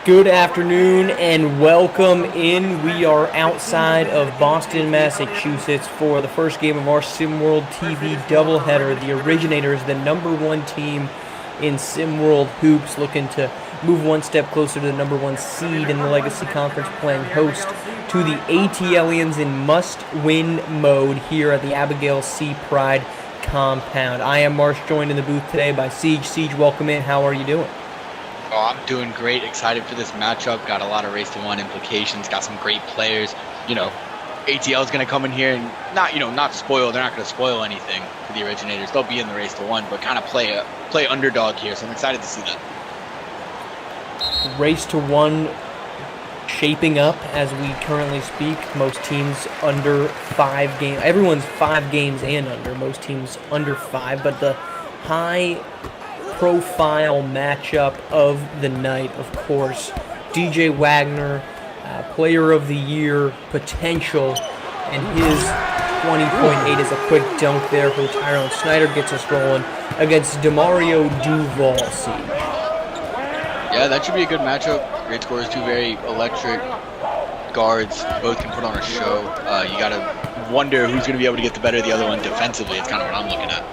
Good afternoon and welcome in. We are outside of Boston, Massachusetts for the first game of our SimWorld TV doubleheader. The Originators, the #1 team in SimWorld Hoops, looking to move one step closer to the #1 seed in the Legacy Conference, playing host to the ATLiens in must-win mode here at the Abigail C. Pride compound. I am Marsh, joined in the booth today by Siege. Siege, welcome in. How are you doing? Oh, I'm doing great. Excited for this matchup. Got a lot of race to one implications. Got some great players. ATL is going to come in here and not spoil. They're not going to spoil anything for the Originators. They'll be in the race to one, but kind of play underdog here. So I'm excited to see that. Race to one shaping up as we currently speak. Most teams under 5 games. Everyone's 5 games and under. Most teams under 5, but the high profile matchup of the night, of course, DJ Wagner, player of the year potential, and his 20.8 is a quick dunk there from Tyrone Snyder, gets us rolling against Demario Duval. Siege. Yeah, that should be a good matchup. Great scorers, two very electric guards. Both can put on a show. You gotta wonder who's gonna be able to get the better of the other one defensively. It's kind of what I'm looking at.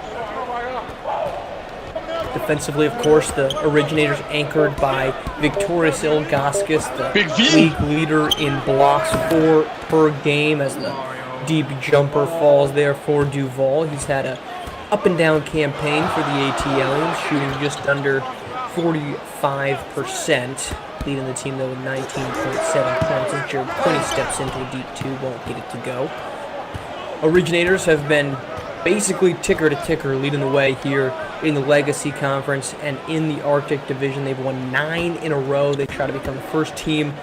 Defensively, of course, the Originators anchored by Victorious Ilgauskas, the league leader in blocks per game, as the deep jumper falls there for Duval. He's had a up-and-down campaign for the ATLiens, shooting just under 45%, leading the team, though, with 19.7 points. As Jared Quinney steps into a deep 2, won't get it to go. Originators have been basically ticker to ticker, leading the way here in the Legacy Conference and in the Arctic Division. They've won 9 in a row. They try to become the first team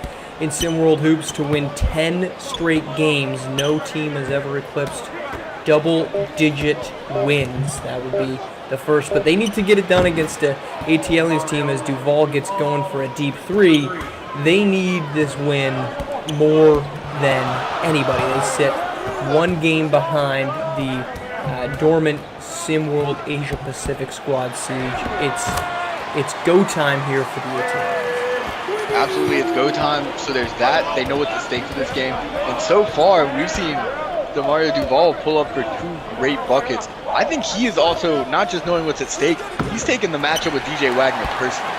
in SimWorld Hoops to win 10 straight games. No team has ever eclipsed double-digit wins. That would be the first, but they need to get it done against the ATLiens team as Duval gets going for a deep 3. They need this win more than anybody. They sit 1 game behind the dormant SimWorld Asia Pacific squad. Siege. It's go time here for the ATLiens. Absolutely, it's go time. So there's that. They know what's at stake for this game. And so far, we've seen Demario Duval pull up for 2 great buckets. I think he is also, not just knowing what's at stake, he's taking the matchup with DJ Wagner personally.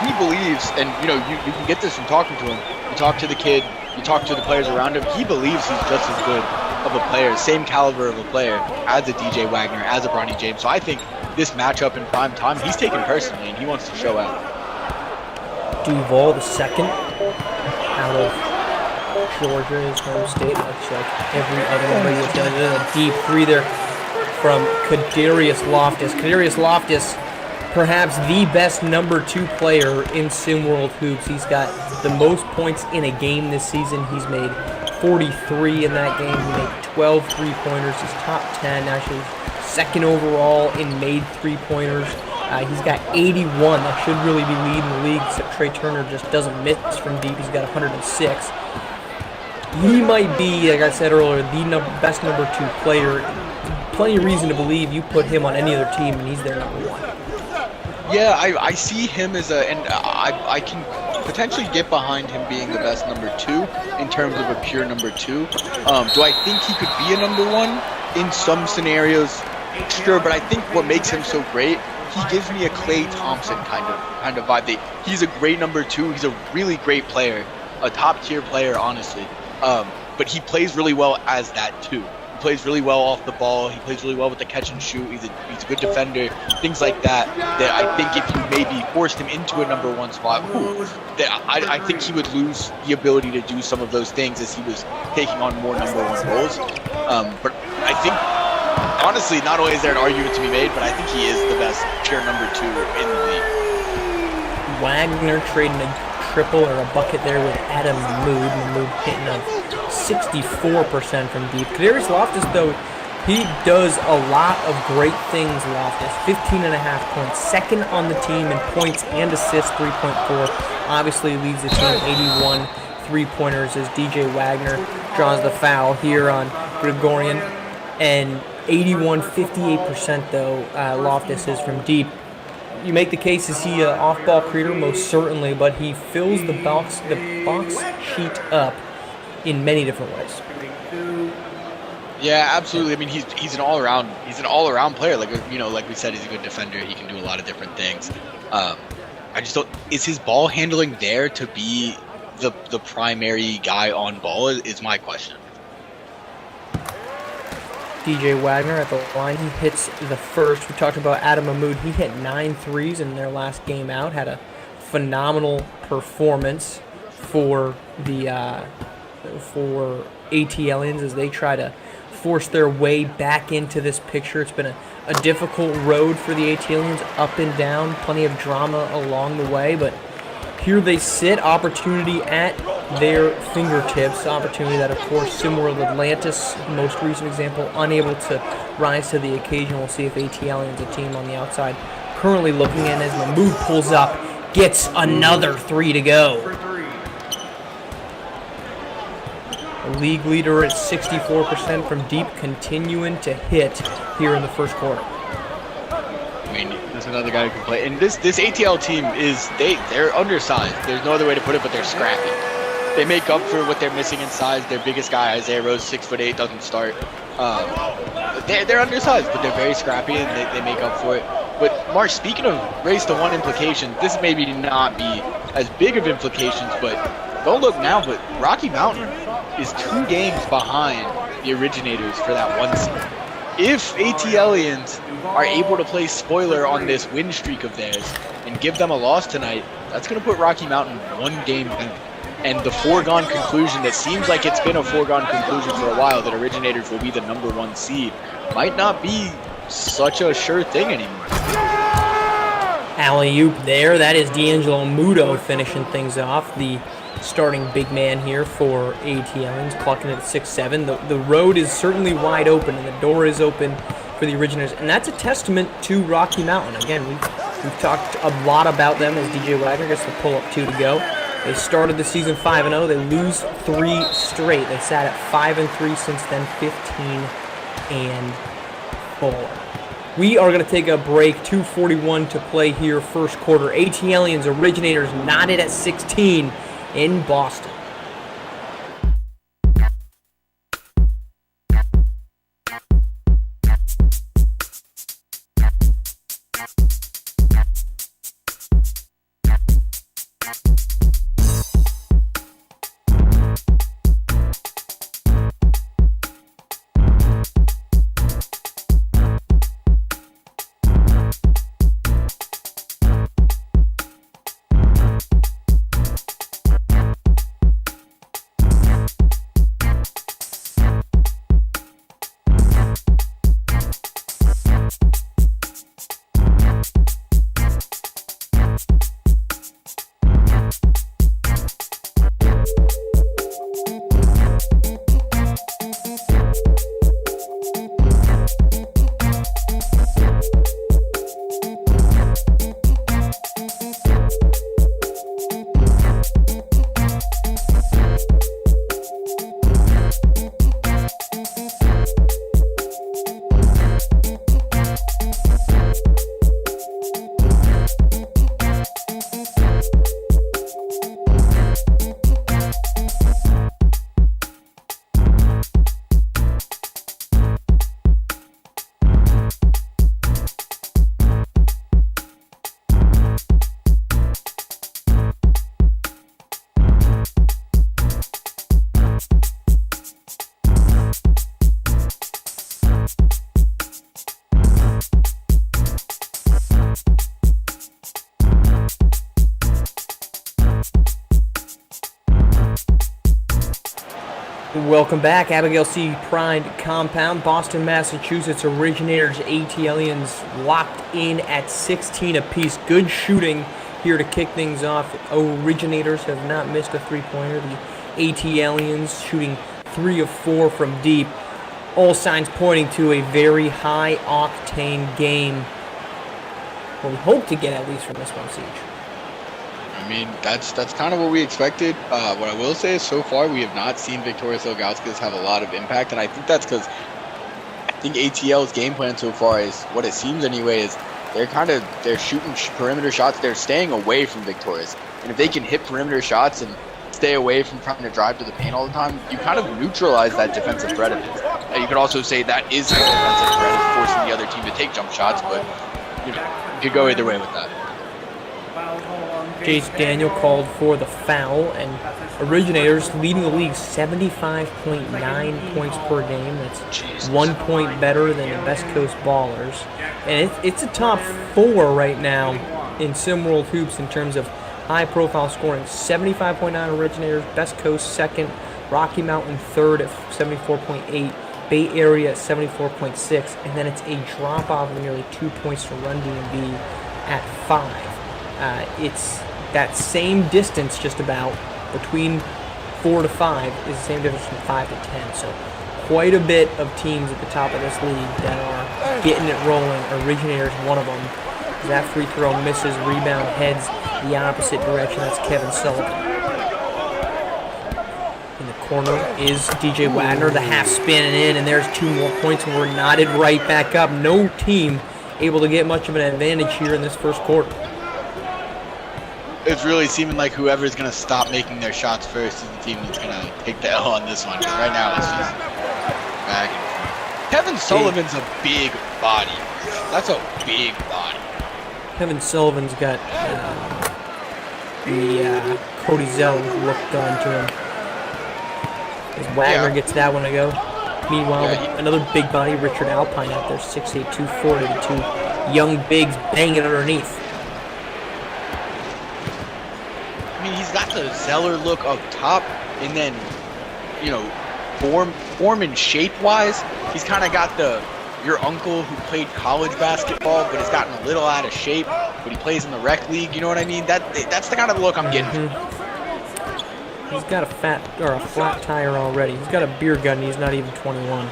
He believes, and you can get this from talking to him. You talk to the kid, you talk to the players around him, he believes he's just as good of a player, same caliber of a player as a DJ Wagner, as a Bronny James. So I think this matchup in prime time, he's taken personally, and he wants to show out. Duval, the second, out of Georgia, his home state, much like every other member. He was going to do a deep 3 there from Kadarius Loftus. Kadarius Loftus, perhaps the best #2 player in SimWorld Hoops. He's got the most points in a game this season. He's made 43 in that game. He made 12 3-pointers. He's top 10, actually second overall in made 3-pointers. He's got 81. That should really be leading the league, except Trey Turner just doesn't miss from deep. He's got 106. He might be, like I said earlier, the best #2 player. Plenty of reason to believe you put him on any other team and he's their #1. Yeah, I see him as I can potentially get behind him being the best #2 in terms of a pure #2. Do I think he could be a #1 in some scenarios? Sure, but I think what makes him so great, he gives me a Klay Thompson kind of vibe. He's a great #2. He's a really great player, a top tier player, honestly. But he plays really well as that too. He plays really well off the ball. He plays really well with the catch and shoot. He's a good defender. Things like that. That I think if you maybe forced him into a #1 spot, I think he would lose the ability to do some of those things as he was taking on more #1 roles. But I think, honestly, not only is there an argument to be made, but I think he is the best pure #2 in the league. Wagner trading a triple or a bucket there with Adam Mahmoud. Mahmoud hitting a 64% from deep. Kadarius Loftus, though, he does a lot of great things. Loftus, 15.5 points, second on the team in points and assists, 3.4. Obviously leads the team 81 3-pointers as DJ Wagner draws the foul here on Gregorian. And 81, 58% though, Loftus is from deep. you make the case, is he an off-ball creator? Most certainly, but he fills the box sheet up in many different ways. Yeah, absolutely. I mean, he's an all-around player. Like like we said, he's a good defender. He can do a lot of different things. I just don't. Is his ball handling there to be the primary guy on ball? Is my question. DJ Wagner at the line. He hits the first. We talked about Adam Mahmoud. He hit 9 threes in their last game out. Had a phenomenal performance for the ATLiens as they try to force their way back into this picture. It's been a difficult road for the ATLiens, up and down, plenty of drama along the way, but here they sit, opportunity at their fingertips, opportunity that, of course, similar to Atlantis, most recent example, unable to rise to the occasion. We'll see if ATLiens, a team on the outside, currently looking in as Mahmoud pulls up, gets another 3 to go. The league leader at 64% from deep, continuing to hit here in the first quarter. I mean, there's another guy who can play. And this ATL team they're undersized. There's no other way to put it, but they're scrappy. They make up for what they're missing in size. Their biggest guy, Isaiah Rose, 6'8", doesn't start. They're undersized, but they're very scrappy, and they make up for it. But Mark, speaking of race to 1 implications, this maybe not be as big of implications, but don't look now, but Rocky Mountain is 2 games behind the Originators for that 1 seed. If ATLiens are able to play spoiler on this win streak of theirs and give them a loss tonight, that's going to put Rocky Mountain 1 game back. And the foregone conclusion that seems like it's been a foregone conclusion for a while that Originators will be the number 1 seed might not be such a sure thing anymore. Alley-oop there. That is D'Angelo Muto finishing things off. The starting big man here for ATLiens, clocking it at 6'7". The road is certainly wide open, and the door is open for the Originators, and that's a testament to Rocky Mountain. Again, we've talked a lot about them as DJ Wagner gets the pull-up 2 to go. They started the season 5-0. They lose 3 straight. They sat at 5-3 since then, 15-4. We are going to take a break. 2:41 to play here, first quarter. ATLiens Originators knotted at 16 in Boston. Welcome back, Abigail C. Pride Compound, Boston, Massachusetts. Originators, ATLiens locked in at 16 apiece. Good shooting here to kick things off. Originators have not missed a three-pointer. The ATLiens shooting 3 of 4 from deep. All signs pointing to a very high-octane game. Well, we hope to get at least from this one, Siege. I mean, that's kind of what we expected. What I will say is so far we have not seen Victorious Ilgauskas have a lot of impact, and I think that's because I think ATL's game plan so far is, what it seems anyway, is they're shooting perimeter shots. They're staying away from Victorious. And if they can hit perimeter shots and stay away from trying to drive to the paint all the time, you kind of neutralize that defensive threat of his. You could also say that is the defensive threat, is forcing the other team to take jump shots, but you could go either way with that. Jace Daniel called for the foul, and Originators leading the league 75.9 points per game. That's 1 point better than the Best Coast Ballerz. And it's a top 4 right now in SimWorld Hoops in terms of high-profile scoring. 75.9 Originators, Best Coast second, Rocky Mountain third at 74.8, Bay Area at 74.6, and then it's a drop-off of nearly 2 points to Run DMB at 5. It's that same distance just about between 4 to 5 is the same difference from 5 to 10. So quite a bit of teams at the top of this league that are getting it rolling. Originators one of them. That free throw misses, rebound heads the opposite direction. That's Kevin Sullivan. In the corner is DJ Wagner, the half spinning in, and there's 2 more points, and we're knotted right back up. No team able to get much of an advantage here in this first quarter. It's really seeming like whoever's going to stop making their shots first is the team that's going to take the L on this one. Because right now it's just back and forth. Kevin Sullivan's a big body. That's a big body. Kevin Sullivan's got the Cody Zell look done to him. As Wagner gets that one to go. Meanwhile, another big body, Richard Alpine out there, 6'8", 240, the 2 young bigs banging underneath. I mean, he's got the Zeller look up top, and then, form and shape-wise, he's kind of got your uncle who played college basketball, but has gotten a little out of shape, but he plays in the rec league, you know what I mean? That's the kind of look I'm getting. He's got a flat tire already. He's got a beer gut, and he's not even 21.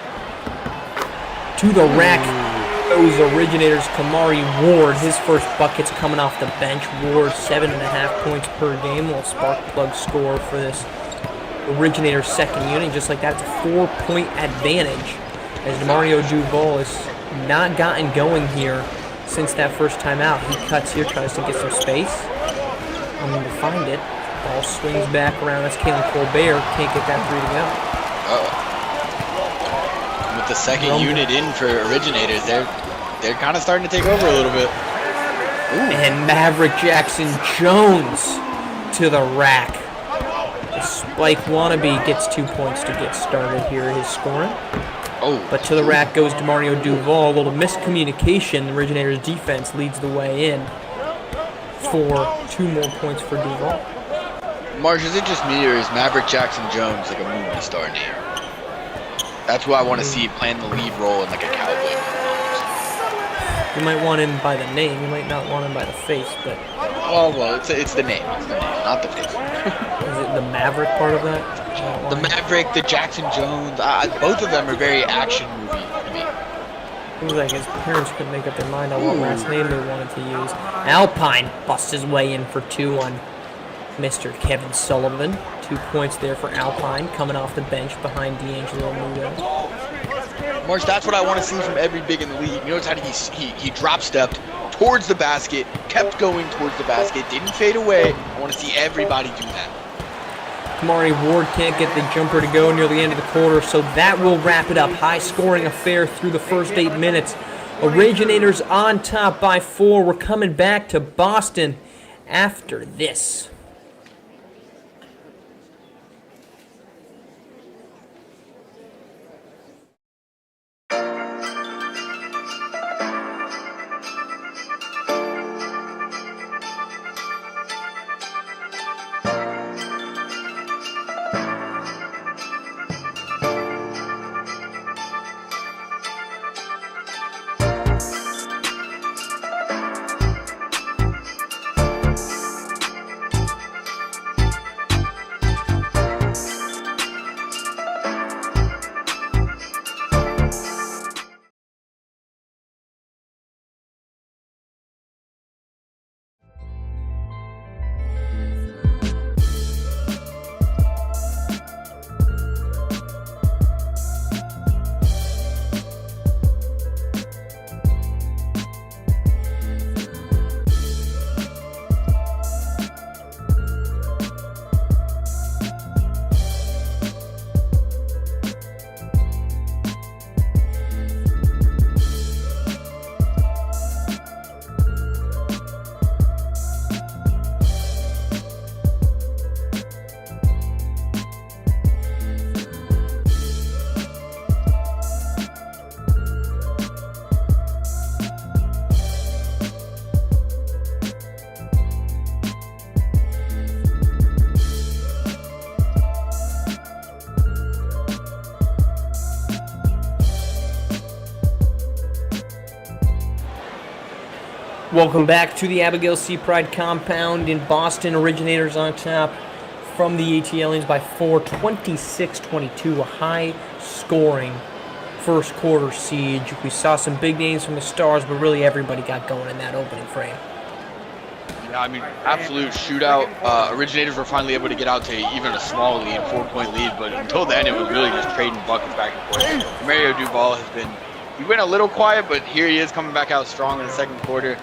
To the rack goes Originators' Kamari Ward. His first bucket's coming off the bench. Ward, 7.5 points per game. Little spark plug score for this Originators' second unit. Just like that, it's a 4-point advantage, as Demario Duval has not gotten going here since that first time out. He cuts here, tries to get some space. Unable to find it. Ball swings back around. That's Kalen Colbert. Can't get that 3 to go. With the second unit in for Originators, they're kind of starting to take over a little bit. And Maverick Jackson Jones to the rack. The Spike wannabe gets 2 points to get started here, his scoring. But to the rack goes Demario Duval. A little miscommunication. The Originators defense leads the way in for 2 more points for Duval. Marsh, is it just me, or is Maverick Jackson Jones like a movie star name? That's who I want to see playing the lead role in like a cowboy movie. You might want him by the name. You might not want him by the face, but... Well, it's the name. It's the name, not the face. Is it the Maverick part of that? The Maverick, the Jackson Jones, both of them are very action movie to me. It was like his parents couldn't make up their mind on what last name they wanted to use. Alpine busts his way in for 2 on Mr. Kevin Sullivan. 2 points there for Alpine, coming off the bench behind D'Angelo Mudo. Marsh, that's what I want to see from every big in the league. You notice how he drop-stepped towards the basket, kept going towards the basket, didn't fade away. I want to see everybody do that. Kamari Ward can't get the jumper to go near the end of the quarter, so that will wrap it up. High-scoring affair through the first 8 minutes. Originators on top by 4. We're coming back to Boston after this. Welcome back to the Abigail C. Pride compound in Boston. Originators on top from the ATLiens by 4, 26-22. A high-scoring first quarter siege. We saw some big names from the Stars, but really everybody got going in that opening frame. Yeah, I mean, absolute shootout. Originators were finally able to get out to even a small lead, 4-point lead, but until then it was really just trading buckets back and forth. Mario Duval has been, he went a little quiet, but here he is coming back out strong in the second quarter.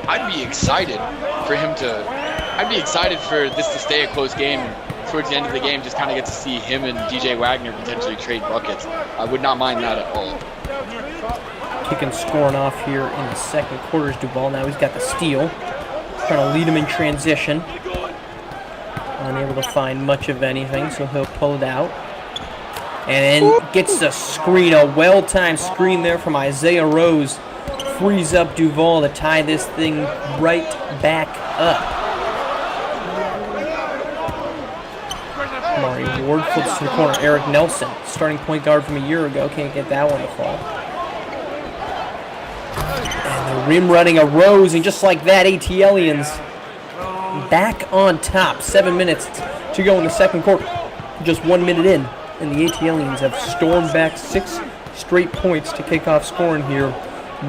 I'd be excited for him to, I'd be excited for this to stay a close game. Towards the end of the game, just kind of get to see him and DJ Wagner potentially trade buckets. I would not mind that at all. Kicking scoring off here in the second quarter is Duval. Now he's got the steal. Trying to lead him in transition. Unable to find much of anything, so he'll pull it out. And then gets a screen, a well-timed screen there from Isaiah Rose. Frees up Duval to tie this thing right back up. Mari Ward flips to the corner. Eric Nelson, starting point guard from a year ago, can't get that one to fall. And the rim running a Rose, and just like that, ATLiens back on top. 7 minutes to go in the second quarter. Just 1 minute in, and the ATLiens have stormed back 6 straight points to kick off scoring here.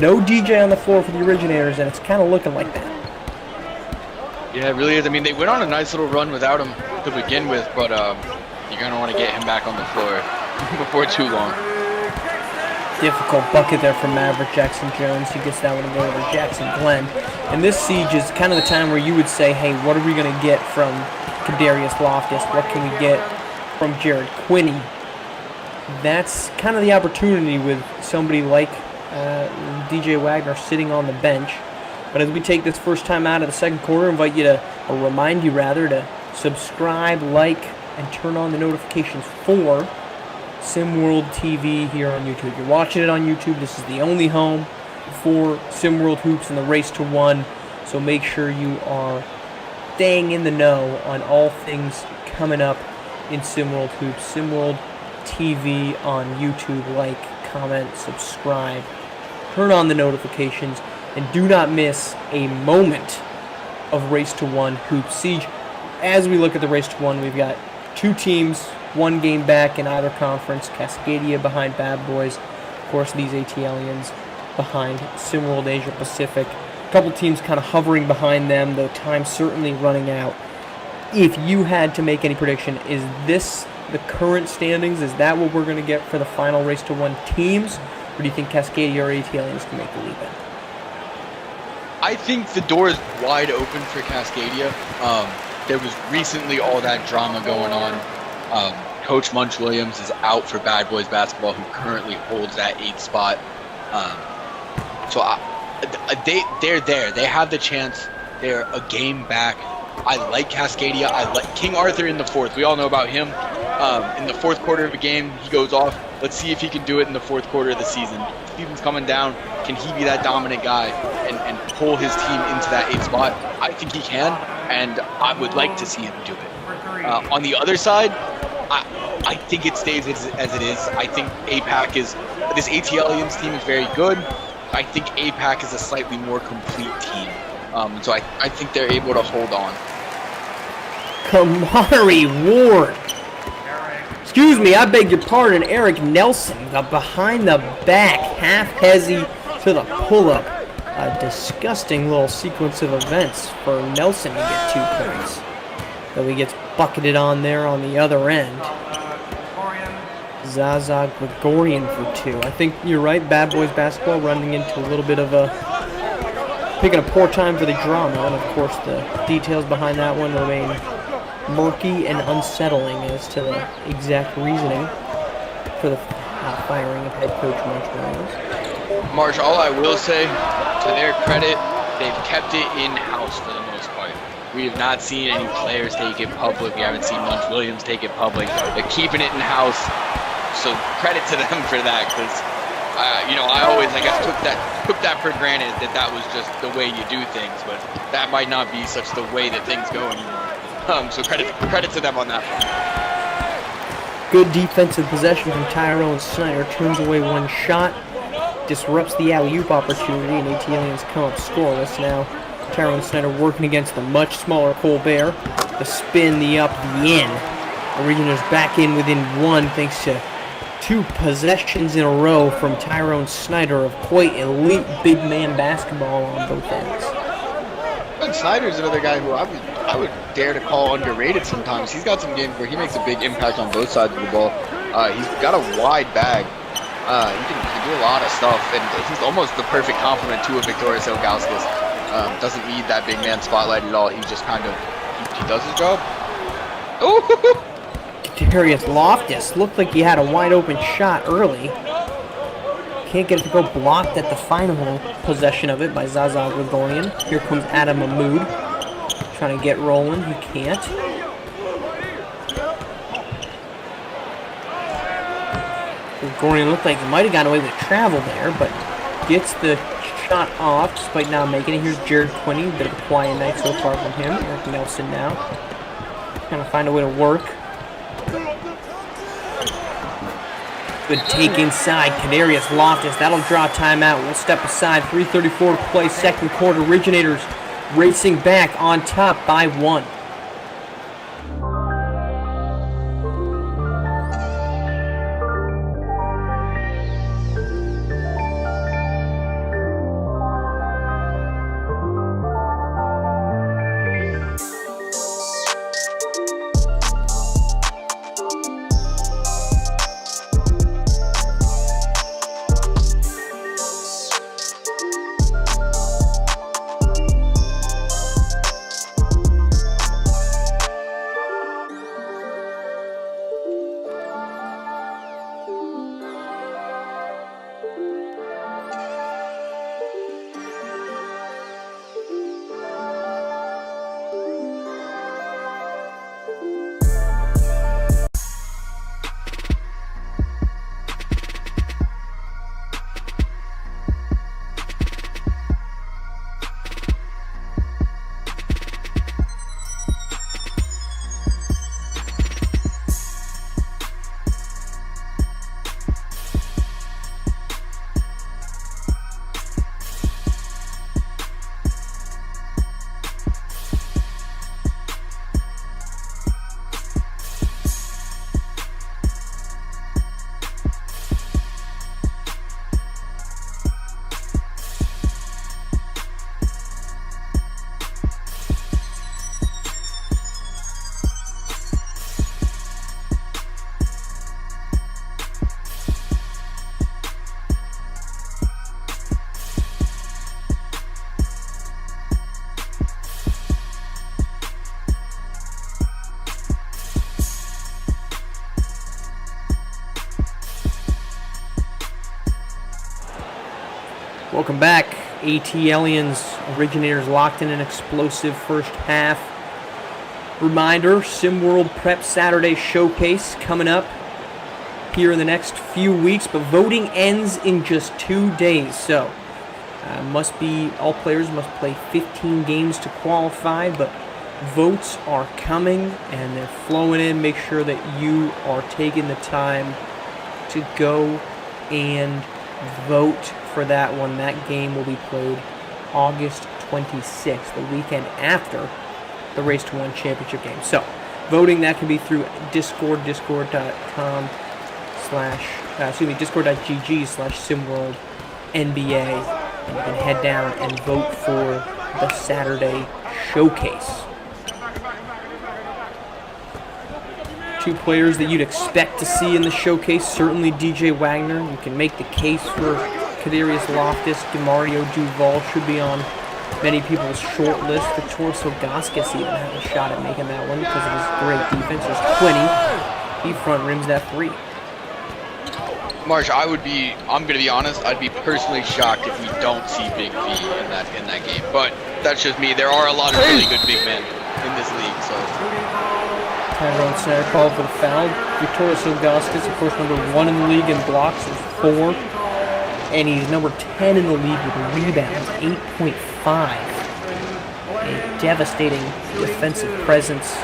No DJ on the floor for the Originators, and it's kind of looking like that. Yeah, it really is. I mean, they went on a nice little run without him to begin with, but you're going to want to get him back on the floor before too long. Difficult bucket there from Maverick Jackson Jones. He gets that one to go over Jackson Glenn. And this siege is kind of the time where you would say, hey, what are we going to get from Kadarius Loftus? What can we get from Jared Quinney? That's kind of the opportunity with somebody like DJ Wagner sitting on the bench. But as we take this first time out of the second quarter, I invite you to, or remind you rather, to subscribe, like, and turn on the notifications for SimWorld TV here on YouTube. If you're watching it on YouTube, this is the only home for SimWorld Hoops and the Race to One. So make sure you are staying in the know on all things coming up in SimWorld Hoops. SimWorld TV on YouTube. Like, comment, subscribe, turn on the notifications, and do not miss a moment of Race to One Hoops Siege. As we look at the Race to One, we've got 2 teams, 1 game back in either conference. Cascadia behind Bad Boys. Of course, these ATLiens behind SimWorld Asia Pacific. A couple teams kind of hovering behind them, though time's certainly running out. If you had to make any prediction, is this the current standings? Is that what we're going to get for the final Race to One teams? Or do you think Cascadia or ATLiens can make the leap in? I think the door is wide open for Cascadia. There was recently all that drama going on. Coach Munch Williams is out for Bad Boys basketball, who currently holds that 8th spot. They're there. They have the chance. They're a game back. I like Cascadia. I like King Arthur in the 4th. We all know about him. In the 4th quarter of a game, he goes off. Let's see if he can do it in the 4th quarter of the season. Season's coming down. Can he be that dominant guy and pull his team into that 8th spot? I think he can, and I would like to see him do it. On the other side, I think it stays as it is. I think APAC is, this ATLiens team is very good. I think APAC is a slightly more complete team. So I think they're able to hold on. Kamari Ward. Excuse me, I beg your pardon. Eric Nelson, the behind the back, half hezzy to the pull-up. A disgusting little sequence of events for Nelson to get 2 points. Though he gets bucketed on there on the other end. Zaza Gregorian for 2. I think you're right, Bad Boys basketball running into a little bit of picking a poor time for the drama, and of course the details behind that one remain murky and unsettling as to the exact reasoning for the firing of head coach Munch Williams. Marsh, all I will say, to their credit, they've kept it in-house for the most part. We have not seen any players take it public. We haven't seen Munch Williams take it public. They're keeping it in-house, so credit to them for that, because I always, I guess, took that for granted that was just the way you do things, but that might not be such the way that things go anymore. So credit to them on that front. Good defensive possession from Tyrone Snyder. Turns away one shot. disrupts the alley-oop opportunity, and ATLiens come up scoreless. Now Tyrone Snyder working against the much smaller Colbert. The spin, the up, the in. Originators back in within one thanks to 2 possessions in a row from Tyrone Snyder of quite elite big man basketball on both ends. And Snyder's another guy who I would dare to call underrated sometimes. He's got some games where he makes a big impact on both sides of the ball. He's got a wide bag. He can do a lot of stuff, and he's almost the perfect complement to a Victorious Ilgauskas. Doesn't need that big man spotlight at all. He just kind of he does his job. Oh! Darius Loftus looked like he had a wide open shot early. Can't get it to go, blocked at the final possession of it by Zaza Gregorian. Here comes Adam Mahmoud. Trying to get rolling, he can't. Gregorian looked like he might have gotten away with travel there, but gets the shot off despite not making it. Here's Jared Quinney, a bit of a quiet night so far from him. Eric Nelson now. Trying to find a way to work. Good take inside, Kadarius Loftus. That'll draw timeout. We'll step aside. 3:34 to play, second quarter. Originators racing back on top by 1. Welcome back. ATLiens Originators locked in an explosive first half. Reminder, SimWorld Prep Saturday Showcase coming up here in the next few weeks, but voting ends in just 2 days. So, all players must play 15 games to qualify, but votes are coming and they're flowing in. Make sure that you are taking the time to go and vote for that one. That game will be played August 26th, the weekend after the Race to One championship game. So, voting, that can be through Discord, discord.gg/SimWorldNBA. And you can head down and vote for the Saturday showcase. 2 players that you'd expect to see in the showcase, certainly DJ Wagner. You can make the case for Kadarius Loftus. DeMario Duval should be on many people's short list. Victorious Ilgauskas even had a shot at making that one because of his great defense. There's Quinney. He front rims that 3. Marsh, I'm going to be honest, I'd be personally shocked if we don't see Big V in that game. But that's just me. There are a lot of really good big men in this league, so. Tyrone Snyder called for the foul. Victorious Ilgauskas, of course, number 1 in the league in blocks with 4. And he's number 10 in the league with rebounds, 8.5. A devastating defensive presence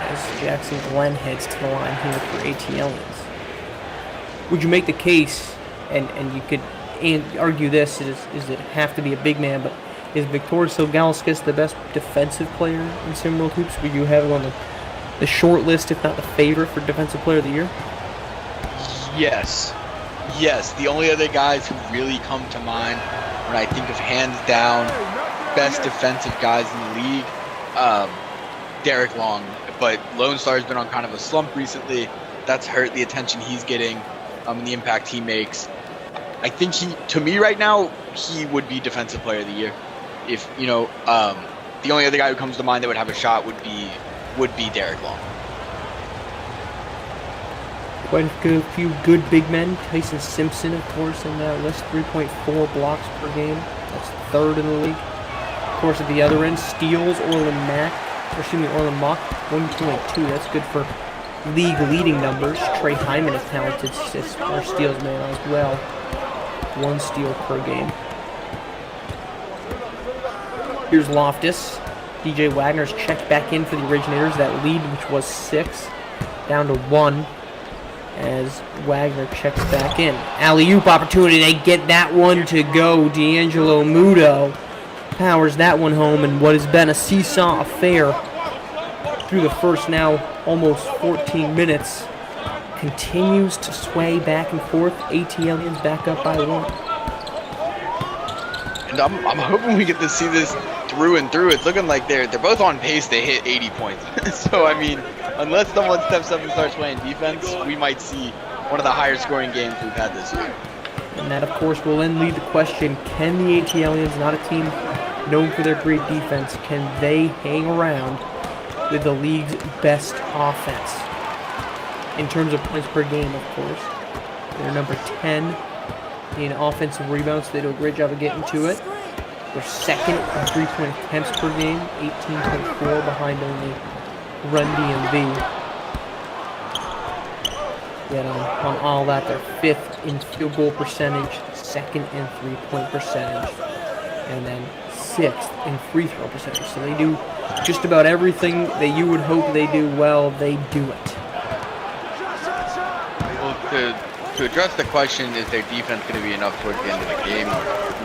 as Jackson Glenn heads to the line here for ATLiens. Would you make the case and you could argue this, is it have to be a big man, but is Viktoras Ilgauskas the best defensive player in Sim World Hoops? Would you have him on the short list, if not the favorite for Defensive Player of the Year? Yes. Yes. The only other guys who really come to mind when I think of hands down best defensive guys in the league, Derek Long. But Lone Star's been on kind of a slump recently. That's hurt the attention he's getting and the impact he makes. I think to me right now, he would be Defensive Player of the Year. If, the only other guy who comes to mind that would have a shot would be Derek Long. Quite a few good big men. Tyson Simpson, of course, in that list. 3.4 blocks per game. That's third in the league. Of course, at the other end, steals, Orland Mock, 1.2. That's good for league-leading numbers. Trey Hyman, a talented steals man as well. 1 steal per game. Here's Loftus. DJ Wagner's checked back in for the Originators. That lead, which was 6, down to 1 as Wagner checks back in. Alley-oop opportunity. They get that one to go. D'Angelo Muto powers that one home, and what has been a seesaw affair through the first now almost 14 minutes continues to sway back and forth. ATLiens back up by 1. And I'm hoping we get to see this through and through. It's looking like they're both on pace to hit 80 points. So, I mean, unless someone steps up and starts playing defense, we might see one of the higher scoring games we've had this year. And that, of course, will then lead the question, can the ATLiens, not a team known for their great defense, can they hang around with the league's best offense? In terms of points per game, of course. They're number 10 in offensive rebounds. They do a great job of getting to it. They're second in 3-point attempts per game, 18.4 behind only Run DMV. Yet on all that, they're 5th in field goal percentage, 2nd in 3-point percentage, and then 6th in free throw percentage. So they do just about everything that you would hope they do well, they do it. Well, to address the question, is their defense going to be enough towards the end of the game?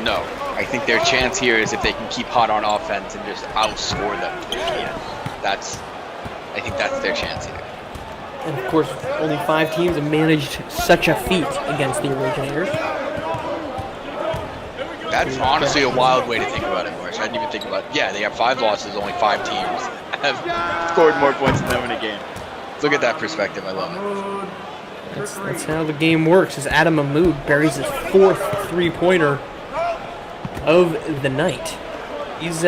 No. I think their chance here is if they can keep hot on offense and just outscore them if they can. I think that's their chance here. And of course, only 5 teams have managed such a feat against the Originators. That's honestly a wild way to think about it, Marsh. I didn't even think about it. Yeah, they have 5 losses, only 5 teams have scored more points than them in a game. Look at that perspective. I love it. That's how the game works. As Adam Mahmoud buries his 4th 3-pointer of the night. He's,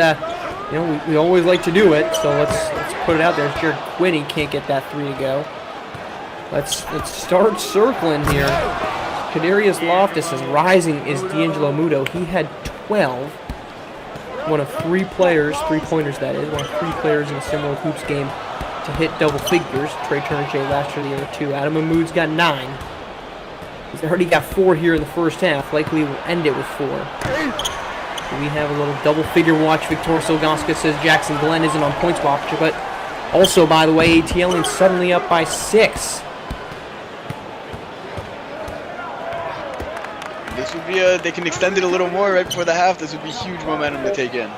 we always like to do it, so let's put it out there. Jared Quinney can't get that 3 to go. Let's start circling here. Kadarius Loftus is rising is D'Angelo Muto. He had 12. One of 3 players, 3-pointers that is, one of 3 players in a similar hoops game to hit double figures. Trey Turner, Jay Lasher, the other 2. Adam Mahmoud's got 9. He's already got 4 here in the first half. Likely will end it with 4. We have a little double-figure watch. Viktoras Ilgauskas says Jackson Glenn isn't on points watch, but also, by the way, ATLiens suddenly up by 6. This would be they can extend it a little more right before the half. This would be huge momentum to take in.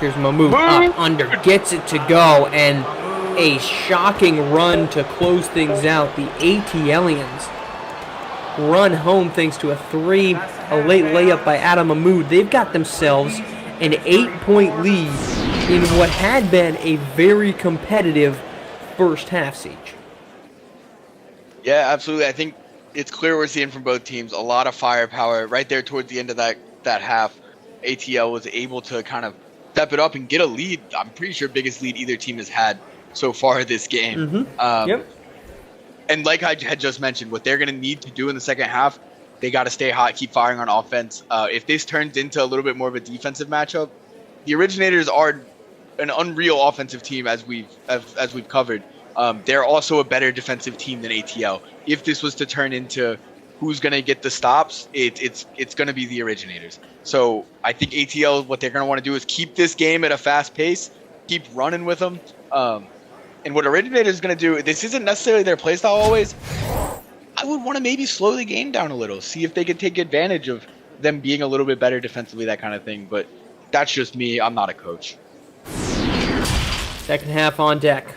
Here's Mahmoud up under, gets it to go, and a shocking run to close things out. The ATLiens run home thanks to a 3, a late layup by Adam Mahmoud. They've got themselves an 8-point lead in what had been a very competitive first half, Siege. Yeah, absolutely. I think it's clear we're seeing from both teams a lot of firepower right there towards the end of that half. ATL was able to kind of step it up and get a lead. I'm pretty sure biggest lead either team has had so far this game. Yep. And like I had just mentioned, what they're going to need to do in the second half, they got to stay hot, keep firing on offense. If this turns into a little bit more of a defensive matchup, the Originators are an unreal offensive team as we've covered. They're also a better defensive team than ATL. If this was to turn into who's going to get the stops, it's going to be the Originators. So I think ATL, what they're going to want to do is keep this game at a fast pace, keep running with them. And what Originators is going to do, this isn't necessarily their playstyle always. would want to maybe slow the game down a little, see if they could take advantage of them being a little bit better defensively, that kind of thing. But that's just me. I'm not a coach. Second half on deck.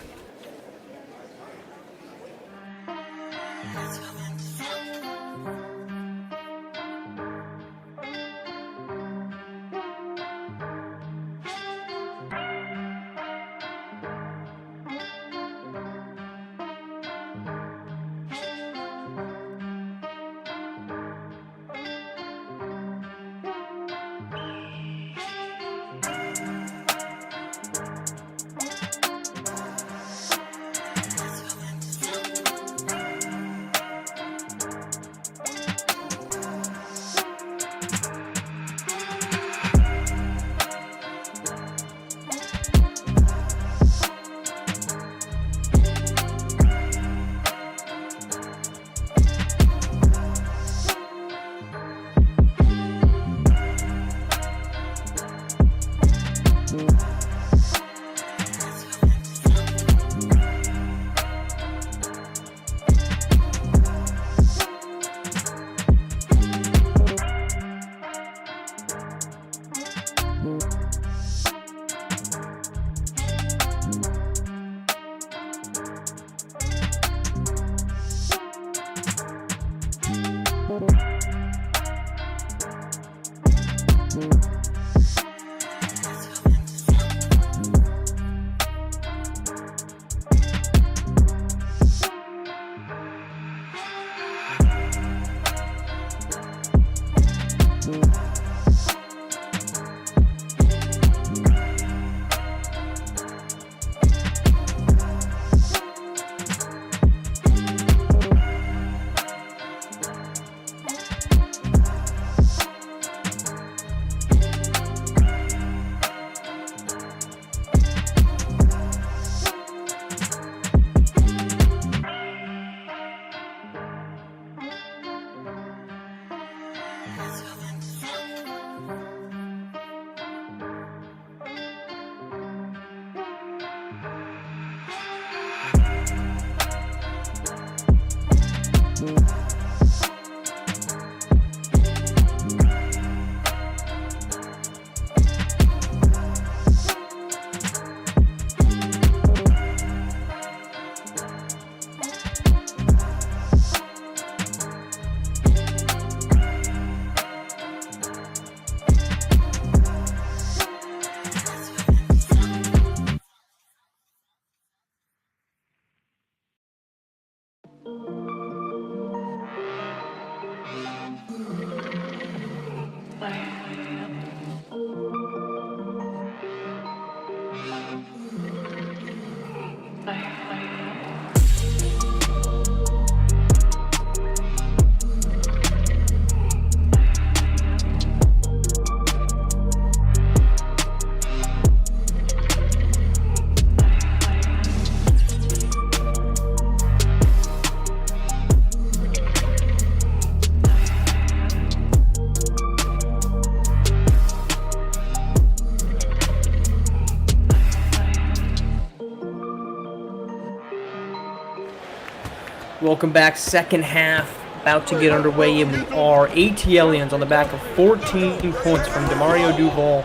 Welcome back. Second half about to get underway, and we are ATLiens on the back of 14 points from Demario Duval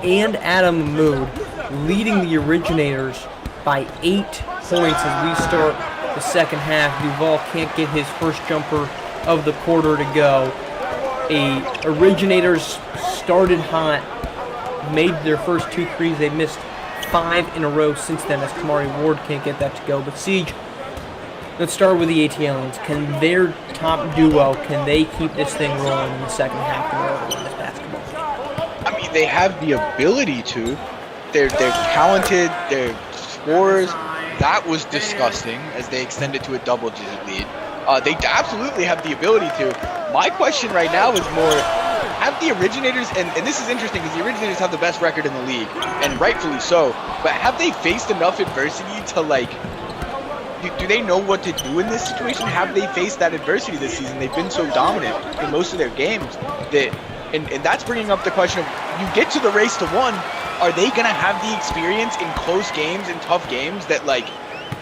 and Adam Mahmood, leading the Originators by 8 points as we start the second half. Duval can't get his first jumper of the quarter to go. Originators started hot, made their first 2 threes. They missed 5 in a row since then as Kamari Ward can't get that to go. But Siege, let's start with the ATLiens. Can their top duo, can they keep this thing rolling in the second half in order to win this basketball game? I mean, they have the ability to. They're talented. They're scorers. That was disgusting as they extended to a double-digit lead. They absolutely have the ability to. My question right now is more, have the Originators, and this is interesting because the Originators have the best record in the league, and rightfully so, but have they faced enough adversity to, like, do they know what to do in this situation? Have they faced that adversity this season? They've been so dominant in most of their games that, and that's bringing up the question of, you get to the race to 1, are they going to have the experience in close games and tough games that, like,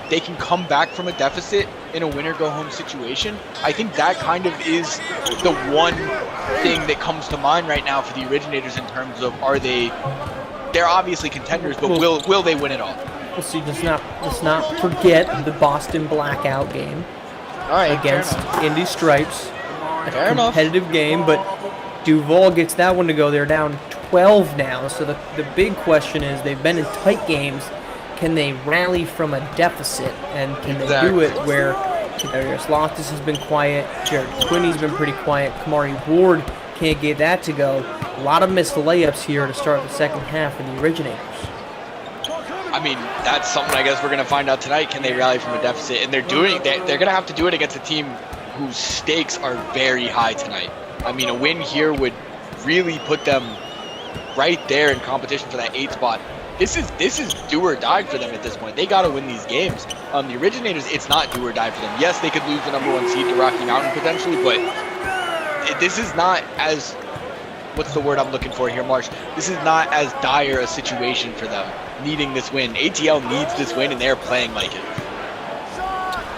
they can come back from a deficit in a winner-go-home situation, I think that kind of is the one thing that comes to mind right now for the Originators in terms of they're obviously contenders, but will they win it all? We'll see. Let's not forget the Boston Blackout game against Indy Stripes. A competitive game, but Duval gets that one to go. They're down 12 now, so the big question is they've been in tight games. Can they rally from a deficit, and can they do it where Darius Loftus has been quiet, Jared Quinney's been pretty quiet, Kamari Ward can't get that to go. A lot of missed layups here to start the second half for the Originators. I mean, that's something I guess we're going to find out tonight. Can they rally from a deficit? And they're going to have to do it against a team whose stakes are very high tonight. I mean, a win here would really put them right there in competition for that 8th spot. This is do or die for them at this point. They got to win these games. The Originators, it's not do or die for them. Yes, they could lose the #1 seed to Rocky Mountain potentially, but this is not as, what's the word I'm looking for here, Marsh? This is not as dire a situation for them, needing this win. ATL needs this win, and they're playing like it.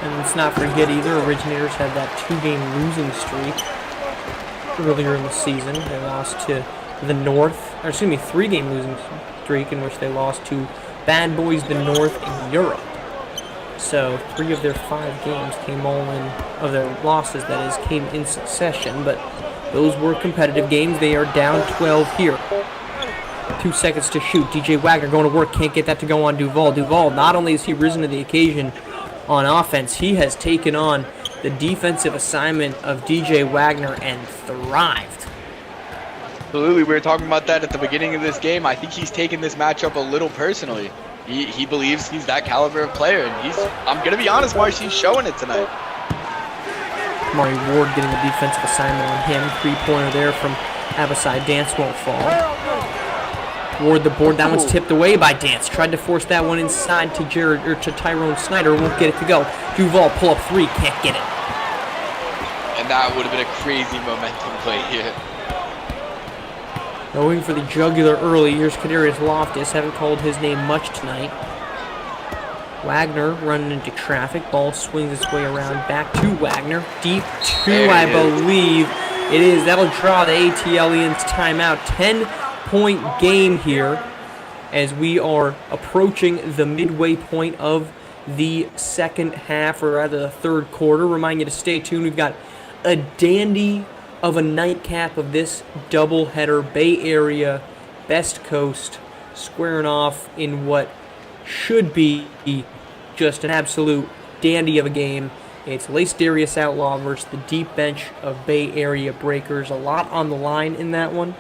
And let's not forget either, Originators had that 2-game losing streak earlier in the season. They lost to the North, or excuse me, 3-game losing streak in which they lost to Bad Boys the North in Europe. So 3 of their 5 games came of their losses, that is, came in succession, but those were competitive games. They are down 12 here. 2 seconds to shoot. DJ Wagner going to work, can't get that to go on Duval. Duval, not only has he risen to the occasion on offense, he has taken on the defensive assignment of DJ Wagner and thrived. Absolutely, we were talking about that at the beginning of this game. I think he's taken this matchup a little personally. He believes he's that caliber of player, and I'm going to be honest, Marsh, he's showing it tonight. Kamari Ward getting the defensive assignment on him. 3-pointer there from Abasai. Dance won't fall. Ward the board. That one's tipped away by Dance. Tried to force that one inside to Tyrone Snyder. Won't get it to go. Duval pull up 3. Can't get it. And that would have been a crazy momentum play here. Going for the jugular early. Here's Kadarius Loftus. Haven't called his name much tonight. Wagner running into traffic. Ball swings its way around back to Wagner. Deep 2, I believe it is. That'll draw the ATLiens timeout. 10-point game here as we are approaching the midway point of the second half, or rather the third quarter. Remind you to stay tuned. We've got a dandy of a nightcap of this doubleheader. Bay Area, Best Coast, squaring off in what should be just an absolute dandy of a game. It's Lace Darius Outlaw versus the deep bench of Bay Area Breakers. A lot on the line in that one.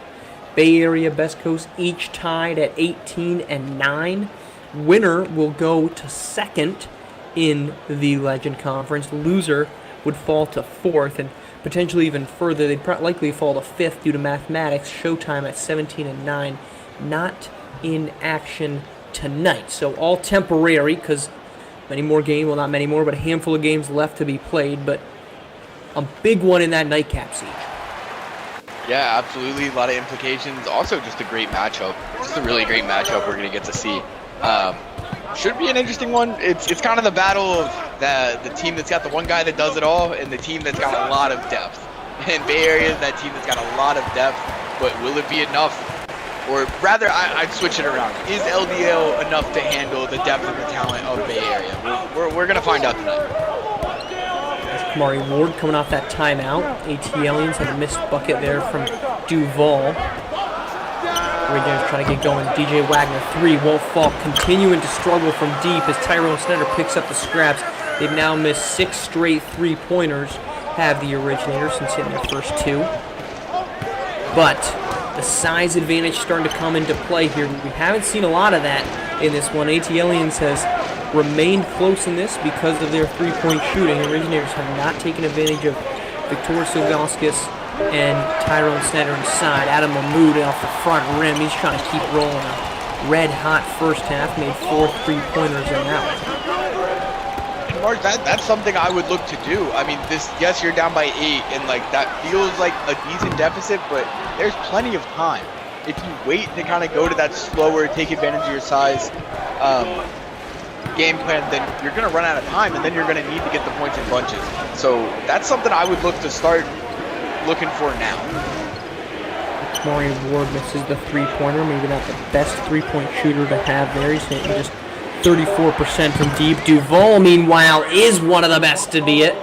Bay Area, Best Coast each tied at 18-9. Winner will go to second in the Legend Conference. Loser would fall to fourth, and potentially even further. They'd likely fall to fifth due to mathematics. Showtime at 17-9. Not in action tonight. So all temporary, because many more games, well, not many more, but a handful of games left to be played. But a big one in that nightcap siege. Yeah, absolutely. A lot of implications. Also, just a great matchup. Just a really great matchup we're going to get to see. Should be an interesting one. It's kind of the battle of the team that's got the one guy that does it all and the team that's got a lot of depth. And Bay Area is that team that's got a lot of depth, but will it be enough? Or rather, I'd switch it around. Is LDL enough to handle the depth and the talent of Bay Area? We're going to find out tonight. Kamari Ward coming off that timeout. ATLiens had a missed bucket there from Duval. Originators trying to get going. DJ Wagner 3 won't fall. Continuing to struggle from deep as Tyrone Snyder picks up the scraps. They've now missed 6 straight 3-pointers. Have the Originators since hitting their first 2. But the size advantage starting to come into play here. We haven't seen a lot of that in this one. ATLiens has remained close in this because of their 3-point shooting. Originators have not taken advantage of Victor Silgauskas and Tyrone Snyder inside. Adam Mahmoud off the front rim. He's trying to keep rolling. A red-hot first half. Made 4 3-pointers in that one. Mark, that's something I would look to do. I mean, yes, you're down by 8, and like that feels like a decent deficit, but there's plenty of time. If you wait to kind of go to that slower, take advantage of your size, game plan, then you're going to run out of time, and then you're going to need to get the points in bunches. So that's something I would look to start looking for now. Mario Ward misses the three-pointer. Maybe not the best three-point shooter to have there. He's hitting just 34% from deep. Duval, meanwhile, is one of the best to be it.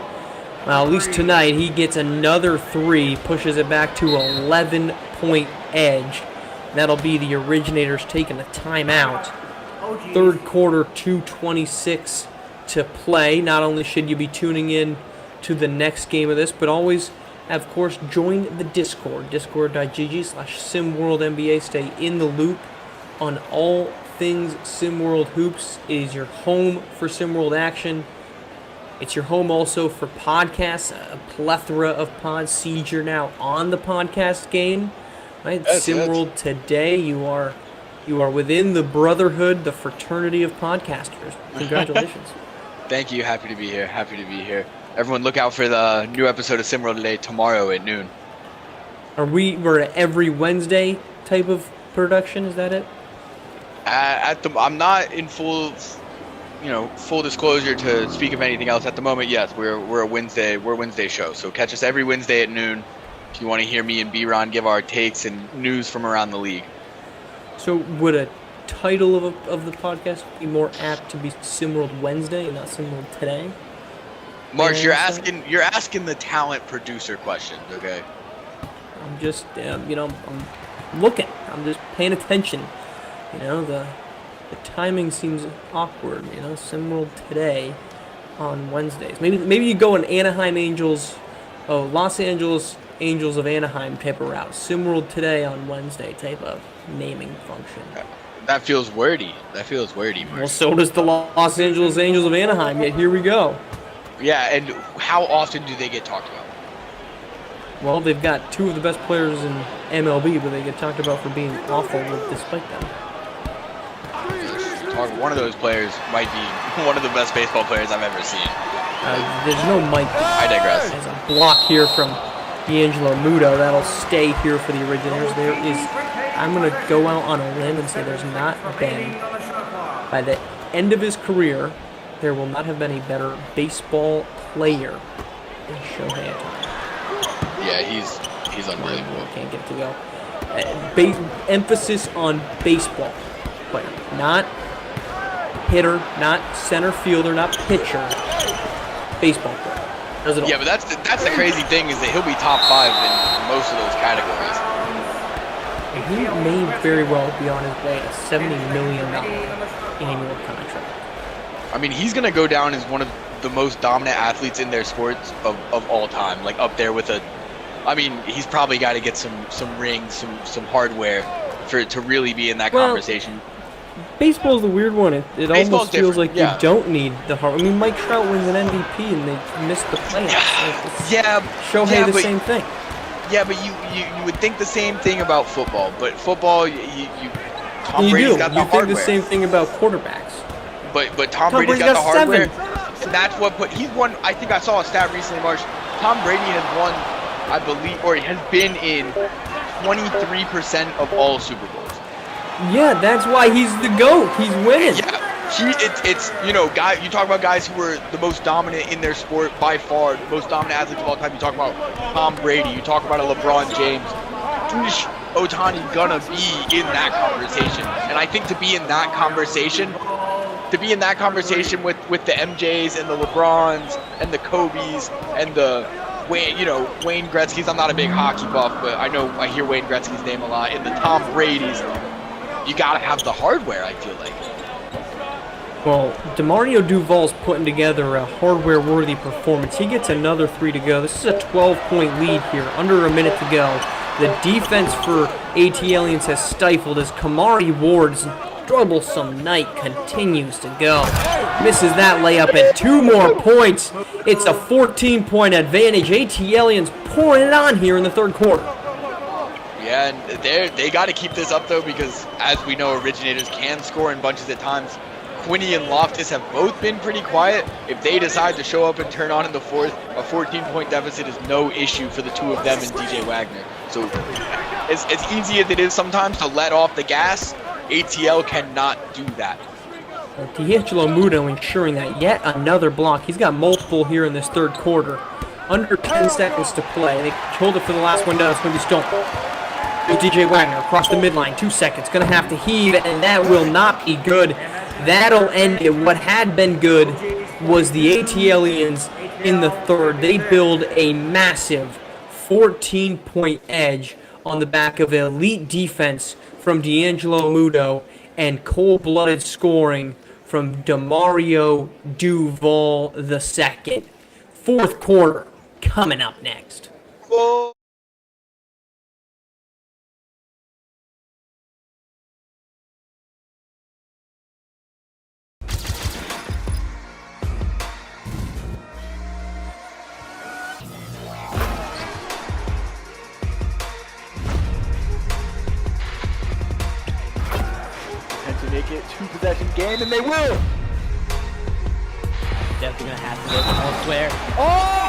Well, at least tonight, he gets another three, pushes it back to 11-point edge. That'll be the Originators taking a timeout. Third quarter, 2:26 to play. Not only should you be tuning in to the next game of this, but always, of course, join the Discord. Discord.gg/SimWorldNBA. Stay in the loop on all things SimWorld Hoops. It is your home for SimWorld action. It's your home also for podcasts, a plethora of pods. Siege, you're now on the podcast game. Right? Yes, SimWorld today, you are within the brotherhood, the fraternity of podcasters. Congratulations. Thank you. Happy to be here. Happy to be here. Everyone look out for the new episode of SimWorld today, tomorrow at noon. We're at every Wednesday type of production, is that it? I'm not in full disclosure to speak of anything else at the moment. Yes, we're a Wednesday show. So catch us every Wednesday at noon if you want to hear me and B-Ron give our takes and news from around the league. So would a title of the podcast be more apt to be SimWorld Wednesday and not SimWorld Today? Marsh, you're asking the talent producer questions, okay? I'm just I'm looking. I'm just paying attention. The timing seems awkward. SimWorld Today on Wednesdays. Maybe you go an Anaheim Angels, Los Angeles Angels of Anaheim type of route. SimWorld Today on Wednesday type of naming function. That feels wordy. Marsh. Well, so does the Los Angeles Angels of Anaheim. Yet here we go. Yeah, and how often do they get talked about? Well, they've got two of the best players in MLB, but they get talked about for being awful despite them. One of those players might be one of the best baseball players I've ever seen. There's no Mike. I digress. There's a block here from D'Angelo Muto. That'll stay here for the Originators. I'm going to go out on a limb and say there's not been, by the end of his career, there will not have been a better baseball player than Shohei Ohtani. Yeah, he's unbelievable. Can't get it to go. Emphasis on baseball player, not hitter, not center fielder, not pitcher. Baseball player. Does it all. Yeah, but that's the crazy thing is that he'll be top 5 in most of those categories. And he may very well be on his way to $70 million annual contract. I mean, he's going to go down as one of the most dominant athletes in their sports of all time. Like up there with he's probably got to get some rings, some hardware to really be in that conversation. Baseball's the weird one. It almost feels like you don't need the hardware. I mean, Mike Trout wins an MVP and they missed the playoffs. Shohei the same thing. Yeah, but you would think the same thing about football. But football, Tom Brady's got the hardware. You think the same thing about quarterbacks. But Tom Brady's got the hardware. And that's what he's won. I think I saw a stat recently, Marsh. Tom Brady has won, I believe, or he has been in 23% of all Super Bowls. Yeah, that's why he's the GOAT. He's winning. Yeah, you talk about guys who were the most dominant in their sport by far, the most dominant athletes of all time. You talk about Tom Brady. You talk about a LeBron James. Who's Ohtani gonna be in that conversation? And I think to be in that conversation with the MJs and the LeBrons and the Kobes and the Wayne Gretzky's. I'm not a big hockey buff, but I hear Wayne Gretzky's name a lot. And the Tom Brady's. You gotta have the hardware, I feel like. Well, DeMario Duval's putting together a hardware-worthy performance. He gets another 3 to go. This is a 12-point lead here, under a minute to go. The defense for ATLiens has stifled as Kamari Ward's troublesome night continues to go. Misses that layup and 2 more points. It's a 14-point advantage. ATLiens pouring it on here in the third quarter. Yeah, and they got to keep this up, though, because as we know, Originators can score in bunches at times. Quinny and Loftus have both been pretty quiet. If they decide to show up and turn on in the fourth, a 14-point deficit is no issue for the two of them and DJ Wagner. So as easy as it is sometimes to let off the gas, ATL cannot do that. D'Angelo Muto ensuring that yet another block. He's got multiple here in this third quarter. Under 10 seconds to play. They hold it for the last one down. It's going to be Stone. Here's DJ Wagner across the midline. 2 seconds. Going to have to heave, and that will not be good. That'll end it. What had been good was the ATLiens in the third. They build a massive 14-point edge on the back of elite defense from D'Angelo Muto and cold-blooded scoring from Demario Duval II. Fourth quarter coming up next. To make it 2-possession game, and they will. Definitely gonna have to go elsewhere. Oh!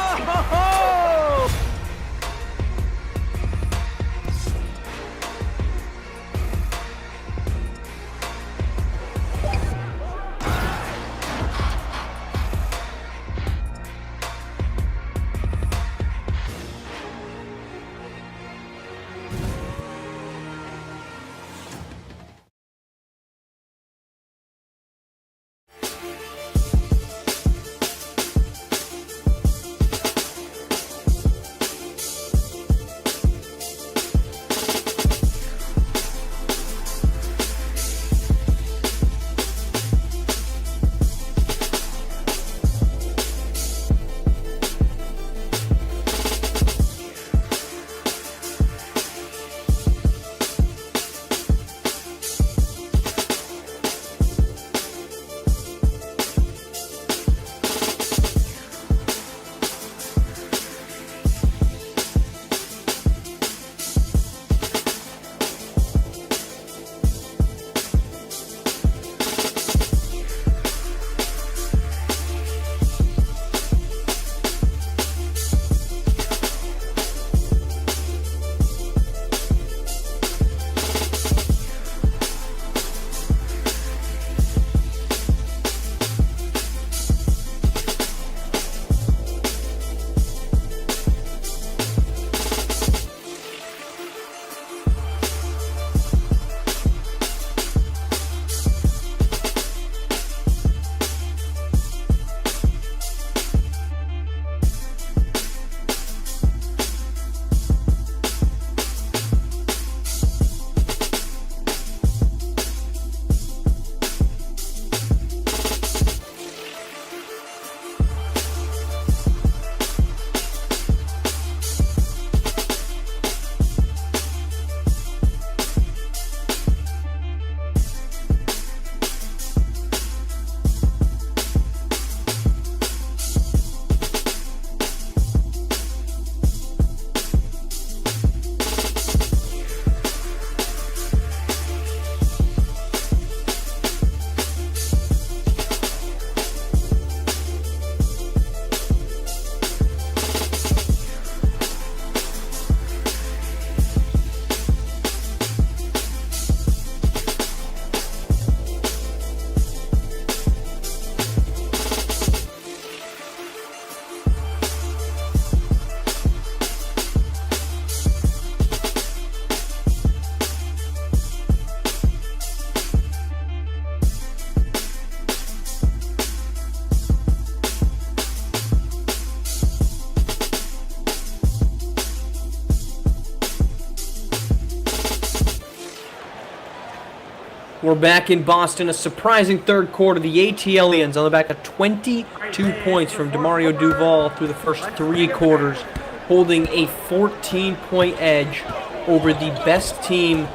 We're back in Boston. A surprising third quarter. The ATLiens on the back of 22 points from Demario Duval through the first 3 quarters, holding a 14-point edge over the best team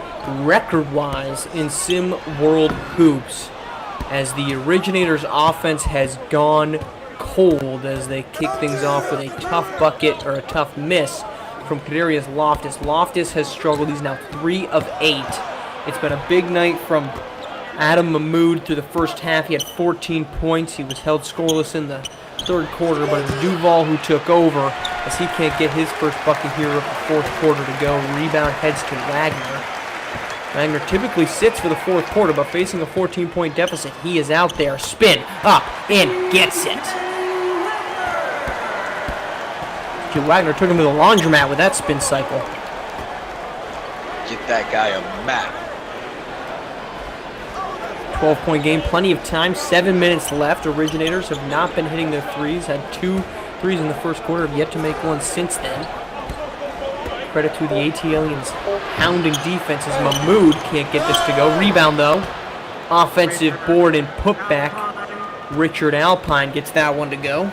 record-wise in Sim World Hoops, as the Originators offense has gone cold as they kick things off with a tough bucket, or a tough miss, from Kadarius Loftus. Loftus has struggled. He's now 3 of 8. It's been a big night from Adam Mahmoud through the first half. He had 14 points. He was held scoreless in the third quarter, but it's Duval who took over as he can't get his first bucket here of the fourth quarter to go. Rebound heads to Wagner. Wagner typically sits for the fourth quarter, but facing a 14-point deficit, he is out there. Spin, up, in, gets it. Wagner took him to the laundromat with that spin cycle. Get that guy a map. 12-point game, plenty of time, 7 minutes left. Originators have not been hitting their threes, had 2 threes in the first quarter, have yet to make one since then. Credit to the ATLiens hounding defense as Mahmoud can't get this to go. Rebound though. Offensive board and putback. Richard Alpine gets that one to go.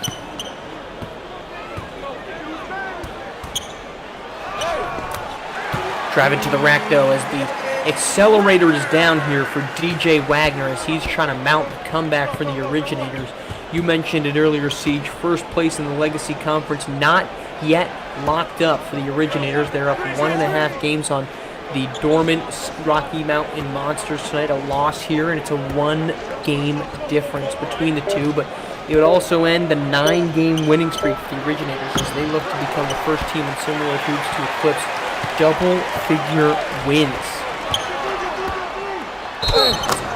Driving to the rack though as the accelerator is down here for DJ Wagner as he's trying to mount the comeback for the Originators. You mentioned it earlier, Siege. First place in the Legacy Conference, not yet locked up for the Originators. They're up 1.5 games on the dormant Rocky Mountain Monsters tonight. A loss here, and it's a 1-game difference between the two. But it would also end the 9-game winning streak for the Originators as they look to become the first team in similar hoops to eclipse double-figure wins.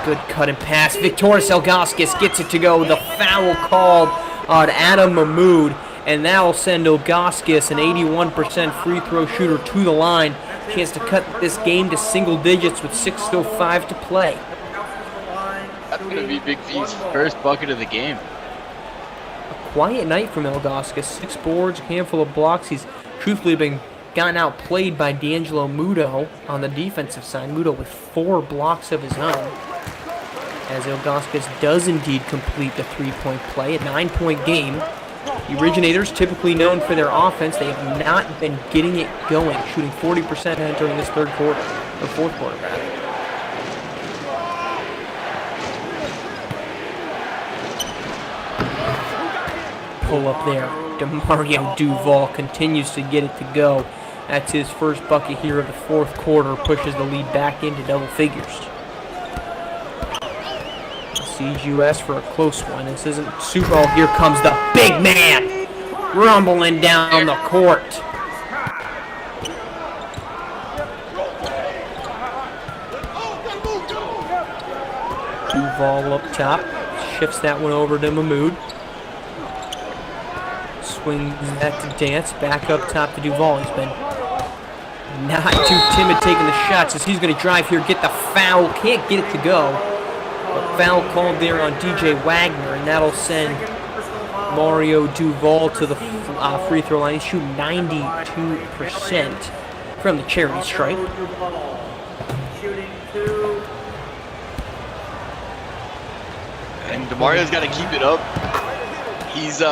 Good cut and pass. Victoris Elgauskas gets it to go. The foul called on Adam Mahmoud, and that will send Elgauskas, an 81% free throw shooter, to the line. Chance to cut this game to single digits with 6:05 to play. That's going to be Big V's first bucket of the game. A quiet night from Elgauskas. 6 boards, a handful of blocks. He's truthfully been gotten outplayed by D'Angelo Muto on the defensive side. Muto with 4 blocks of his own. As Elgauskas does indeed complete the 3-point play, a 9-point game. The Originators, typically known for their offense, they have not been getting it going, shooting 40% entering this third quarter, or fourth quarter rather. Pull up there. DeMario Duval continues to get it to go. That's his first bucket here of the fourth quarter, pushes the lead back into double figures. Siege US for a close one. This isn't Super Bowl. Here comes the big man, rumbling down the court. Duval up top, shifts that one over to Mahmoud. Swings that to Dance, back up top to Duval. He's been not too timid taking the shots as he's going to drive here, get the foul, can't get it to go. A foul called there on DJ Wagner, and that'll send Mario Duval to the free throw line. He's shooting 92% from the charity stripe. And DeMario's got to keep it up. He's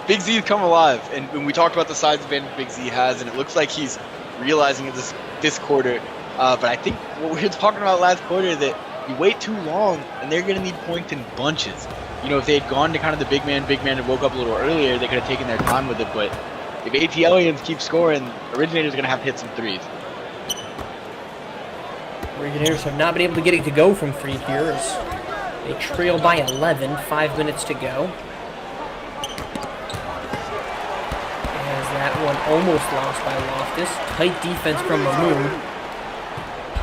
Big Z's come alive, and when we talked about the size advantage Big Z has, and it looks like he's realizing it this quarter. But I think what we were talking about last quarter, that you wait too long, and they're going to need points in bunches. You know, if they had gone to kind of the big man and woke up a little earlier, they could have taken their time with it. But if ATLiens keep scoring, Originators are going to have to hit some threes. Originators have not been able to get it to go from 3 here as they trail by 11, 5 minutes to go. As that one almost lost by Loftus. Tight defense from Mahmoud.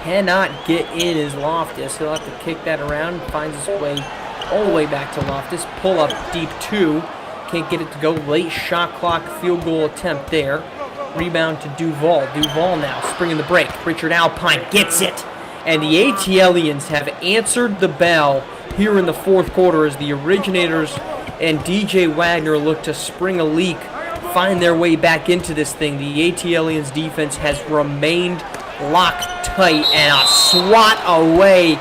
Cannot get in as Loftus. He'll have to kick that around. Finds his way all the way back to Loftus. Pull up deep 2. Can't get it to go. Late shot clock field goal attempt there. Rebound to Duval. Duval now springing the break. Richard Alpine gets it. And the ATLiens have answered the bell here in the fourth quarter as the Originators and DJ Wagner look to spring a leak, find their way back into this thing. The ATLiens defense has remained locked tight, and a swat away.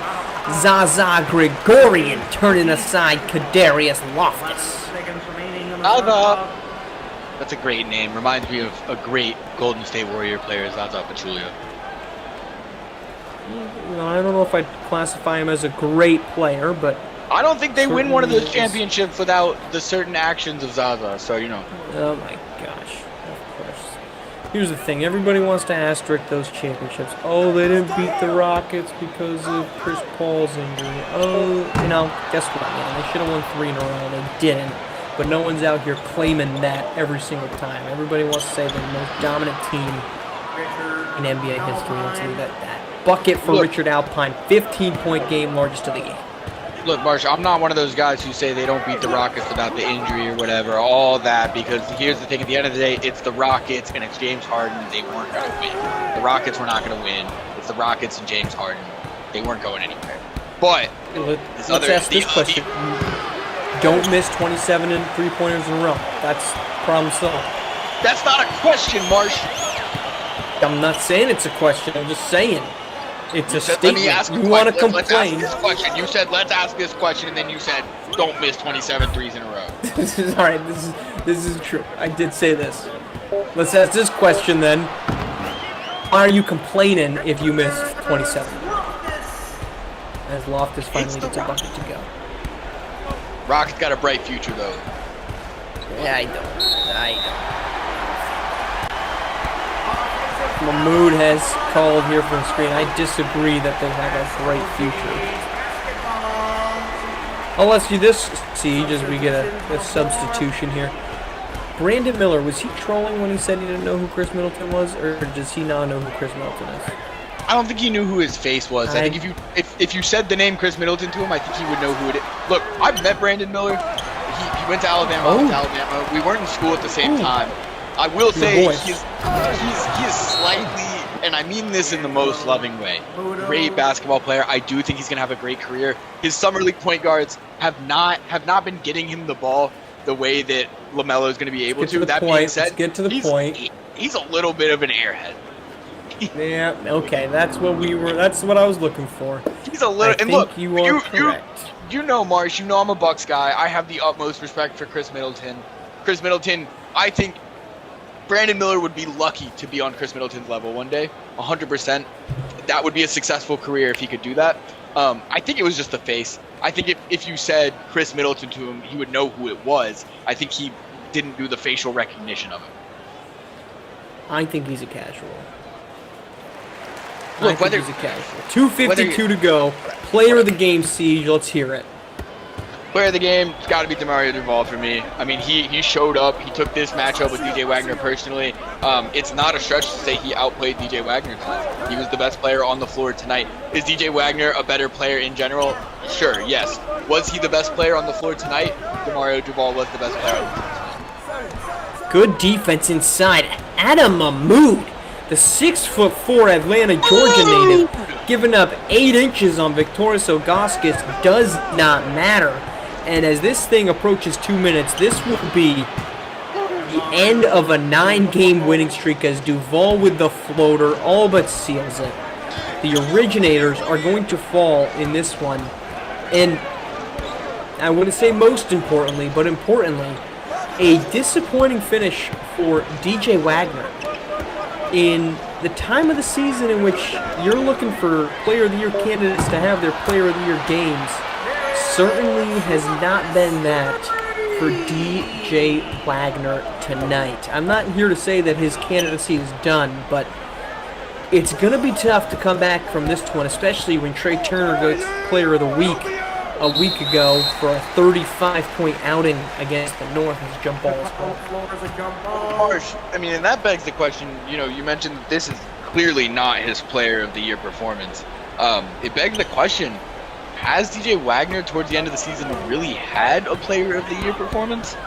Zaza Gregorian turning aside Kadarius Loftus. Zaza. That's a great name. Reminds me of a great Golden State Warrior player, Zaza Pachulia. You know, I don't know if I'd classify him as a great player, but I don't think they win one of those championships without the certain actions of Zaza, so you know. Oh my gosh, of course. Here's the thing, everybody wants to asterisk those championships. Oh, they didn't beat the Rockets because of Chris Paul's injury. Oh, you know, guess what, man? They should have won 3 in a row, and they didn't. But no one's out here claiming that every single time. Everybody wants to say they're the most dominant team in NBA history. Let's leave it at that. bucket for Look. Richard Alpine. 15-point game, largest of the game. Look, Marsh, I'm not one of those guys who say they don't beat the Rockets without the injury or whatever, all that, because here's the thing, at the end of the day, it's the Rockets and it's James Harden. They weren't going to win. The Rockets were not going to win. It's the Rockets and James Harden. They weren't going anywhere. But Let's ask this question. Don't miss 27 and three-pointers in a row. That's problem solved. That's not a question, Marsh. I'm not saying it's a question. I'm just saying it's a Let me ask statement. You want to Let's ask complain? this question. You said, let's ask this question, and then you said, don't miss 27 threes in a row. This is all right. This is true. I did say this. Let's ask this question then. Why are you complaining if you missed 27? As Loftus finally gets a bucket to go. Rockets got a bright future, though. Yeah, I don't. Mahmoud has called here from the screen. I disagree that they have a great future. I'll ask you this, Siege, as we get a substitution here. Brandon Miller, was he trolling when he said he didn't know who Chris Middleton was, or does he not know who Chris Middleton is? I don't think he knew who his face was. I think if you said the name Chris Middleton to him, I think he would know who it is. Look, I've met Brandon Miller. He went to Alabama. I went to Alabama. We weren't in school at the same time. I will say he is slightly, and I mean this in the most loving way, great basketball player. I do think he's going to have a great career. His summer league point guards have not been getting him the ball the way that LaMelo is going to be able to. That being said, let's get to the point. He's a little bit of an airhead. Yeah, okay, that's what I was looking for. He's a little, and look, you are correct. You know, Marsh, you know I'm a Bucks guy. I have the utmost respect for Chris Middleton. Chris Middleton, I think Brandon Miller would be lucky to be on Chris Middleton's level one day, 100%. That would be a successful career if he could do that. I think it was just the face. I think if you said Chris Middleton to him, he would know who it was. I think he didn't do the facial recognition of it. I think he's a casual. Look, he's a casual. 2:52 to go. Player of the game, Siege. Let's hear it. Player of the game, it's got to be DeMario Duval for me. I mean, he showed up. He took this matchup with DJ Wagner personally. It's not a stretch to say he outplayed DJ Wagner tonight. He was the best player on the floor tonight. Is DJ Wagner a better player in general? Sure, yes. Was he the best player on the floor tonight? DeMario Duval was the best player on the floor tonight. Good defense inside. Adam Mahmoud, the 6'4" Atlanta, Georgia native, giving up 8 inches on Victorious Augustius does not matter. And as this thing approaches 2 minutes, this will be the end of a 9-game winning streak as Duval with the floater all but seals it. The Originators are going to fall in this one. And I wouldn't say most importantly, but importantly, a disappointing finish for DJ Wagner. In the time of the season in which you're looking for Player of the Year candidates to have their Player of the Year games, certainly has not been that for DJ Wagner tonight. I'm not here to say that his candidacy is done, but it's going to be tough to come back from this one, especially when Trey Turner gets Player of the Week a week ago for a 35-point outing against the North as jump balls. Harsh. I mean, and that begs the question, you mentioned that this is clearly not his Player of the Year performance. It begs the question, has DJ Wagner towards the end of the season really had a Player of the Year performance?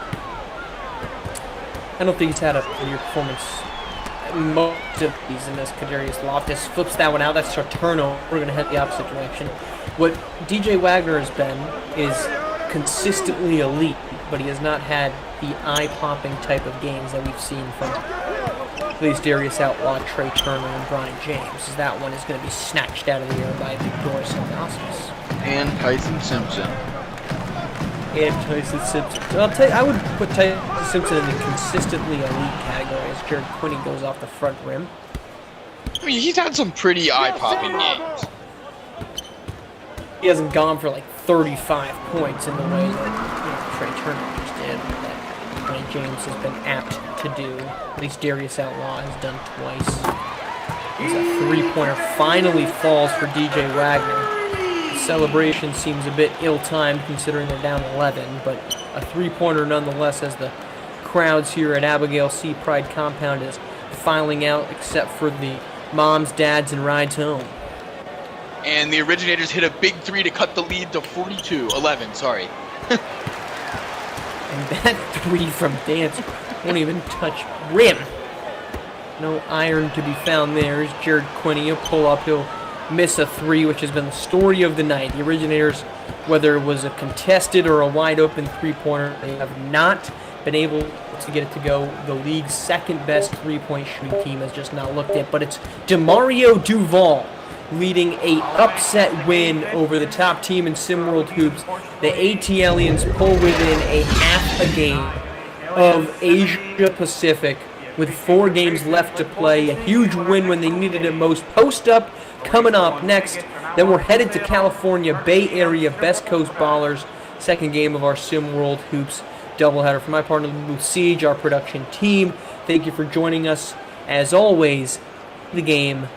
I don't think he's had a year performance. Most of these in this. Kadarius Loftus flips that one out. That's our turnover. We're going to head the opposite direction. What DJ Wagner has been is consistently elite, but he has not had the eye-popping type of games that we've seen from at least Darius Outlaw, Trey Turner, and Brian James. That one is going to be snatched out of the air by Victorious Augustius. And Tyson Simpson. I'll tell you, I would put Tyson Simpson in the consistently elite category as Jared Quinney goes off the front rim. I mean, he's had some pretty eye-popping games. He hasn't gone for like 35 points in the way that Trey Turner just did, that Brian James has been apt to do. At least Darius Outlaw has done twice. As a three-pointer finally falls for DJ Wagner. The celebration seems a bit ill-timed considering they're down 11, but a three-pointer nonetheless as the crowds here at Abigail C. Pride Compound is filing out except for the moms, dads, and rides home. And the Originators hit a big three to cut the lead to 42-11, sorry. And that three from Dance won't even touch rim. No iron to be found there. Here's Jared Quinney. He'll pull up. He'll miss a three, which has been the story of the night. The Originators, whether it was a contested or a wide-open three-pointer, they have not been able to get it to go. The league's second-best three-point shooting team has just not looked at. But it's DeMario Duval leading a upset win over the top team in SimWorld Hoops. The ATLiens pull within a half a game of Asia Pacific with 4 games left to play. A huge win when they needed it most. Post up coming up next. Then we're headed to California, Bay Area, Best Coast Ballerz. Second game of our SimWorld Hoops doubleheader. For my partner, Luke Siege, our production team, thank you for joining us. As always, the game.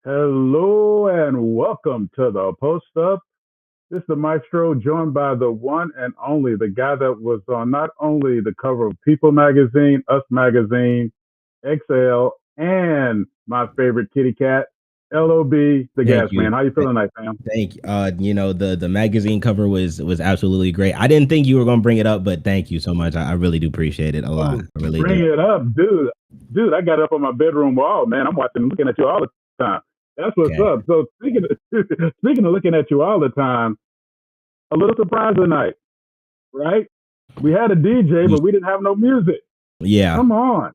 Hello and welcome to the Post Up. This is the Maestro, joined by the one and only, the guy that was on not only the cover of People Magazine, Us Magazine, XL, and my favorite kitty cat, LOB, the Thank Gas you. Man. How you feeling tonight, Sam? Thank you. The magazine cover was absolutely great. I didn't think you were gonna bring it up, but thank you so much. I really do appreciate it a lot. I really Bring do. it up, dude. Dude, I got it up on my bedroom wall, man. I'm looking at you all the time. That's what's Okay. up. So speaking of looking at you all the time, a little surprise tonight, right? We had a DJ, but we didn't have no music. Yeah. Come on.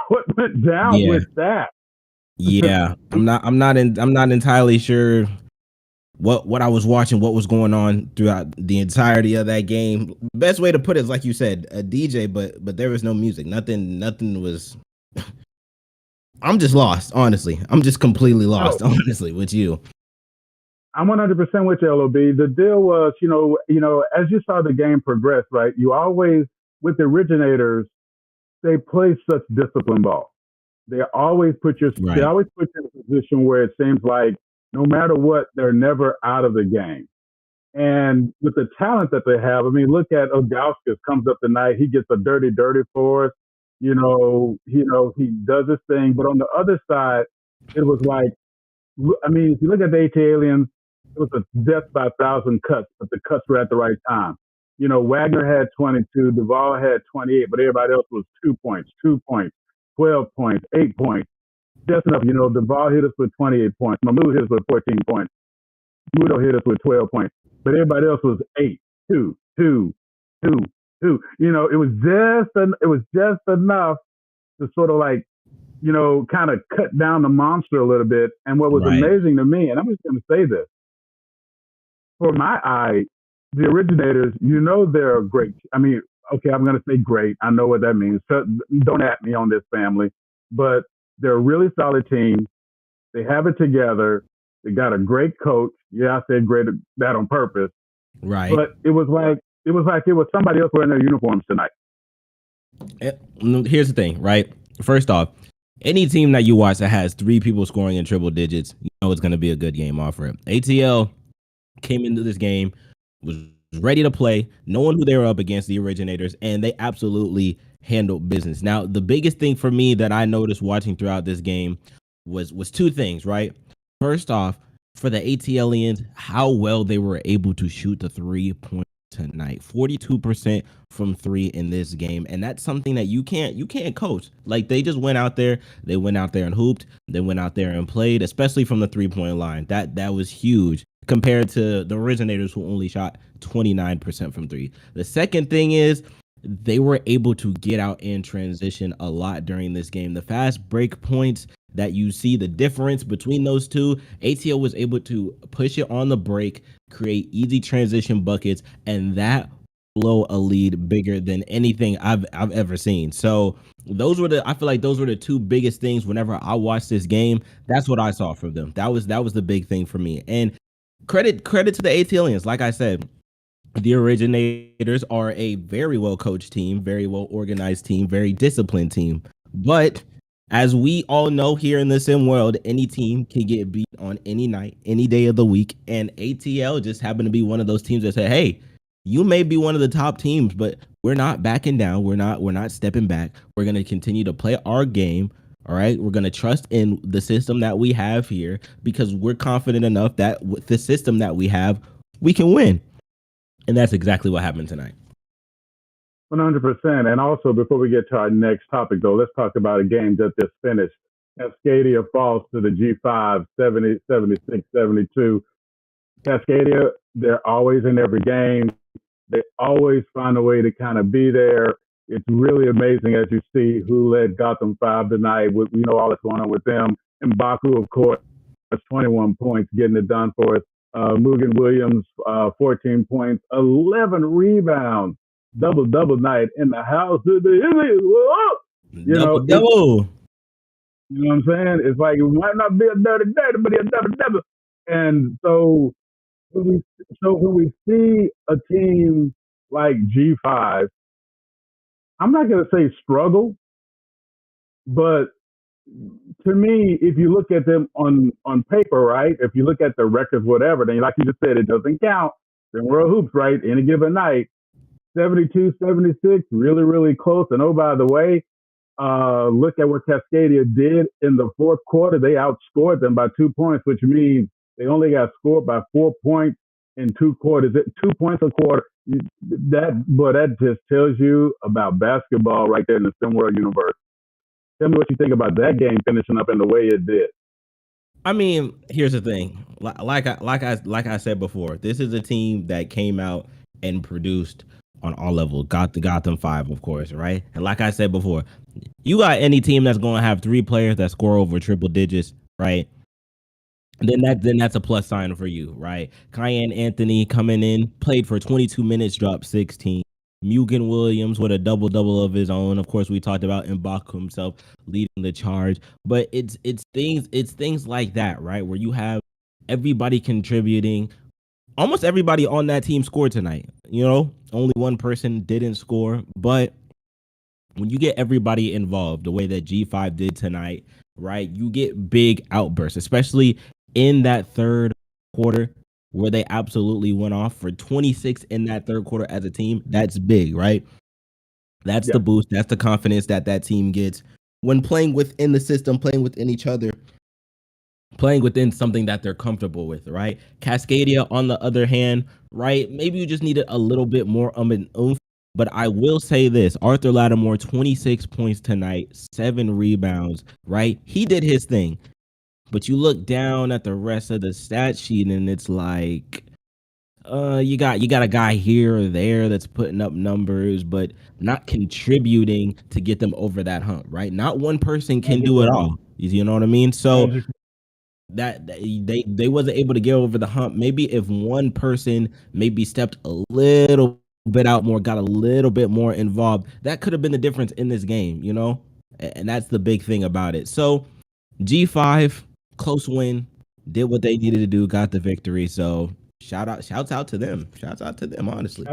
What went down with that? Yeah. I'm not entirely sure what I was watching, what was going on throughout the entirety of that game. Best way to put it is, like you said, a DJ, but there was no music. Nothing was. I'm just lost, honestly. I'm just completely lost, honestly, with you. I'm 100% with you, LOB. The deal was, as you saw the game progress, right? You always, with the originators, they play such disciplined ball. They always put you in a position where it seems like no matter what, they're never out of the game. And with the talent that they have, I mean, look at Ogauskas comes up tonight. He gets a dirty for us. He does his thing. But on the other side, it was like, I mean, if you look at the ATLiens, it was a death by 1,000 cuts, but the cuts were at the right time. Wagner had 22, Duvall had 28, but everybody else was 2 points, 12 points, 8 points. Just enough. Duvall hit us with 28 points. Mahmoud hit us with 14 points. Mudo hit us with 12 points. But everybody else was 8, 2, 2, 2, 2. It was just enough to sort of like, kind of cut down the monster a little bit. And what was amazing to me, and I'm just going to say this, for my eye, the originators, they're great. I mean, okay, I'm going to say great. I know what that means. So don't at me on this, family. But they're a really solid team. They have it together. They got a great coach. Yeah, I said great that on purpose. Right. But it was like it was somebody else wearing their uniforms tonight. Here's the thing, right? First off, any team that you watch that has 3 people scoring in triple digits, you know it's going to be a good game off for it. ATL came into this game, was ready to play, knowing who they were up against, the originators, and they absolutely handled business. Now, the biggest thing for me that I noticed watching throughout this game was 2 things, right? First off, for the ATLiens, how well they were able to shoot the 3-point tonight. 42% from 3 in this game, and that's something that you can't coach. Like, they just went out there and hooped. They went out there and played, especially from the 3-point line. That was huge compared to the originators, who only shot 29% from 3. The second thing is they were able to get out in transition a lot during this game. The fast break points that you see, the difference between those two, ATL was able to push it on the break, create easy transition buckets, and that blow a lead bigger than anything I've ever seen. So I feel like those were the 2 biggest things whenever I watched this game. That's what I saw from them. That was the big thing for me. And credit to the ATLiens. Like I said, the originators are a very well coached team, very well organized team, very disciplined team. But as we all know here in the sim world, any team can get beat on any night, any day of the week. And ATL just happened to be one of those teams that said, hey, you may be one of the top teams, but we're not backing down. We're not stepping back. We're going to continue to play our game. All right. We're going to trust in the system that we have here, because we're confident enough that with the system that we have, we can win. And that's exactly what happened tonight. 100%. And also, before we get to our next topic, though, let's talk about a game that just finished. Cascadia falls to the G5, 70, 76, 72. Cascadia, they're always in every game. They always find a way to kind of be there. It's really amazing as you see who led Gotham 5 tonight. We know all that's going on with them. And Baku, of course, 21 points, getting it done for us. Mugen Williams, 14 points, 11 rebounds. Double night in the house of the Indians. You know what I'm saying? It's like, it might not be a dirty, but it's a double. And so when we see a team like G5, I'm not going to say struggle, but to me, if you look at them on paper, right? If you look at the records, whatever, then like you just said, it doesn't count. Then World Hoops, right? Any given night, 72, 76, really, really close. And oh, by the way, look at what Cascadia did in the fourth quarter. They outscored them by 2 points, which means they only got scored by 4 points in 2 quarters. 2 points a quarter. That just tells you about basketball right there in the StemWorld universe. Tell me what you think about that game finishing up in the way it did. I mean, here's the thing. Like I said before, this is a team that came out and produced on all levels. Got them 5, of course, right? And like I said before, you got any team that's going to have 3 players that score over triple digits, right? Then that's a plus sign for you, right? Kyan Anthony coming in, played for 22 minutes, dropped 16. Mugen Williams with a double of his own. Of course, we talked about M'Baku himself leading the charge, but it's things like that, right? Where you have everybody contributing. Almost everybody on that team scored tonight. You know, only one person didn't score, but when you get everybody involved, the way that G5 did tonight, right? You get big outbursts, especially in that third quarter, where they absolutely went off for 26 in that third quarter as a team. That's big, right? That's the boost. That's the confidence that team gets when playing within the system, playing within each other, playing within something that they're comfortable with, right? Cascadia, on the other hand, right? Maybe you just needed a little bit more an oomph. But I will say this, Arthur Lattimore, 26 points tonight, 7 rebounds, right? He did his thing. But you look down at the rest of the stat sheet and it's like, you got a guy here or there that's putting up numbers, but not contributing to get them over that hump, right? Not one person can do it all. You know what I mean? So that they wasn't able to get over the hump. Maybe if one person maybe stepped a little bit out more, got a little bit more involved, that could have been the difference in this game, you know? And that's the big thing about it. So G5, close win, did what they needed to do, got the victory. So shouts out to them. Shouts out to them, honestly.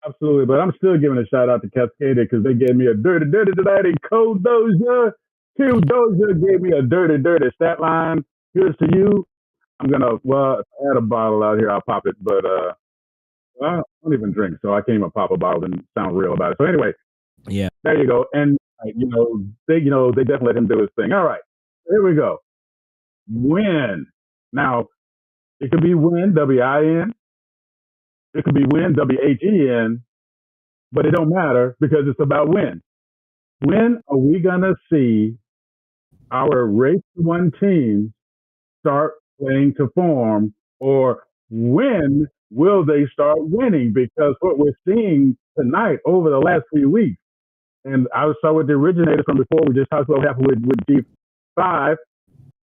Absolutely. But I'm still giving a shout out to Cascadia because they gave me a dirty tonight. And Code Doja, Q Doja gave me a dirty stat line. Here's to you. I had a bottle out here. I'll pop it, but I don't even drink, so I can't even pop a bottle and sound real about it. So anyway, yeah, there you go. And they definitely let him do his thing. All right, here we go. Win. Now, it could be win, W-I-N. It could be win, W-H-E-N. But it don't matter because it's about win. When are we gonna see our race 1 team start playing to form, or when will they start winning? Because what we're seeing tonight over the last few weeks, and I saw with the originator from before, we just talked about what happened with G5,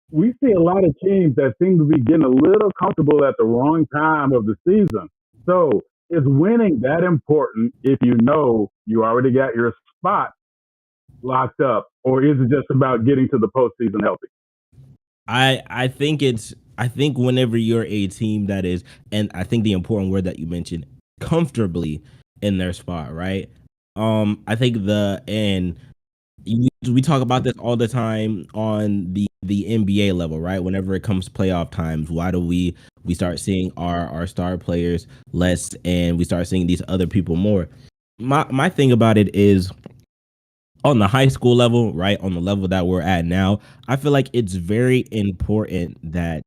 we see a lot of teams that seem to be getting a little comfortable at the wrong time of the season. So is winning that important if you know you already got your spot locked up, or is it just about getting to the postseason healthy? I think whenever you're a team that is, and I think the important word that you mentioned, comfortably in their spot, right? I think we talk about this all the time on the NBA level, right? Whenever it comes playoff times, why do we start seeing our star players less and we start seeing these other people more? My thing about it is, on the high school level, right, on the level that we're at now, I feel like it's very important that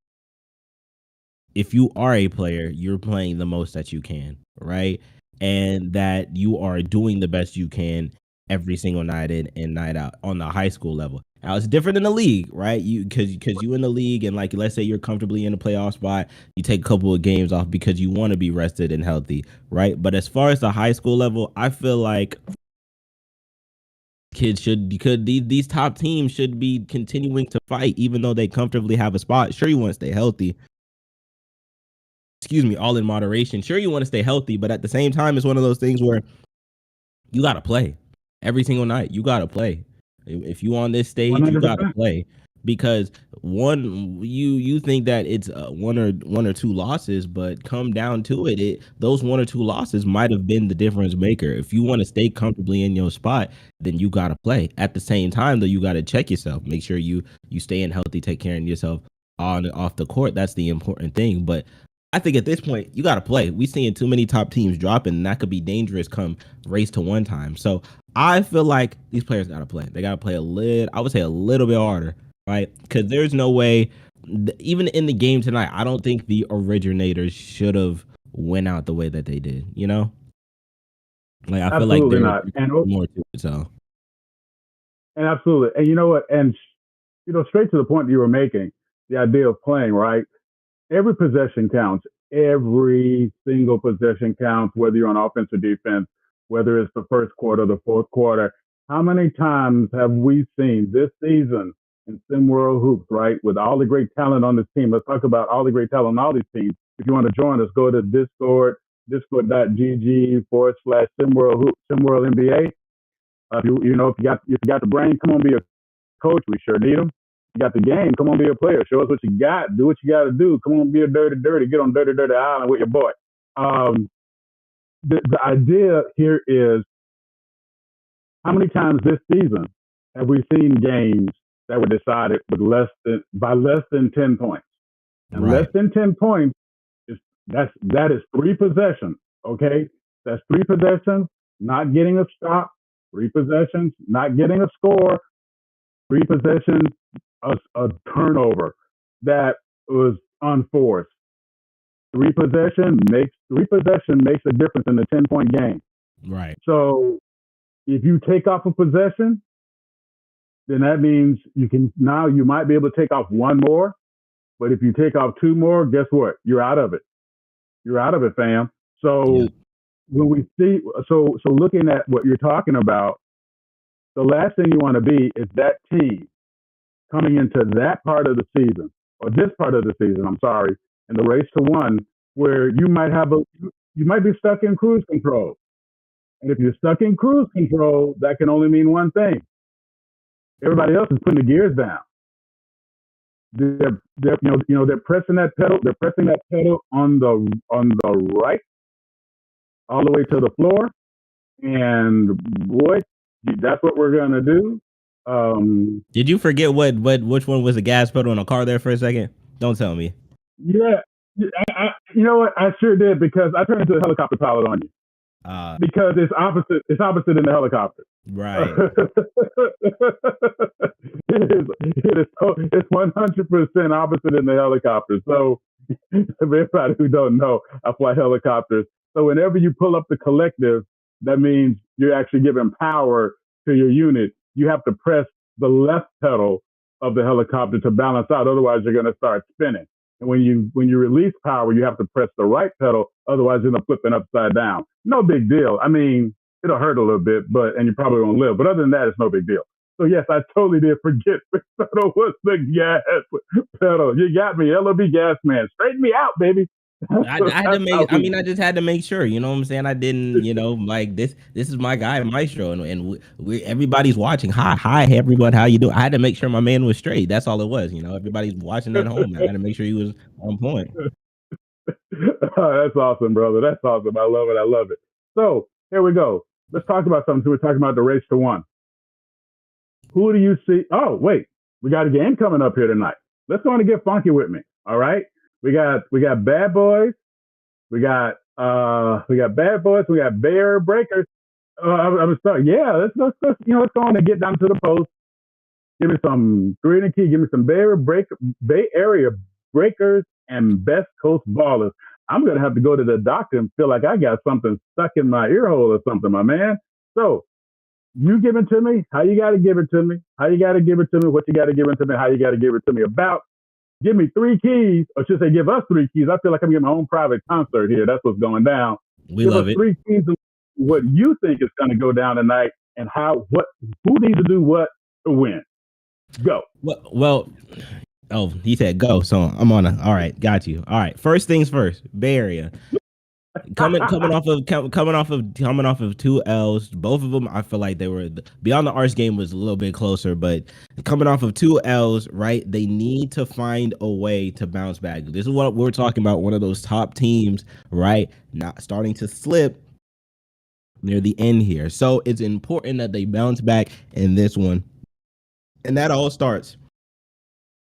if you are a player, you're playing the most that you can, right? And that you are doing the best you can every single night in and night out on the high school level. Now it's different in the league, right? Because you in the league and like, let's say you're comfortably in a playoff spot, you take a couple of games off because you want to be rested and healthy, right? But as far as the high school level, I feel like these top teams should be continuing to fight even though they comfortably have a spot. Sure, you want to stay healthy. Excuse me, all in moderation. Sure, you want to stay healthy, but at the same time, it's one of those things where you got to play every single night. You got to play. If you on this stage, 100%. You got to play. because you think that it's one or two losses, but come down to it, those one or two losses might have been the difference maker. If you want to stay comfortably in your spot, then you got to play. At the same time, though, you got to check yourself, make sure you stay in healthy, take care of yourself on and off the court. That's the important thing. But I think at this point, you got to play. We seeing too many top teams dropping, and that could be dangerous come race to one time. So I feel like these players got to play. They got to play I would say a little bit harder, right? Because there's no way, even in the game tonight, I don't think the originators should have went out the way that they did, you know? Like, I feel like Absolutely there's not. And more to it, so. And absolutely. And you know what? And, straight to the point you were making, the idea of playing, right? Every possession counts. Every single possession counts, whether you're on offense or defense, whether it's the first quarter, the fourth quarter. How many times have we seen this season in Sim World Hoops, right? With all the great talent on this team. Let's talk about all the great talent on all these teams. If you want to join us, go to Discord, discord.gg/Sim World Hoops, Sim World NBA. If you got the brain, come on, be a coach. We sure need them. You got the game. Come on, be a player. Show us what you got. Do what you got to do. Come on, be a dirty. Get on dirty island with your boy. The idea here is, how many times this season have we seen games that were decided by less than 10 points? And Right. less than 10 points that is 3 possessions. Okay, that's 3 possessions, not getting a stop. 3 possessions, not getting a score. 3 possessions, a turnover that was unforced. 3 possession makes a difference in the 10-point game. Right. So if you take off a possession, then that means you might be able to take off 1 more. But if you take off 2 more, guess what? You're out of it. You're out of it, fam. So when we see, so looking at what you're talking about, the last thing you want to be is that team coming into that part of the season, or this part of the season, I'm sorry, in the race to one, where you might be stuck in cruise control. And if you're stuck in cruise control, that can only mean one thing. Everybody else is putting the gears down. They're pressing that pedal. They're pressing that pedal on the right, all the way to the floor. And boy, that's what we're gonna do. Did you forget which one was the gas pedal in a car there for a second? Don't tell me. Yeah, you know what? I sure did, because I turned into a helicopter pilot on you. Because it's opposite. It's opposite in the helicopter. Right. It's 100% opposite in the helicopter. So, for everybody who don't know, I fly helicopters. So whenever you pull up the collective, that means you're actually giving power to your unit. You have to press the left pedal of the helicopter to balance out. Otherwise, you're going to start spinning. And when you release power, you have to press the right pedal. Otherwise, you're going to flip it upside down. No big deal. I mean, it'll hurt a little bit, and you probably won't live. But other than that, it's no big deal. So yes, I totally did forget which pedal was the gas pedal. You got me, LOB gas man. Straighten me out, baby. I had to make. I mean, I just had to make sure. You know what I'm saying? I didn't. Like this. This is my guy, Maestro, and we everybody's watching. Hi, everyone. How you doing? I had to make sure my man was straight. That's all it was. Everybody's watching at home. I had to make sure he was on point. Oh, that's awesome, brother. That's awesome. I love it. I love it. So here we go. Let's talk about something. So we're talking about the race to one. Who do you see? Oh, wait. We got a game coming up here tonight. Let's go on and get funky with me. All right. We got Bad Boys. We got Bad Boys. We got Bay Area Breakers. I'm sorry. Yeah, let's go on and get down to the post. Give me some 3 in the key. Give me some Bay Area Breakers and Best Coast Ballers. I'm gonna have to go to the doctor and feel like I got something stuck in my ear hole or something, my man. So you give it to me. How you got to give it to me? How you got to give it to me? What you got to give it to me? How you got to give it to me? About. Give me 3 keys, or should say, give us 3 keys. I feel like I'm getting my own private concert here. That's what's going down. We love it. 3 keys of what you think is going to go down tonight, and who needs to do what to win. Go. Well. Oh, he said go. So I'm on all right. Got you. All right. First things first. Bay Area. coming off of two L's. Both of them, I feel like they were beyond the Arts game was a little bit closer, but coming off of two L's, right? They need to find a way to bounce back. This is what we're talking about. One of those top teams, right? Not starting to slip near the end here. So it's important that they bounce back in this one. And that all starts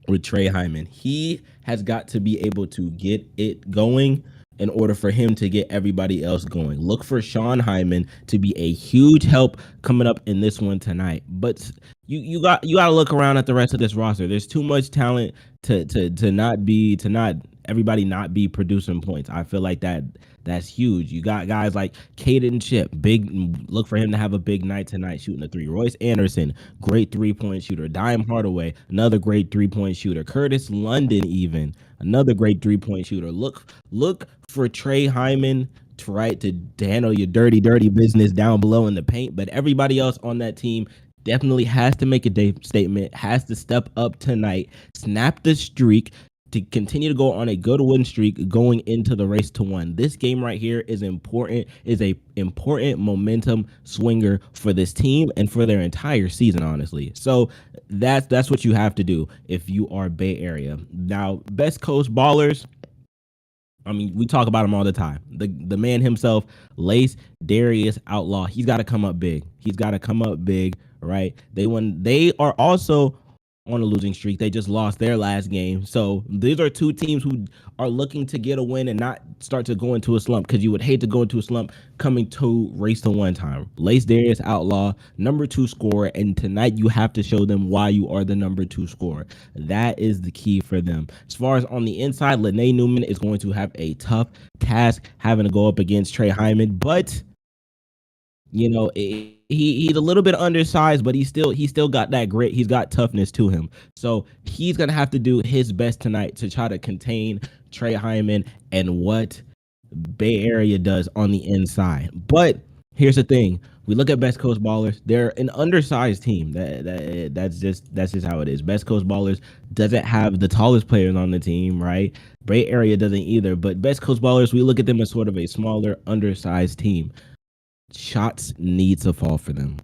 with Trey Hyman. He has got to be able to get it going in order for him to get everybody else going. Look for Sean Hyman to be a huge help coming up in this one tonight. But you got to look around at the rest of this roster. There's too much talent to not everybody not be producing points. I feel like that's huge. You got guys like Caden Chip, look for him to have a big night tonight shooting a three. Royce Anderson, great 3-point shooter. Dime Hardaway, another great 3-point shooter. Curtis London, even another great 3-point shooter. Look for Trey Hyman to handle your dirty business down below in the paint. But everybody else on that team definitely has to make a statement, has to step up tonight, snap the streak, to continue to go on a good win streak going into the race to one. This game right here is important, is a important momentum swinger for this team and for their entire season, honestly. So that's what you have to do if you are Bay Area. Now, Best Coast Ballers, I mean, we talk about him all the time. The man himself, Lace Darius Outlaw, he's got to come up big. Right? They are also on a losing streak. They just lost their last game. So these are two teams who are looking to get a win and not start to go into a slump, because you would hate to go into a slump coming to race to one time. Lace Darius Outlaw, number 2 scorer, and tonight you have to show them why you are the number 2 scorer. That is the key for them. As far as on the inside, Lene Newman is going to have a tough task having to go up against Trey Hyman, but you know, he's a little bit undersized, but he's still got that grit. He's got toughness to him. So he's going to have to do his best tonight to try to contain Trey Hyman and what Bay Area does on the inside. But here's the thing. We look at Best Coast Ballers. They're an undersized team. That's just how it is. Best Coast Ballers doesn't have the tallest players on the team, right? Bay Area doesn't either. But Best Coast Ballers, we look at them as sort of a smaller, undersized team. Shots need to fall for them.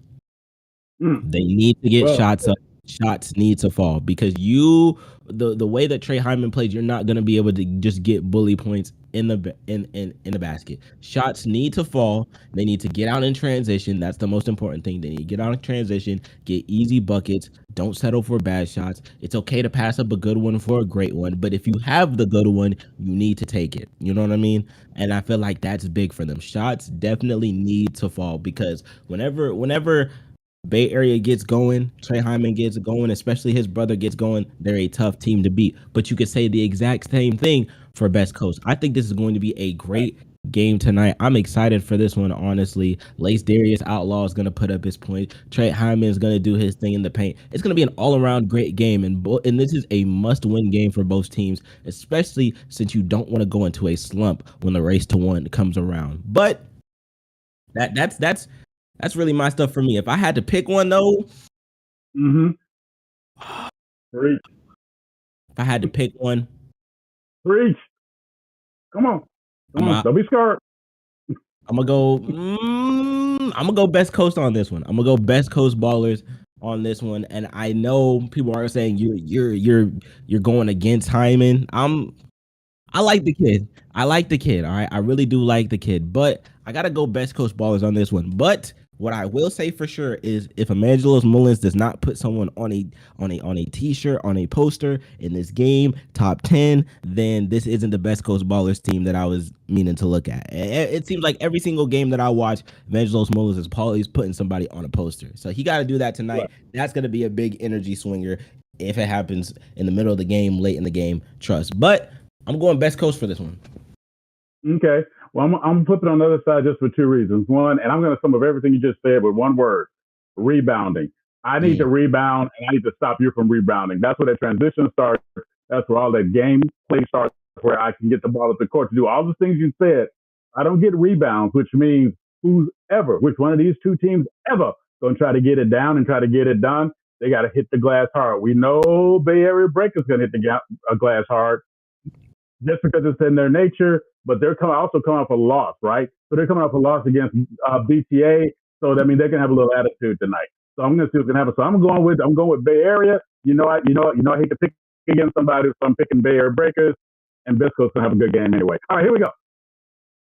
They need to get shots up. Shots need to fall, because the way that Trey Hyman plays, you're not going to be able to just get bully points in the basket. Shots need to fall. They need to get out in transition. That's the most important thing. They need to get out in transition, get easy buckets. Don't settle for bad shots. It's okay to pass up a good one for a great one, but if you have the good one, you need to take it. You know what I mean? And I feel like that's big for them. Shots definitely need to fall, because whenever Bay Area gets going, Trey Hyman gets going, especially his brother gets going, they're a tough team to beat. But you could say the exact same thing for Best Coast. I think this is going to be a great game tonight. I'm excited for this one, honestly. Lace Darius Outlaw is going to put up his point. Trey Hyman is going to do his thing in the paint. It's going to be an all-around great game, and this is a must-win game for both teams, especially since you don't want to go into a slump when the race to one comes around. But that's really my stuff for me. If I had to pick one, though, Preach. If I had to pick one, Preach. Come on. Don't be scared. I'm gonna go Best Coast on this one. I'm gonna go Best Coast Ballers on this one. And I know people are saying you're going against Hyman. I like the kid. All right, I really do like the kid, but I gotta go Best Coast Ballers on this one. But what I will say for sure is, if Evangelos Mullins does not put someone on a t-shirt, on a poster in this game, top 10, then this isn't the Best Coast Ballers team that I was meaning to look at. It seems like every single game that I watch, Evangelos Mullins is always putting somebody on a poster. So he got to do that tonight. Right. That's going to be a big energy swinger if it happens in the middle of the game, late in the game, trust. But I'm going Best Coast for this one. Okay. Well, I'm flipping on the other side just for 2 reasons. One, and I'm going to sum up everything you just said with one word: rebounding. I need to rebound, and I need to stop you from rebounding. That's where that transition starts. That's where all that game play starts, where I can get the ball at the court to do all the things you said. I don't get rebounds, which means which one of these 2 teams ever going to try to get it down and try to get it done, they got to hit the glass hard. We know Bay Area Breakers going to hit the glass hard. just because it's in their nature, but they're also coming off a loss, right? So they're coming off a loss against BTA. So that means they can have a little attitude tonight. So I'm going to see what's going to happen. So I'm going with Bay Area. I hate to pick against somebody, so I'm picking Bay Area Breakers, and Bisco's going to have a good game anyway. All right, here we go.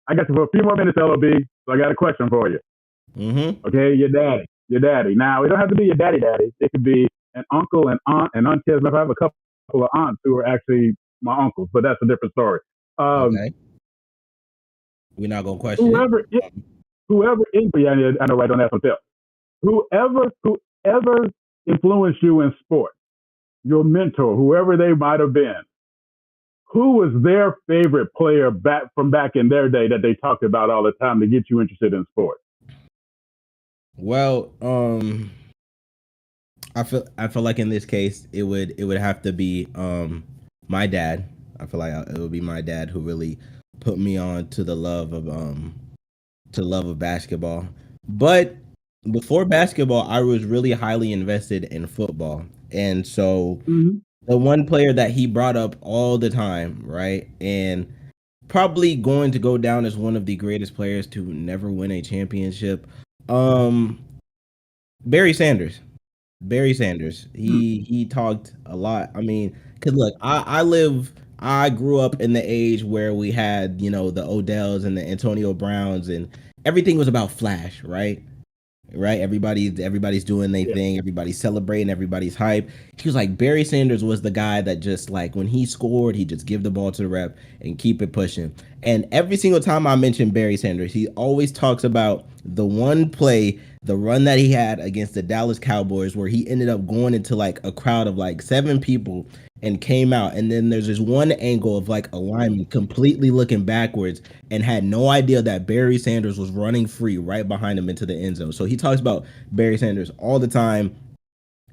I got you for a few more minutes, LOB. So I got a question for you. Mm-hmm. Okay, your daddy. Now, it don't have to be your daddy. It could be an uncle, an aunt, and auntie. I have a couple of aunts who are actually my uncles, but that's a different story. Okay. We're not gonna question whoever I know, right? Don't ask myself. Whoever influenced you in sports, your mentor, whoever they might have been, who was their favorite player back in their day that they talked about all the time to get you interested in sports? Well, I feel like in this case it would have to be my dad. I feel like it would be my dad who really put me on to the love of basketball. But before basketball, I was really highly invested in football, and so the one player that he brought up all the time, right, and probably going to go down as one of the greatest players to never win a championship, Barry Sanders. He talked a lot. I mean, cause look, I grew up in the age where we had, the Odells and the Antonio Browns, and everything was about flash, right? Everybody's doing their thing, everybody's celebrating, everybody's hype. He was like, Barry Sanders was the guy that just, like, when he scored, he just give the ball to the rep and keep it pushing. And every single time I mention Barry Sanders, he always talks about the one play, the run that he had against the Dallas Cowboys, where he ended up going into like a crowd of like 7 people and came out. And then there's this one angle of like a lineman completely looking backwards and had no idea that Barry Sanders was running free right behind him into the end zone. So he talks about Barry Sanders all the time.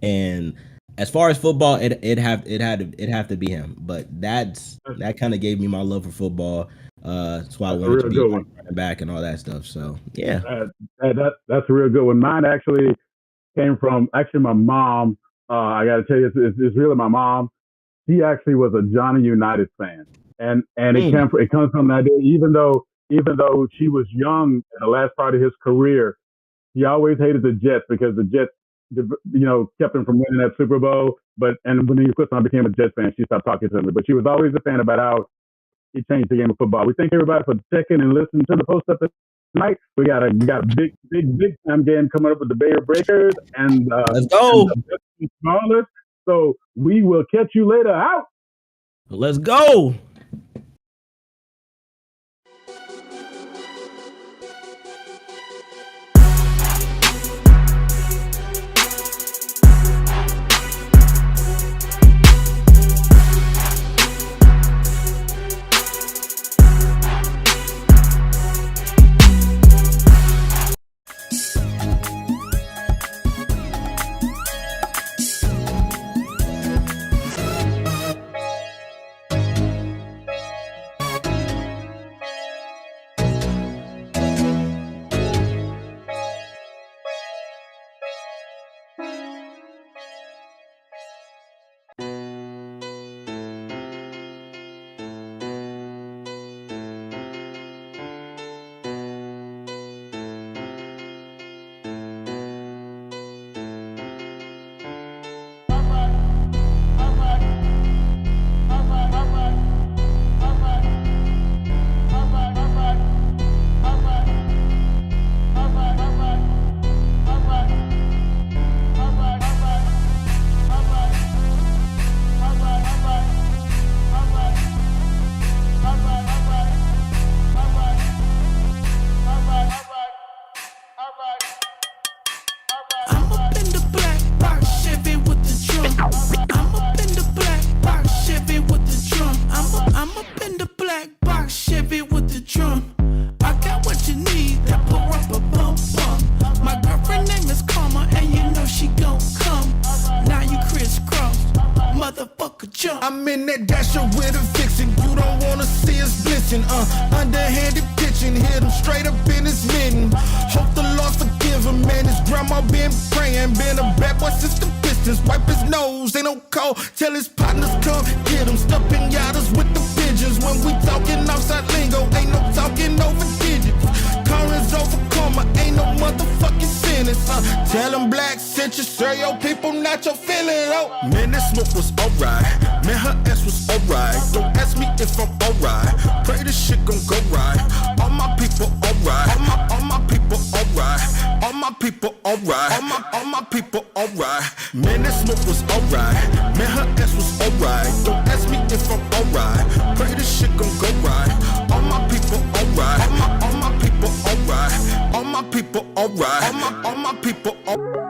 And as far as football, it'd have to be him. But that kind of gave me my love for football. That's why I wanted to be running back and all that stuff. So yeah, that's a real good one. Mine actually came from my mom. I got to tell you, it's really my mom. She actually was a Johnny Unitas fan, and it comes from that day. Even though she was young in the last part of his career, he always hated the Jets because the Jets, kept him from winning that Super Bowl. And when he became a Jets fan, she stopped talking to me. But she was always a fan about how he changed the game of football. We thank everybody for checking and listening to the post up tonight. We got a big time game coming up with the Bay Area Breakers and let's go. And the Ballerz. So we will catch you later. Out. Let's go. I'm in that dasher with a vixen. You don't wanna see us blitzing. Underhanded pitching, hit him straight up in his mitten. Hope the Lord forgive him, man. His grandma been praying, been a bad boy since the Pistons. Wipe his nose, ain't no call. Tell his partners come get him. Stuffing yachters with the pigeons. When Tell them black sent you, sir, your people not your feeling, oh. Man, this smoke was alright. Man, her ass was alright. Don't ask me if I'm alright. Pray this shit gon' go right. All my people alright. All my people alright. All my people alright. All my people alright. Man, this smoke was alright. Man, her ass was alright. Don't ask me if I'm alright. Pray this shit gon' go right. All my people alright. All my people alright. All my people alright. All my people alright.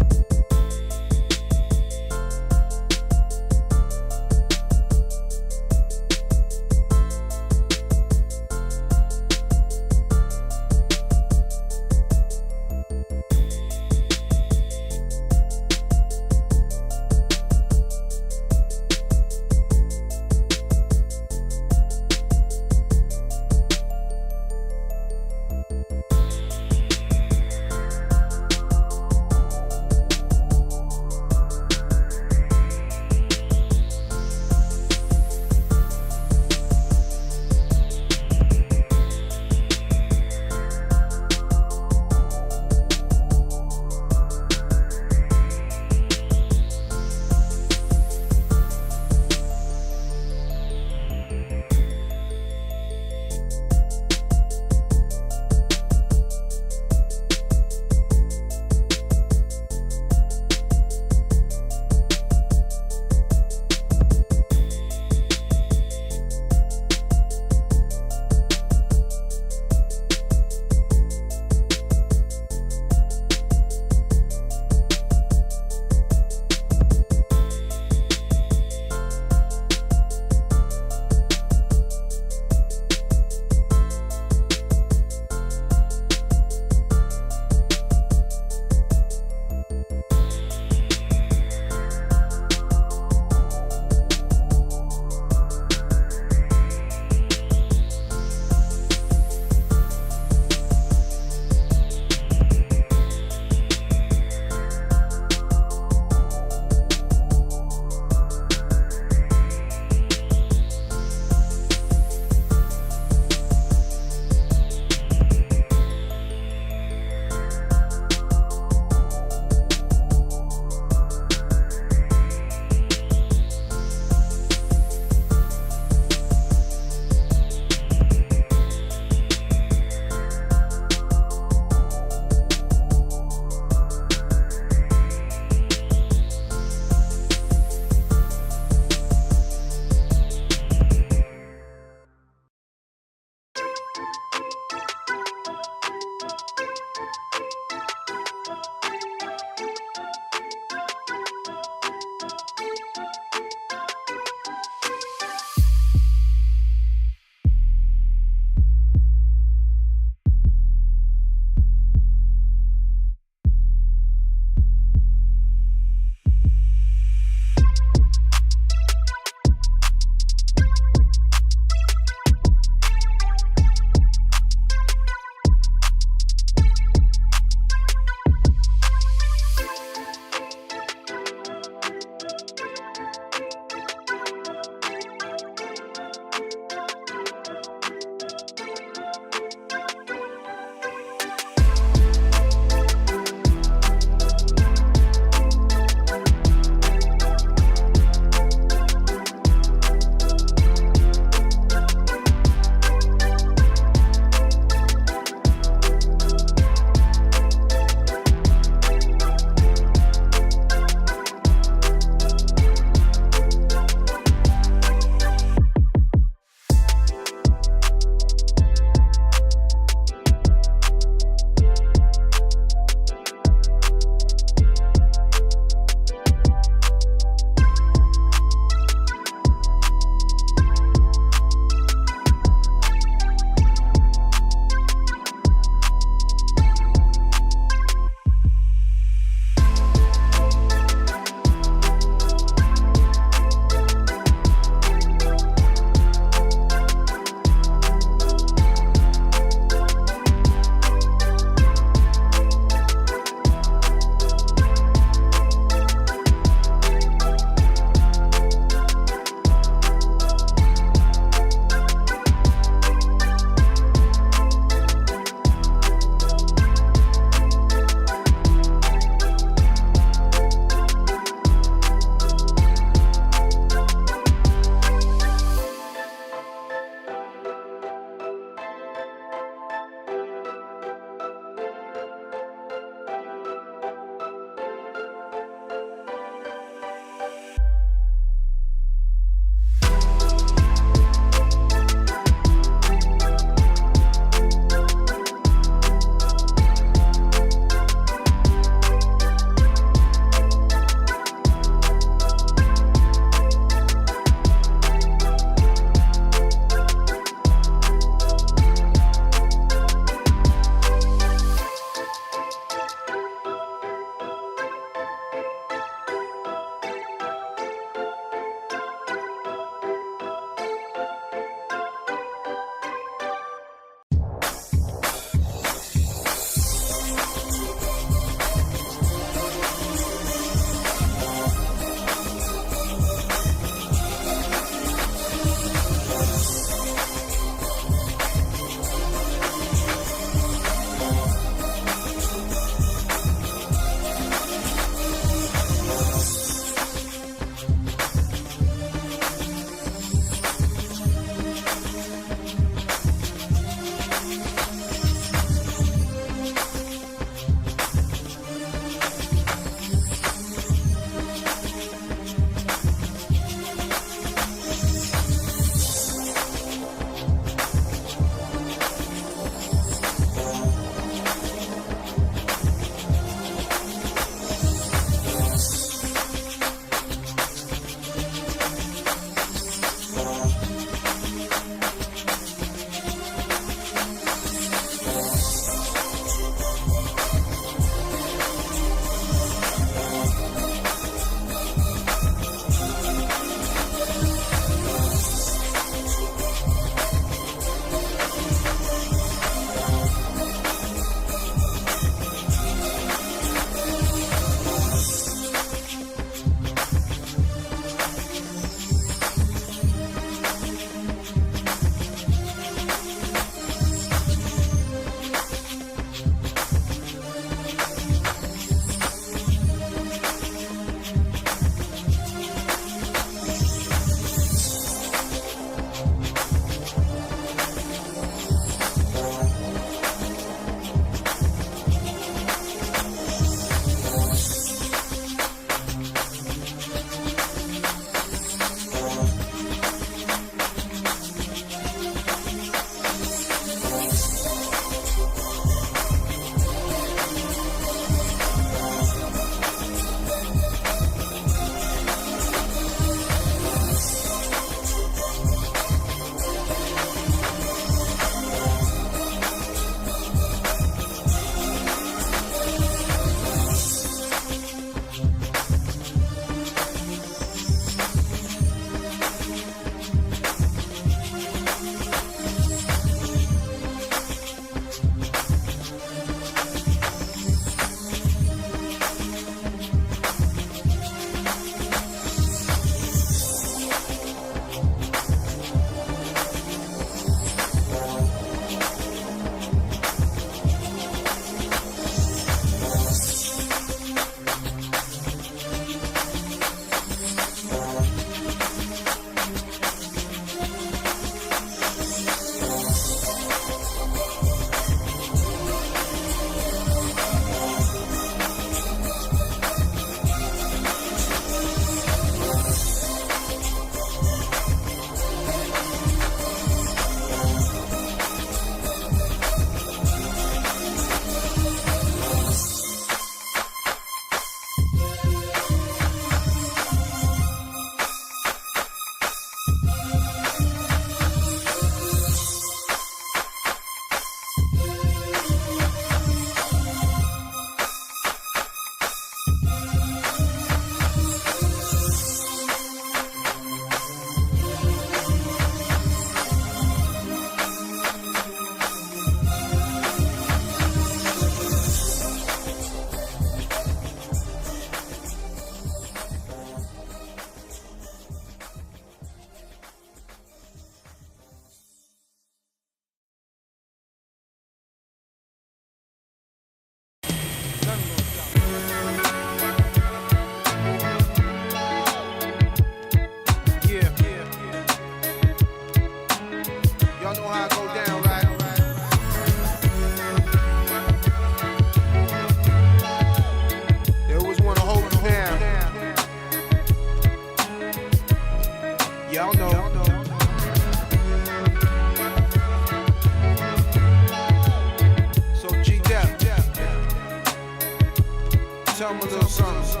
Tell me a little something.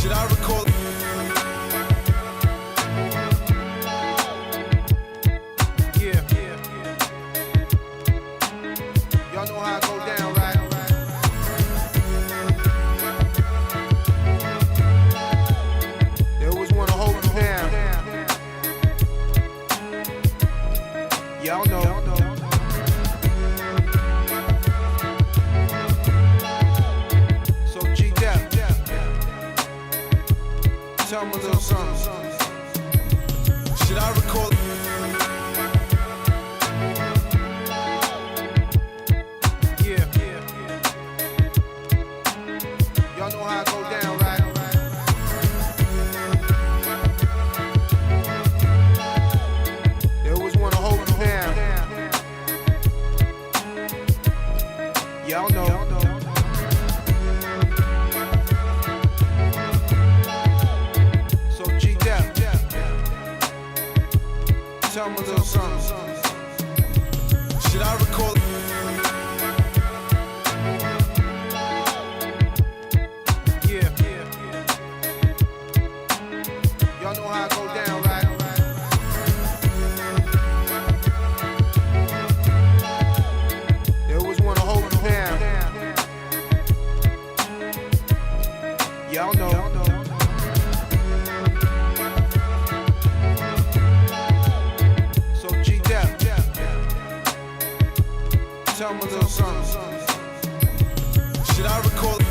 Should I record? Yeah. Y'all know how I go down, right? They always wanna hold you down. Y'all know. So G-Dep, tell me a little something. Should I record? Yeah. Y'all know how I go down, right? They always wanna hold you down. Y'all know. So G-Dep, tell me a little something. Should I record? Yeah. Y'all know how I go down, right? They always wanna hold you down. Y'all know. So G-Dep, tell me a little something. Should I record?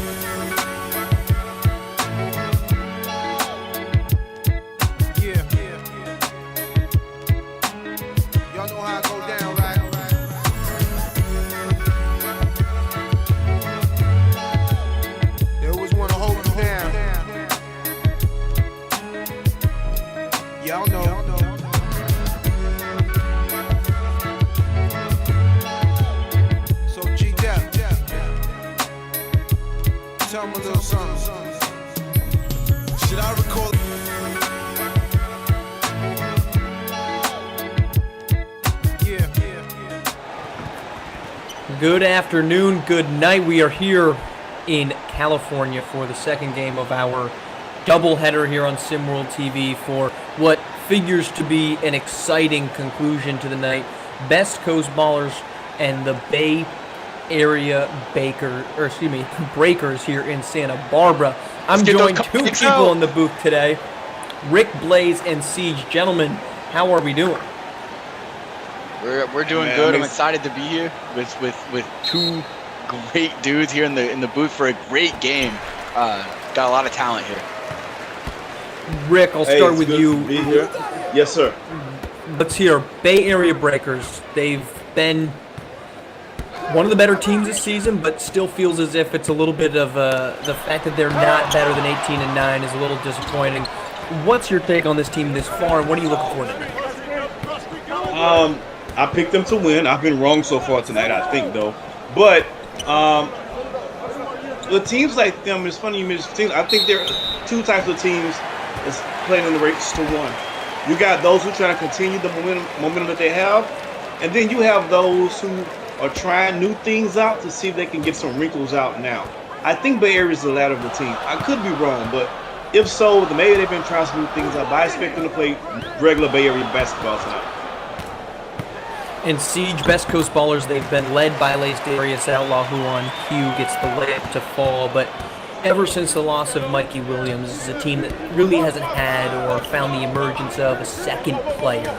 Yeah. Y'all know how I go down, right? They always wanna hold you down. Y'all know. So G-Dep, tell me a little something. Should I record? Yeah. Good afternoon, good night. We are here in California for the second game of our doubleheader here on SimWorld TV for what figures to be an exciting conclusion to the night. Best Coast Ballerz and the Bay Area Breakers here in Santa Barbara. I'm Let's get joined those two cupcakes people out. in the booth today, Rick, Blaze, and Siege. Gentlemen, how are we doing? We're doing good. I'm excited to be here with two great dudes here in the booth for a great game. Got a lot of talent here. Rick, I'll start it's with good you. to be here. Yes, sir. Let's hear Bay Area Breakers. They've been one of the better teams this season, but still feels as if it's a little bit of the fact that they're not better than 18-9 is a little disappointing. What's your take on this team this far, and what are you looking for tonight? I picked them to win. I've been wrong so far tonight, I think, though. But the teams like them, it's funny you mentioned teams. I think there are two types of teams that's playing in the race to one. You got those who are trying to continue the momentum that they have, and then you have those who are trying new things out to see if they can get some wrinkles out now. I think Bay Area is the latter of the team. I could be wrong, but if so, then maybe they've been trying some new things out. But I expect them to play regular Bay Area basketball tonight. In Siege, Best Coast Ballers, they've been led by Darius Outlaw, who on cue gets the layup to fall, but ever since the loss of Mikey Williams, this is a team that really hasn't had or found the emergence of a second player.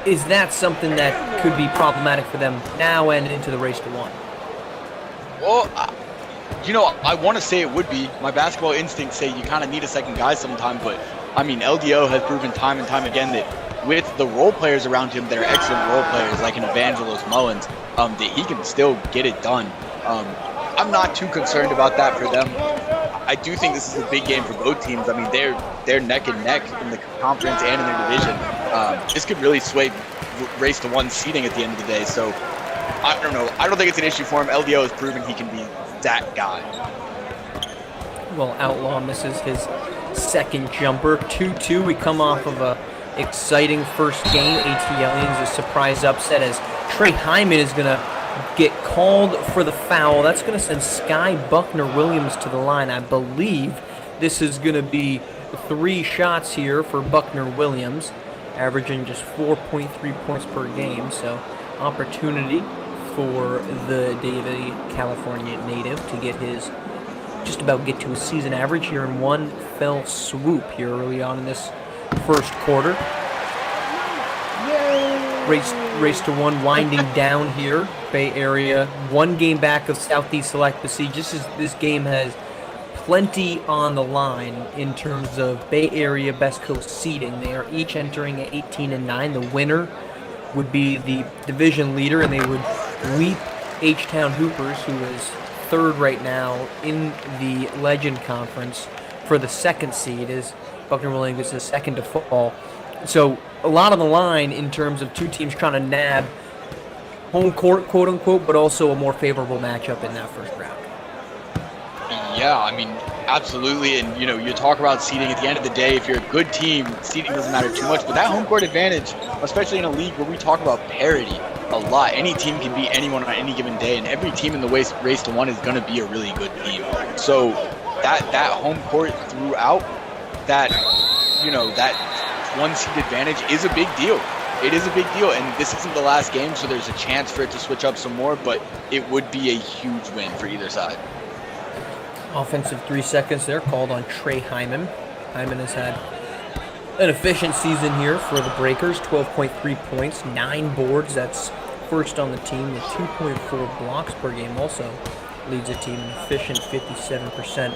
Is that something that could be problematic for them now and into the race to one? Well, I want to say it would be. My basketball instincts say you kind of need a second guy sometime, but I mean, LDO has proven time and time again that with the role players around him that are excellent role players, like an Evangelos Mullins, that he can still get it done. I'm not too concerned about that for them. I do think this is a big game for both teams. I mean, they're neck and neck in the conference and in their division. This could really sway race to one seeding at the end of the day. So I don't know. I don't think it's an issue for him. LDO has proven he can be that guy. Well, Outlaw misses his second jumper. 2-2. We come off of a exciting first game. ATLiens a surprise upset as Trey Hyman is going to get called for the foul. That's going to send Sky Buckner-Williams to the line. I believe this is going to be 3 shots here for Buckner-Williams, averaging just 4.3 points per game. So opportunity for the Davie, California native to get to his season average here in one fell swoop here early on in this first quarter. Race to one winding down here. Bay Area, 1 game back of Southeast Select, but see, just as this game has plenty on the line in terms of Bay Area Best Coast seeding. They are each entering at 18-9. The winner would be the division leader, and they would leap H-Town Hoopers, who is 3rd right now in the Legend Conference, for the 2nd seed, as Buckner-Williams is 2nd to fall. So a lot on the line in terms of 2 teams trying to nab home court, quote-unquote, but also a more favorable matchup in that first round. Yeah, I mean, absolutely. And, you talk about seeding. At the end of the day, if you're a good team, seeding doesn't matter too much. But that home court advantage, especially in a league where we talk about parity a lot, any team can beat anyone on any given day, and every team in the race to one is going to be a really good team. So that home court throughout, that 1 seed advantage is a big deal. It is a big deal, and this isn't the last game, so there's a chance for it to switch up some more, but it would be a huge win for either side. Offensive 3 seconds there called on Trey Hyman. Hyman has had an efficient season here for the Breakers. 12.3 points, 9 boards. That's first on the team with 2.4 blocks per game. Also leads the team in efficient 57%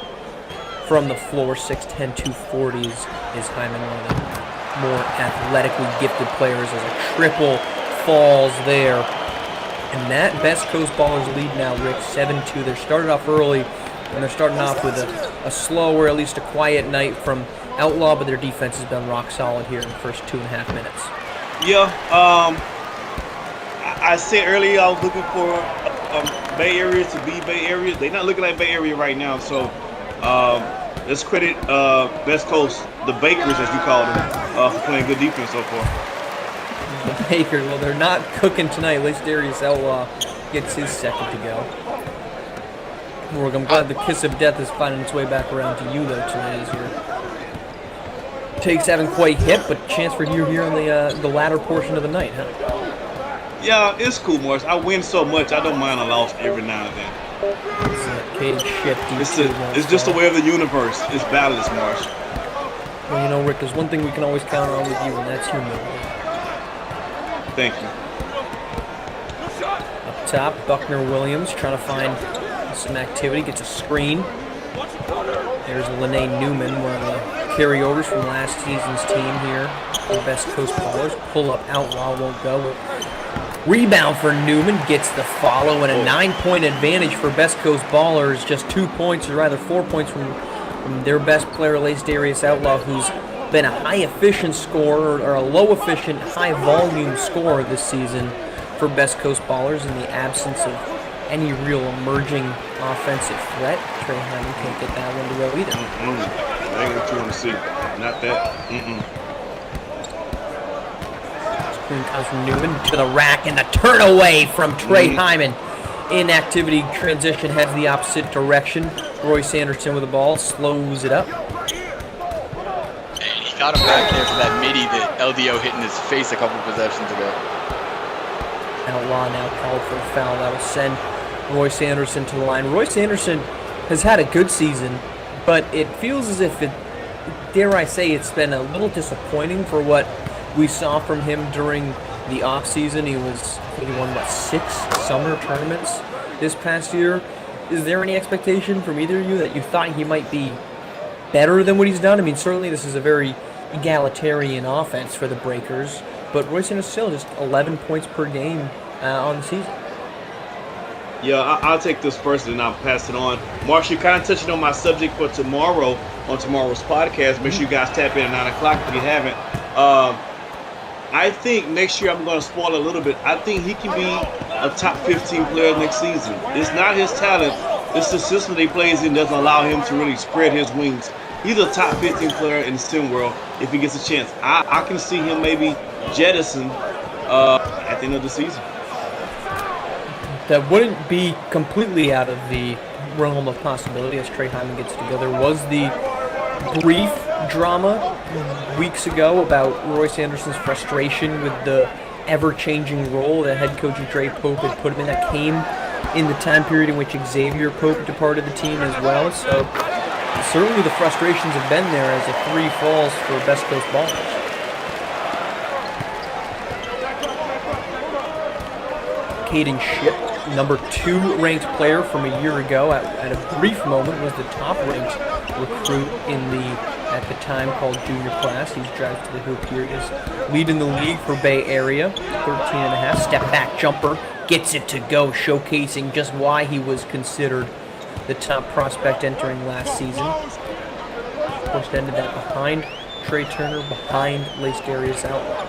from the floor. 6'10", 240 is Hyman, one of the more athletically gifted players, as a triple falls there. And that Best Coast Ballerz lead now, Rick, 7-2. They started off early, and they're starting off with a slow, or at least a quiet night from Outlaw, but their defense has been rock solid here in the first 2.5 minutes. Yeah, I said earlier I was looking for Bay Area to be Bay Area. They're not looking like Bay Area right now, so let's credit Best Coast, the Bakers as you call them, for playing good defense so far. The Bakers, well, they're not cooking tonight. At least Darius Outlaw gets his 2nd to go. I'm glad the kiss of death is finding its way back around to you, though, tonight, as your takes haven't quite hit, but chance for you here on the latter portion of the night, huh? Yeah, it's cool, Morris. I win so much, I don't mind a loss every now and then. It's just the way of the universe. It's Ballerz, Morris. Well, Rick, there's one thing we can always count on with you, and that's humility. Thank you. Up top, Buckner-Williams trying to find some activity, gets a screen. There's Lene Newman, one of the carryovers from last season's team here. The Best Coast Ballerz. Pull up Outlaw won't go. Rebound for Newman, gets the follow, and a 9-point advantage for Best Coast Ballerz. Just 2 points, or rather 4 points from their best player, Lace Darius Outlaw, who's been a high-efficient scorer, or a low-efficient, high-volume scorer this season for Best Coast Ballerz in the absence of any real emerging offensive threat. Trey Hyman can't get that one to go either. That ain't what you want to see. Not that. Screen comes from Newman to the rack, and the turn away from Trey Hyman. Inactivity transition heads the opposite direction. Royce Anderson with the ball, slows it up. And he got him back there for that midi that LDO hit in his face a couple possessions ago. Outlaw now called for a foul. That will send Royce Anderson to the line. Royce Anderson has had a good season, but it feels as if, dare I say, it's been a little disappointing for what we saw from him during the offseason. He won, 6 summer tournaments this past year. Is there any expectation from either of you that you thought he might be better than what he's done? I mean, certainly this is a very egalitarian offense for the Breakers, but Royce Anderson still just 11 points per game on the season. Yeah, I'll take this first and I'll pass it on. Marsh, you're kind of touching on my subject for tomorrow, on tomorrow's podcast. Make sure you guys tap in at 9 o'clock if you haven't. I think next year, I'm going to spoil a little bit, I think he can be a top 15 player next season. It's not his talent. It's the system that he plays in doesn't allow him to really spread his wings. He's a top 15 player in the sim world if he gets a chance. I can see him maybe jettison at the end of the season. that wouldn't be completely out of the realm of possibility as Trey Hyman gets to go. There was the brief drama weeks ago about Royce Anderson's frustration with the ever-changing role that head coach Dre Pope had put him in. That came in the time period in which Xavier Pope departed the team as well. So certainly the frustrations have been there as the 3 falls for Best Coast Ballerz. Caden Shipp, number 2 ranked player from a year ago, at a brief moment was the top ranked recruit in the, at the time, called junior class. He's drives to the hoop here. He is leading the league for Bay Area, 13.5. Step back jumper, gets it to go, showcasing just why he was considered the top prospect entering last season. Of course, ended that behind Trey Turner, behind Lace Darius Outlaw.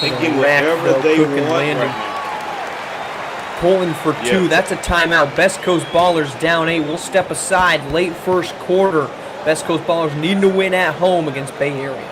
They get whatever they want right now. Pulling for 2. Yeah. That's a timeout. Best Coast Ballerz down 8. We'll step aside late first quarter. Best Coast Ballerz needing to win at home against Bay Area.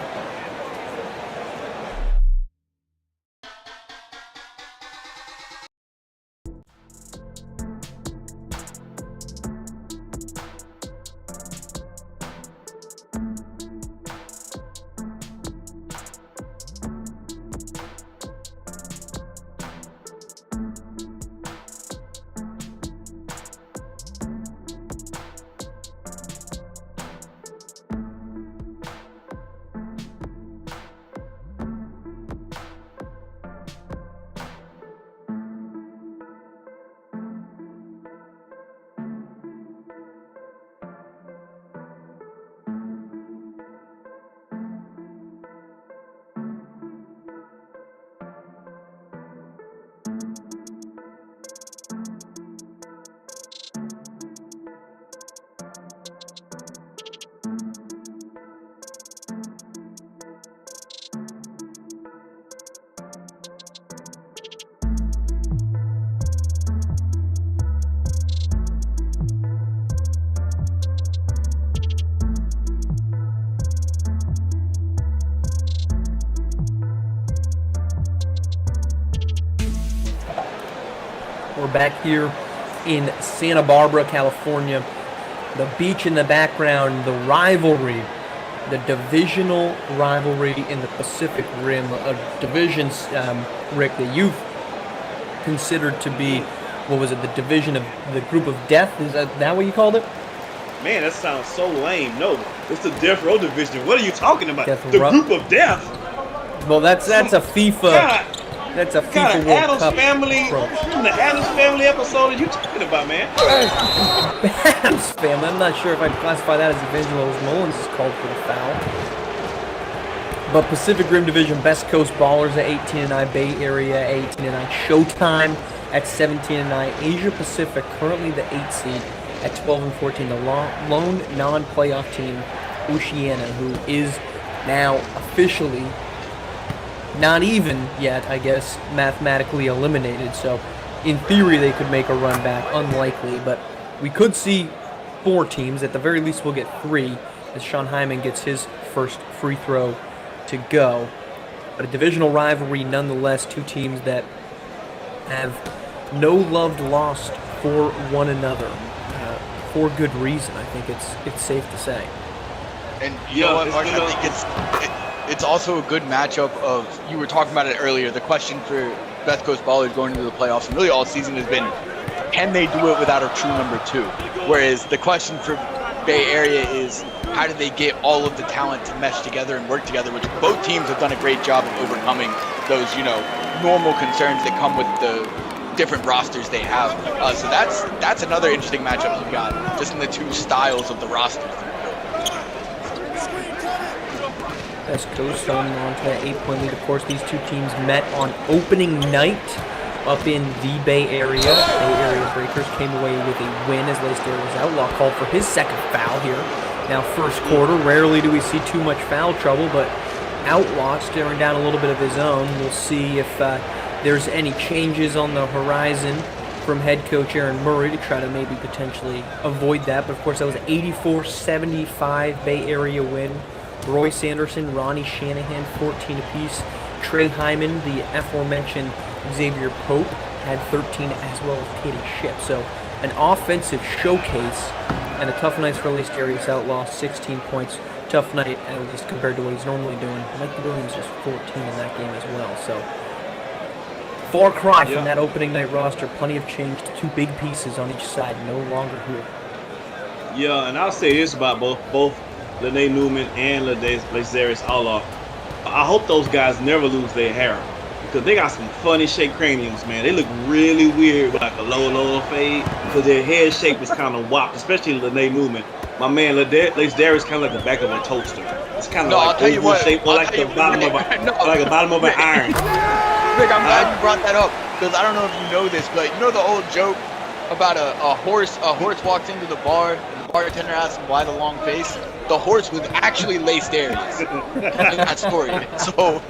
We're back here in Santa Barbara, California. The beach in the background, the rivalry, the divisional rivalry in the Pacific Rim, a division, Rick, that you've considered to be, what was it, the division of the group of death? Is that what you called it? Man, that sounds so lame. No, it's the Death Row division. What are you talking about? Death The Row. group of death. Well, that's a FIFA. God, That's a what kind FIFA of World Addams Cup family, approach. the Addams family episode are you talking about, man? Adams family. I'm not sure if I'd classify that as divisional, as Mullins is called for the foul. But Pacific Rim Division, Best Coast Ballerz at 18-9, Bay Area at 18-9, Showtime at 17-9, Asia Pacific currently the 8th seed at 12-14. The lone non-playoff team, Oceania, who is now officially not even yet, I guess, mathematically eliminated. So in theory, they could make a run back. Unlikely, but we could see 4 teams. At the very least, we'll get 3 as Sean Hyman gets his first free throw to go. But a divisional rivalry nonetheless. 2 teams that have no love lost for one another for good reason. I think it's safe to say. And you know what, Mark, I think it's also a good matchup of, you were talking about it earlier, the question for Best Coast Ballerz going into the playoffs and really all season has been, can they do it without a true number 2? Whereas the question for Bay Area is, how do they get all of the talent to mesh together and work together, which both teams have done a great job of overcoming those, normal concerns that come with the different rosters they have. So that's another interesting matchup you've got, just in the 2 styles of the rosters. Best Coast on to that 8-point lead. Of course, these 2 teams met on opening night up in the Bay Area. Bay Area Breakers came away with a win as Lace Darius Outlaw called for his second foul here. Now, first quarter, rarely do we see too much foul trouble, but Outlaw staring down a little bit of his own. We'll see if there's any changes on the horizon from head coach Aaron Murray to try to maybe potentially avoid that. But, of course, that was an 84-75 Bay Area win. Royce Anderson, Ronnie Shanahan, 14 apiece. Trey Hyman, the aforementioned Xavier Pope, had 13 as well as Katie Shipp. So an offensive showcase and a tough night for Darius Outlaw, 16 points. Tough night, at least compared to what he's normally doing. Mike Williams just 14 in that game as well. So far cry from that opening night roster. Plenty of change. Two big pieces on each side, no longer here. Yeah, and I'll say this about both Lene Newman and Darius Outlaw. I hope those guys never lose their hair, because they got some funny shaped craniums, man. They look really weird with like a low fade, because their head shape is kind of whopped, especially Lene Newman. My man, Darius kind of like the back of a toaster. It's kind of like oval shape, or like the bottom of a bottom of an iron. Rick, I'm glad you brought that up, because I don't know if you know this, but you know the old joke about a horse walks into the bar and the bartender asks him why the long face? The horse was actually Lace Darius in that story. So,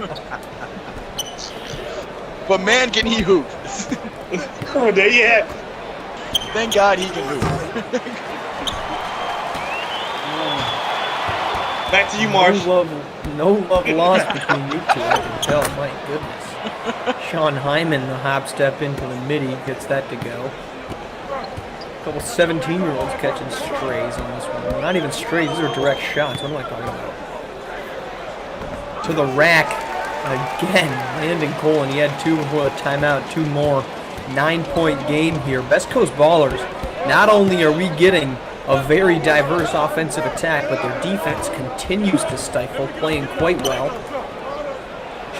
but man, can he hoop? Oh, there you have. Thank God he can hoop. Back to you, Marsh. No love lost between you two, I can tell. My goodness. Sean Hyman, the hop step into the midi, gets that to go. A couple 17-year-olds catching strays on this one. Not even strays, these are direct shots. What am I talking about? To the rack again. Landon Cole, and he had two before a timeout, two more. 9-point game here. Best Coast Ballers, not only are we getting a very diverse offensive attack, but their defense continues to stifle, playing quite well.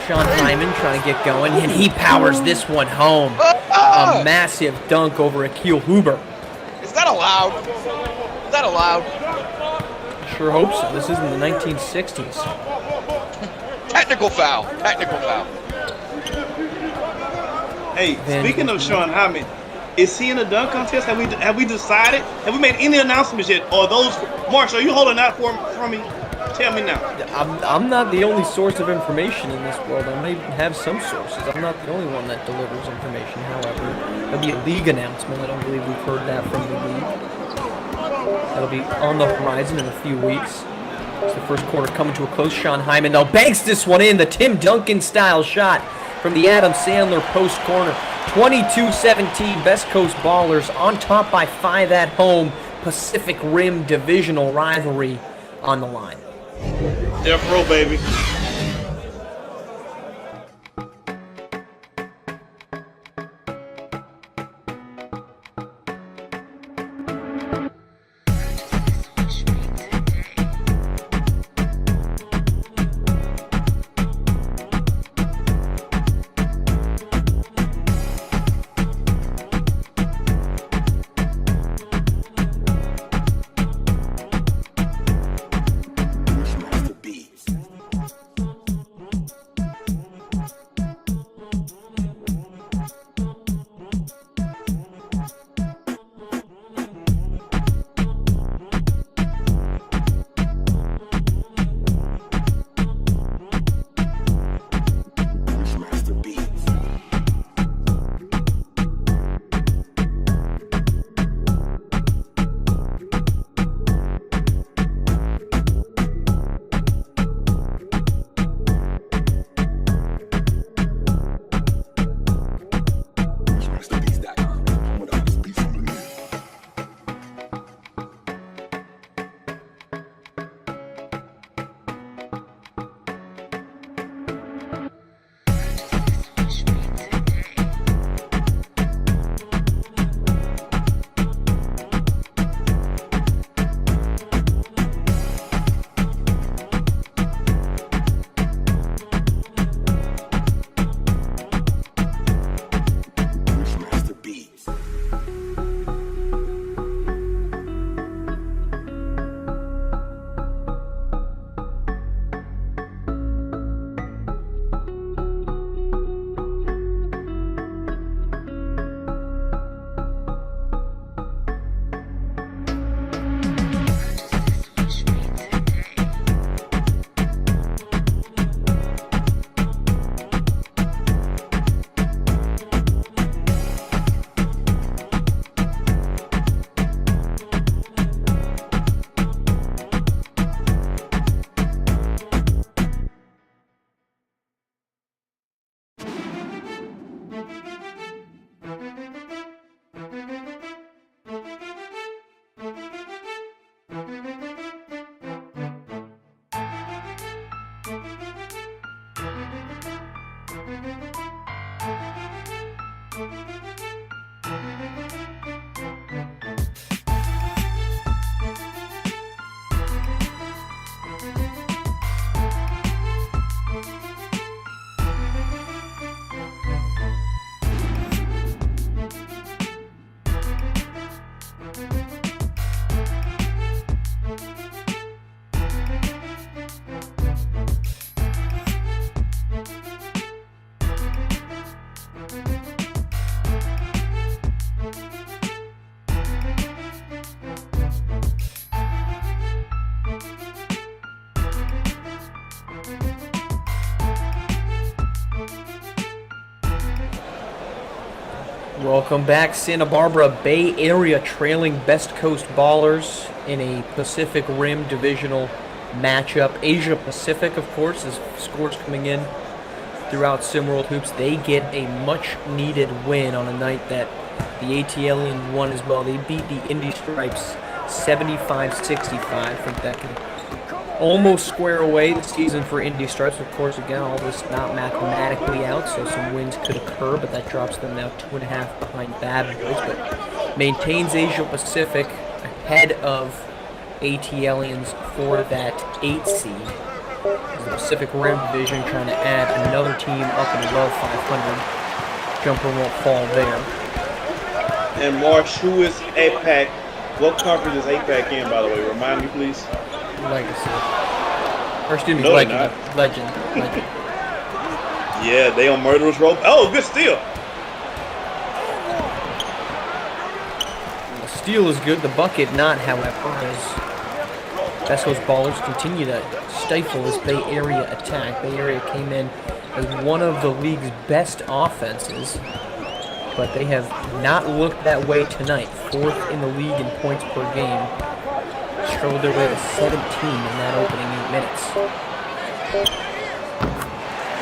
Sean Hyman trying to get going, and he powers this one home. A massive dunk over Akil Huber. Is that allowed? Is that allowed? Sure hope so. This isn't the 1960s. Technical foul. Technical foul. Hey, speaking of Sean Hyman, is he in a dunk contest? Have we decided? Have we made any announcements yet? Or those, Marshall, are you holding out for me? Tell me now. I'm not the only source of information in this world. I may have some sources. I'm not the only one that delivers information, however. There'll be a league announcement. I don't believe we've heard that from the league. That'll be on the horizon in a few weeks. It's the first quarter coming to a close. Sean Hyman now banks this one in. The Tim Duncan style shot from the Adam Sandler post corner. 22-17, Best Coast Ballers on top by 5 at home. Pacific Rim divisional rivalry on the line. Death row, baby. Welcome back, Santa Barbara Bay Area trailing Best Coast Ballers in a Pacific Rim divisional matchup. Asia Pacific, of course, as scores coming in throughout SimWorld Hoops. They get a much-needed win on a night that the ATLiens won as well. They beat the Indy Stripes 75-65. I think that can almost square away the season for Indy Stripes. Of course, again, all this not mathematically out, so some wins could occur, but that drops them now 2.5 behind Bad Boys, but maintains Asia Pacific ahead of ATLiens for that 8 seed. The Pacific Rim division trying to add another team up and above 500. Jumper won't fall there. And Marsh, who is APAC? What conference is APAC in, by the way? Remind me, please. Legacy. Or excuse me, No, Legend. Legend. Yeah, they on Murderer's Row. Oh, good steal. The steal is good. The bucket not, however, as Best Coast Ballers continue to stifle this Bay Area attack. Bay Area came in as one of the league's best offenses, but they have not looked that way tonight. 4th in the league in points per game. Struggled their way to 17 in that opening 8 minutes.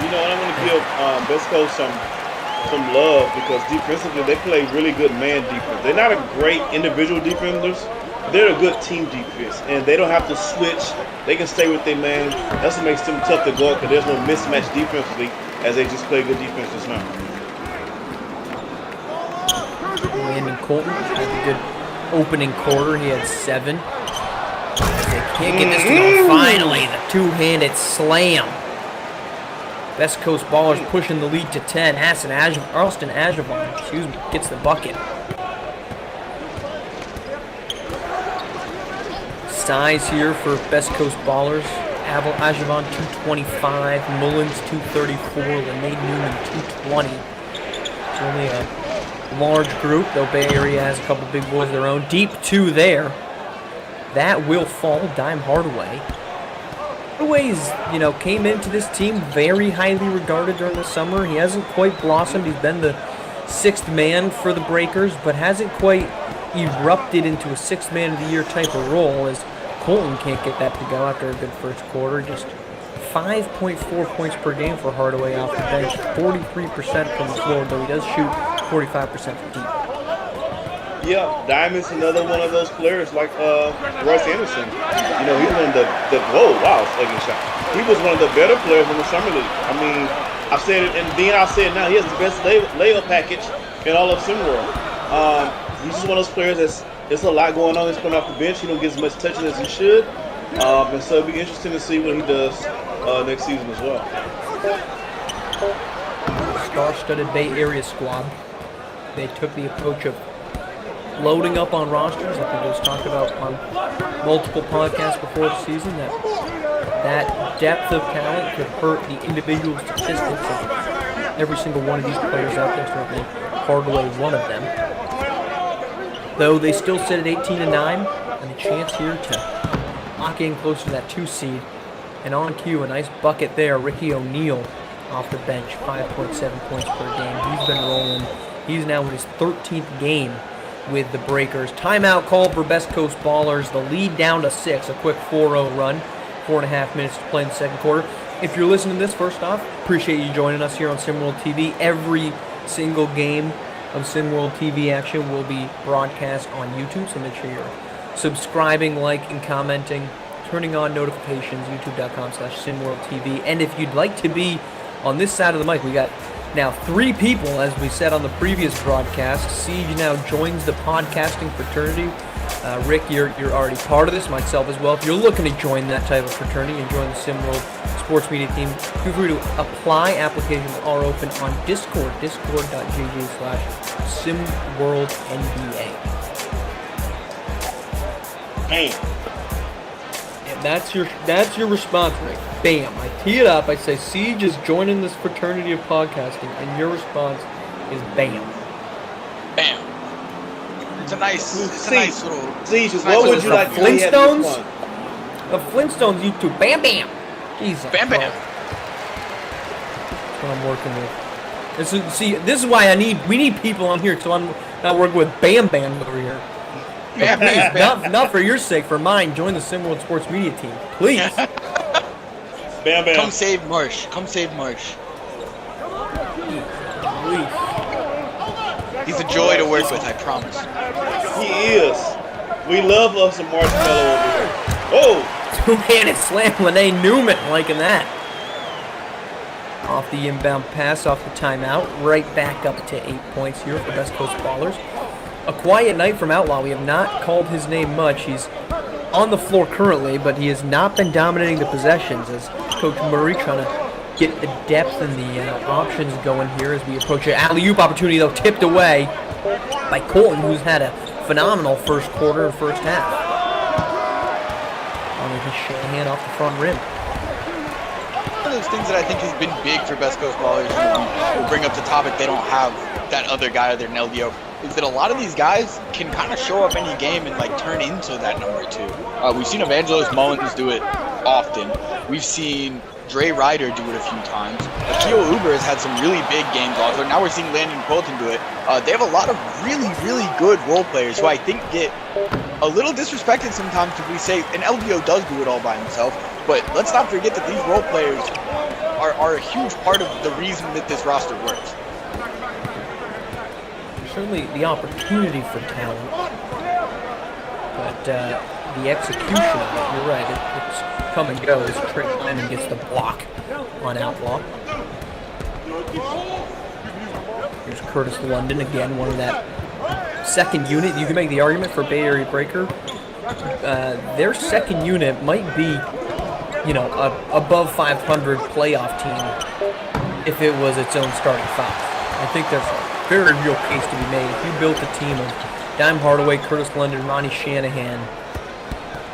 You know, and I want to give Best Coast some love because defensively they play really good man defense. They're not a great individual defenders. They're a good team defense, and they don't have to switch. They can stay with their man. That's what makes them tough to guard because there's no mismatch defensively as they just play good defense just now. Landon Colton had a good opening quarter. He had 7. Can't get this to go. Finally, the two-handed slam. Best Coast Ballers pushing the lead to 10. Austin Ajavon, gets the bucket. Size here for Best Coast Ballers. Ajavon 225, Mullins 234, LeNate Newman 220. It's only a large group, though Bay Area has a couple big boys of their own. Deep 2 there. That will fall. Dime Hardaway. Hardaway's, came into this team very highly regarded during the summer. He hasn't quite blossomed. He's been the 6th man for the Breakers, but hasn't quite erupted into a 6th man of the year type of role, as Colton can't get that to go after a good first quarter. Just 5.4 points per game for Hardaway off the bench. 43% from the floor, though he does shoot 45% from deep. Yeah, Diamond's another one of those players like Royce Anderson. He's one of the second shot. He was one of the better players in the summer league. I mean, I've said it, and then I'll say it now. He has the best layup package in all of SimWorld. He's just one of those players there's a lot going on. He's coming off the bench. He don't get as much touches as he should, and so it'll be interesting to see what he does next season as well. Star-studded Bay Area squad. They took the approach of loading up on rosters. I think it was talked about on multiple podcasts before the season that depth of talent could hurt the individual statistics of every single one of these players out there. Certainly Hardaway one of them. Though they still sit at 18-9, and a chance here to lock in close to that 2 seed. And on cue, a nice bucket there. Ricky O'Neal off the bench, 5.7 points per game. He's been rolling. He's now in his 13th game with the Breakers. Timeout called for Best Coast Ballers. The lead down to 6. A quick 4-0 run. 4.5 minutes to play in the second quarter. If you're listening to this, first off, appreciate you joining us here on SimWorld TV. Every single game of SimWorld TV action will be broadcast on YouTube, so make sure you're subscribing, liking, commenting, turning on notifications, youtube.com/SimWorldTV. And if you'd like to be on this side of the mic, we got Now, 3 people, as we said on the previous broadcast. Siege now joins the podcasting fraternity. Rick, you're already part of this, myself as well. If you're looking to join that type of fraternity and join the SimWorld Sports Media team, feel free to apply. Applications are open on Discord, discord.gg/SimWorldNBA. Bam. And that's your response, Rick. Bam. I tee it up. I say Siege is joining this fraternity of podcasting, and your response is bam. Bam. It's a nice little. Siege, what would you like to see at this Flintstones? one? The Flintstones YouTube. Bam bam. Jesus. Bam bam. That's what I'm working with. This is why we need people on here, so I'm not working with Bam Bam over here. Bam bam. Not for your sake, for mine. Join the SimWorld Sports Media team, please. Bam bam. Come save Marsh. Come save Marsh. He's a joy to work with, I promise. He is. We love us some marshmallow over here. Oh! Two-handed slam, Lene Newman liking that. Off the inbound pass, off the timeout, right back up to 8 points here for Best Coast Ballerz. A quiet night from Outlaw. We have not called his name much. He's on the floor currently, but he has not been dominating the possessions as Coach Murray trying to get the depth and the options going here as we approach an alley-oop opportunity, though tipped away by Colton, who's had a phenomenal first quarter and first half. On his Shanahan off the front rim. One of those things that I think has been big for Best Coast Ballerz, we'll bring up the topic, they don't have that other guy, other than LDO, is that a lot of these guys can kind of show up any game and like turn into that number 2. We've seen Evangelos Mullins do it often. We've seen Dre Ryder do it a few times. Akio Uber has had some really big games also. Now we're seeing Landon Colton do it. They have a lot of really, really good role players who I think get a little disrespected sometimes if we say, and LDO does do it all by himself, but let's not forget that these role players are a huge part of the reason that this roster works. Certainly the opportunity for talent, but the execution of it, you're right, it's come and go as Trey Lyman gets the block on Outlaw. Here's Curtis London again, one of that second unit. You can make the argument for Bay Area Breaker. Their second unit might be, above 500 playoff team if it was its own starting 5. I think there's a very real case to be made. If you built a team of Dime Hardaway, Curtis London, Ronnie Shanahan,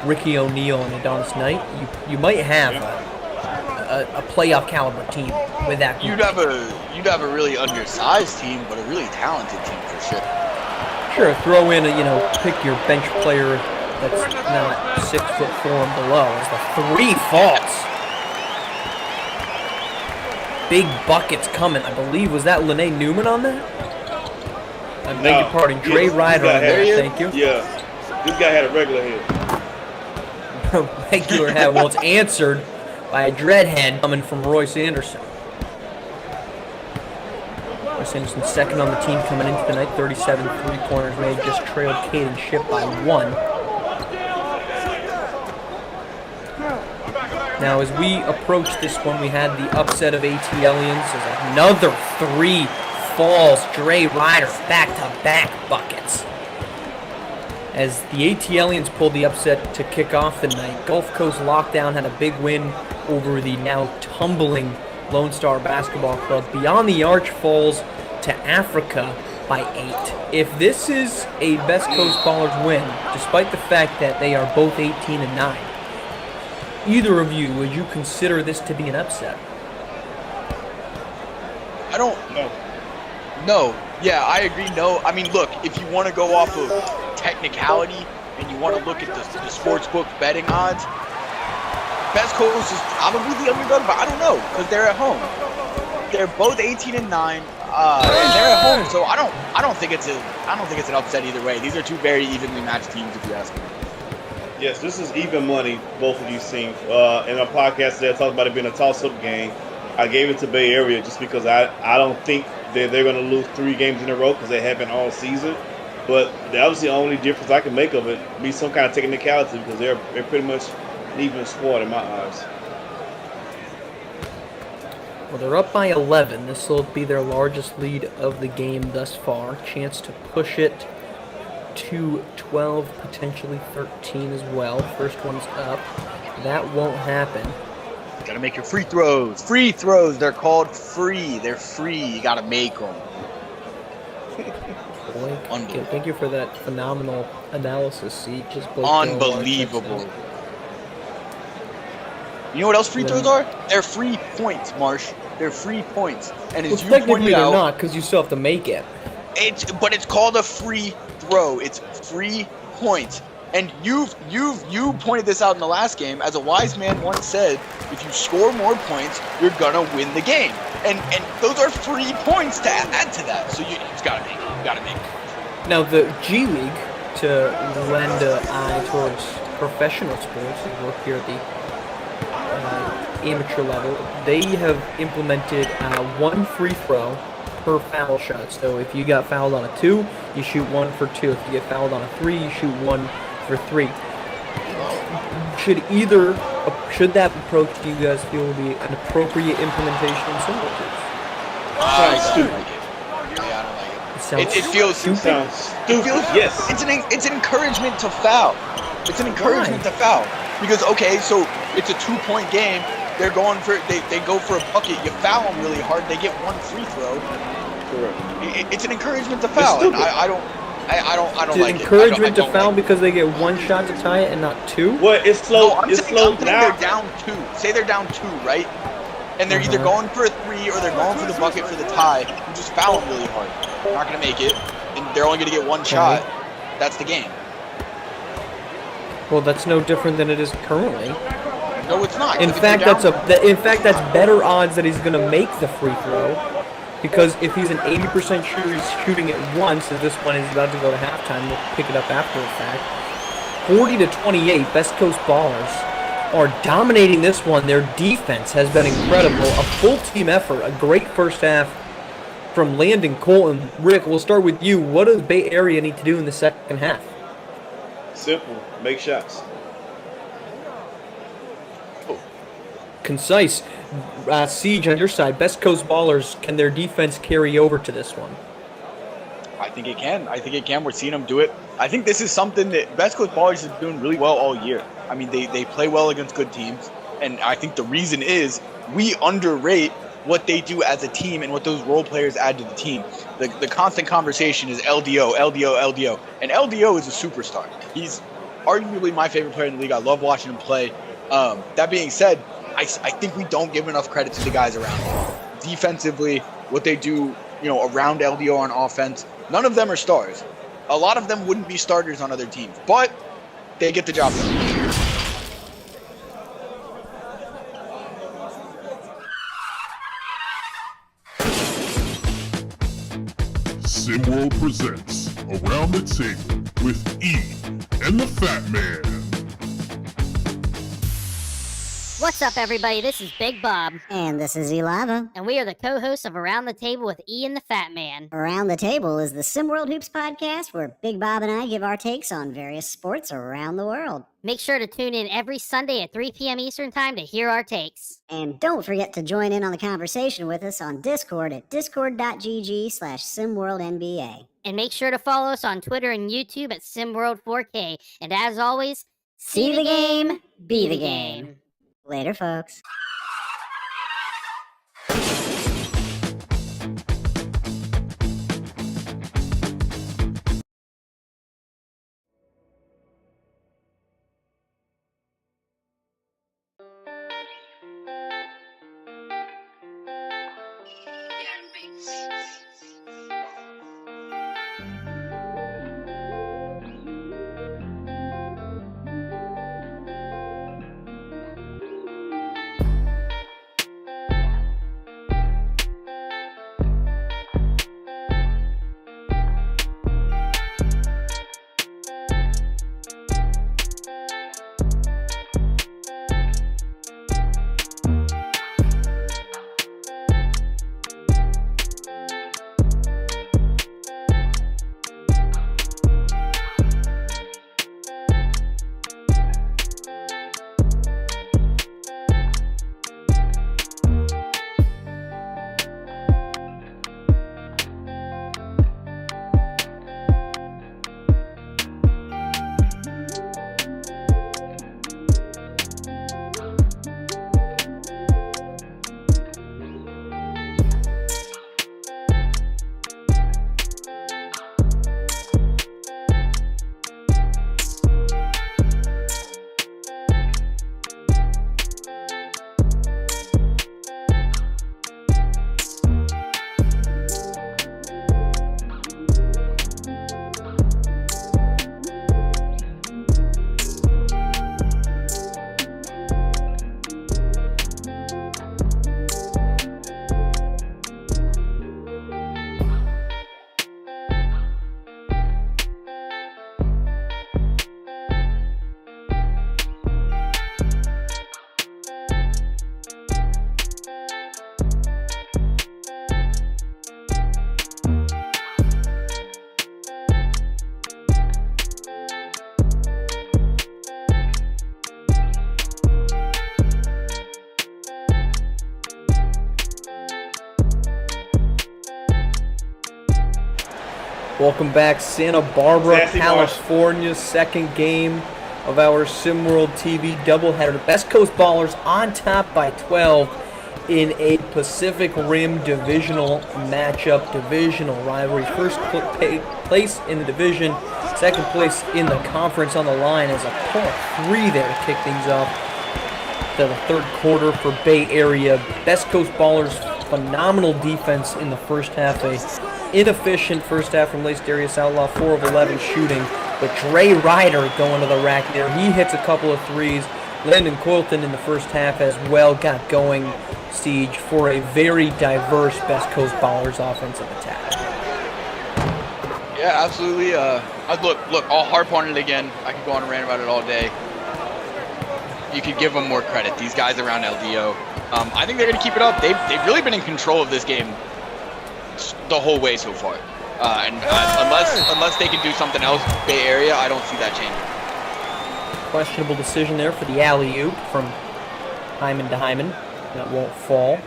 Ricky O'Neal, and Adonis Knight, you might have a playoff caliber team with that group. You'd have a really undersized team, but a really talented team for sure. Sure, throw in pick your bench player that's not 6'4" and below as the 3 falls. Big buckets coming. I believe, was that Lene Newman on that? I beg your pardon, Dre Ryder on there, thank you. Yeah, this guy had a regular head. Regular head. Well, it's answered by a dreadhead coming from Royce Anderson. Royce Anderson second on the team coming into the night. 37 3-pointers made, just trailed Caden Shipp by 1. Now, as we approach this one, we had the upset of ATLiens. There's another 3 falls. Dre Ryder back-to-back buckets. As the ATLiens pulled the upset to kick off the night, Gulf Coast Lockdown had a big win over the now tumbling Lone Star Basketball Club. Beyond the Arch falls to Africa by 8. If this is a Best Coast Ballerz win, despite the fact that they are both 18-9, either of you, would you consider this to be an upset? I don't know. No. Yeah, I agree. No. I mean, look, if you want to go off of technicality and you want to look at the sportsbook betting odds, Best Coast is probably the underdog, but I don't know because they're at home. They're both 18-9, and they're at home, so I don't think it's an upset either way. These are 2 very evenly matched teams, if you ask me. Yes, this is even money, both of you seen. In a podcast today, I talked about it being a toss-up game. I gave it to Bay Area just because I don't think they're going to lose 3 games in a row because they haven't all season. But that was the only difference I can make of it, be some kind of technicality because they're pretty much an even squad in my eyes. Well, they're up by 11. This will be their largest lead of the game thus far. Chance to push it to 12, potentially 13 as well. First one's up. That won't happen. Gotta make your free throws. Free throws. They're called free. They're free. You gotta make them. Boy, thank you for that phenomenal analysis, C. Just unbelievable. You know what else free throws are? They're free points, Marsh. They're free points. And as you pointed out, they're not, because you still have to make it. But it's called a free throw. It's free points. And you pointed this out in the last game. As a wise man once said, if you score more points, you're gonna win the game. And those are free points to add to that. So you just gotta make it. You gotta make it. Now the G League, to lend an eye towards professional sports and work here at the amateur level, they have implemented one free throw per foul shot. So if you got fouled on a 2, you shoot 1 for 2. If you get fouled on a 3, you shoot 1 for 3. Should that approach, do you guys feel, will be an appropriate implementation in Simple Hoops? Sounds stupid. Yeah, I don't like it. It It feels Sounds stupid. Yes. It's an encouragement to foul. It's an encouragement to foul. Because okay, so it's a 2-point game. They're going for they go for a bucket. You foul them really hard. They get 1 free throw. Correct. It's an encouragement to foul. And I don't like it. Encouragement to I don't foul like it. because they get 1 shot to tie it and not 2? Well, it's slow. No, I'm it's saying slow they're now. down 2. Say they're down 2, right? And they're either going for a 3 or they're going for the bucket for the tie. You just foul them really hard. They're not gonna make it, and they're only gonna get 1 shot. That's the game. Well, that's no different than it is currently. No, it's not. In fact, that's better odds that he's gonna make the free throw, because if he's an 80% shooter, he's shooting it once. If this one is about to go to halftime, we'll pick it up after the fact. 40-28, Best Coast Ballers are dominating this one. Their defense has been incredible. A full team effort, a great first half from Landon, Colton. Rick, we'll start with you. What does Bay Area need to do in the second half? Simple. Make shots. Concise. Siege on your side. Best Coast Ballers, can their defense carry over to this one? I think it can. We're seeing them do it. I think this is something that Best Coast Ballers is doing really well all year. I mean, they play well against good teams, and I think the reason is we underrate what they do as a team and what those role players add to the team. The constant conversation is LDO, LDO, LDO, and LDO is a superstar. He's arguably my favorite player in the league. I love watching him play. That being said, I think we don't give enough credit to the guys around him. Defensively, what they do, around LDO on offense, none of them are stars. A lot of them wouldn't be starters on other teams, but they get the job done. SimWorld presents Around the Table with E and the Fat Man. What's up, everybody? This is Big Bob. And this is Elava. And we are the co-hosts of Around the Table with Ian the Fat Man. Around the Table is the SimWorld Hoops podcast where Big Bob and I give our takes on various sports around the world. Make sure to tune in every Sunday at 3 p.m. Eastern Time to hear our takes. And don't forget to join in on the conversation with us on Discord at discord.gg/SimWorldNBA. And make sure to follow us on Twitter and YouTube at SimWorld4K. And as always, see the game, be the game. Later, folks. Welcome back, Santa Barbara, Sassy Marsh. California. Second game of our SimWorld TV doubleheader. Best Coast Ballers on top by 12 in a Pacific Rim divisional matchup, divisional rivalry. First place in the division, second place in the conference on the line as a pull 3 there to kick things off to the third quarter for Bay Area. Best Coast Ballers, phenomenal defense in the first half. A inefficient first half from Lace Darius Outlaw, 4 of 11 shooting. But Dre Ryder going to the rack there. He hits a couple of threes. Landon Coylton in the first half as well got going siege for a very diverse Best Coast Ballers offensive attack. Yeah, absolutely. Look, I'll harp on it again. I could go on and rant about it all day. You could give them more credit. These guys around LDO. I think they're going to keep it up. They've really been in control of this game the whole way so far. Unless they can do something else, Bay Area, I don't see that changing. Questionable decision there for the alley-oop from Hyman to Hyman. That won't fall.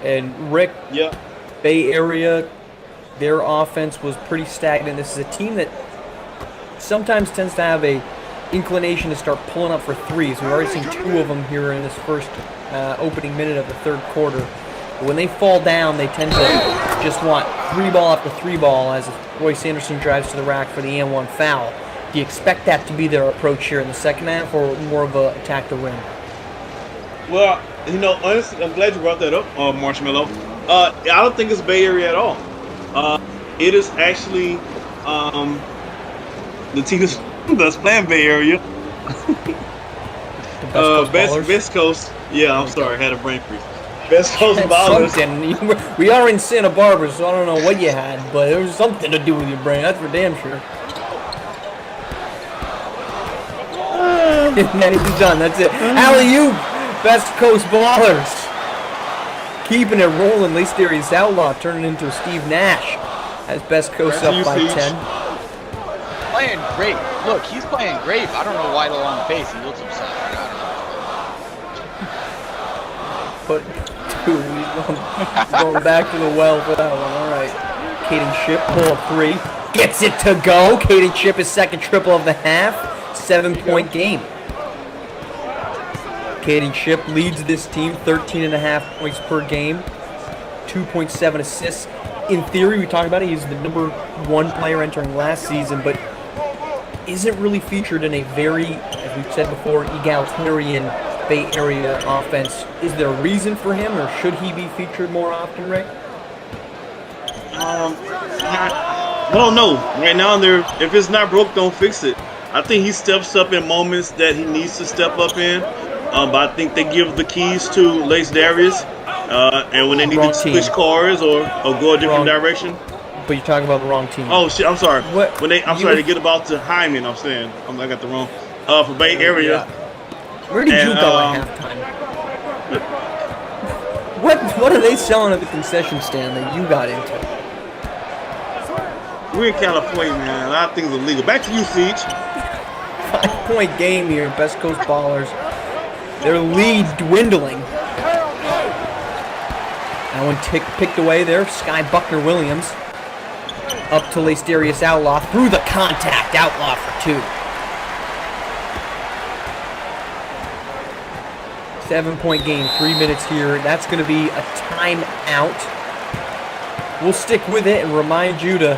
And Rick, Yeah. Bay Area, their offense was pretty stagnant. This is a team that sometimes tends to have a inclination to start pulling up for threes. We've already seen 2 of them here in this first opening minute of the third quarter. When they fall down, they tend to just want 3-ball after 3-ball as Royce Anderson drives to the rack for the and 1 foul. Do you expect that to be their approach here in the second half, or more of a attack the rim? Well, honestly, I'm glad you brought that up, Marshmallow. I don't think it's Bay Area at all. It is actually the team that's playing Bay Area. Best Coast. Yeah, I'm sorry, I had a brain freeze. Best Coast Ballers. We are in Santa Barbara, so I don't know what you had, but there was something to do with your brain. That's for damn sure. And then he's done. That's it. Alley-oop. Best Coast Ballers. Keeping it rolling. Lace Darius Outlaw turning into Steve Nash as Best Coast up by 10. Playing great. Look, he's playing great. I don't know why the long face. He looks upset. But dude, he's going back to the well for that one. All right. Caden Shipp, pull a 3. Gets it to go. Caden Shipp, his second triple of the half. 7-point game. Caden Shipp leads this team, 13.5 points per game, 2.7 assists. In theory, we talked about it, he's the #1 player entering last season, but isn't really featured in a very, as we've said before, egalitarian Bay Area offense. Is there a reason for him, or should he be featured more often, Rick? I don't know. Right now, if it's not broke, don't fix it. I think he steps up in moments that he needs to step up in. But I think they give the keys to Lace Darius, and when they need to switch cars or go a different direction. But you're talking about the wrong team. Oh shit! I'm sorry. They get about to Hyman. I'm saying I got the wrong. For Bay Area. Yeah. Where did you go at halftime? What are they selling at the concession stand that you got into? We're in California, man. I think it's illegal. Back to you, Siege. 5-point game here, Best Coast Ballers. Their lead dwindling. That one picked away there. Sky Buckner-Williams. Up to Lace Darius Outlaw. Through the contact. Outlaw for 2. 7-point game. 3 minutes here. That's going to be a timeout. We'll stick with it and remind you to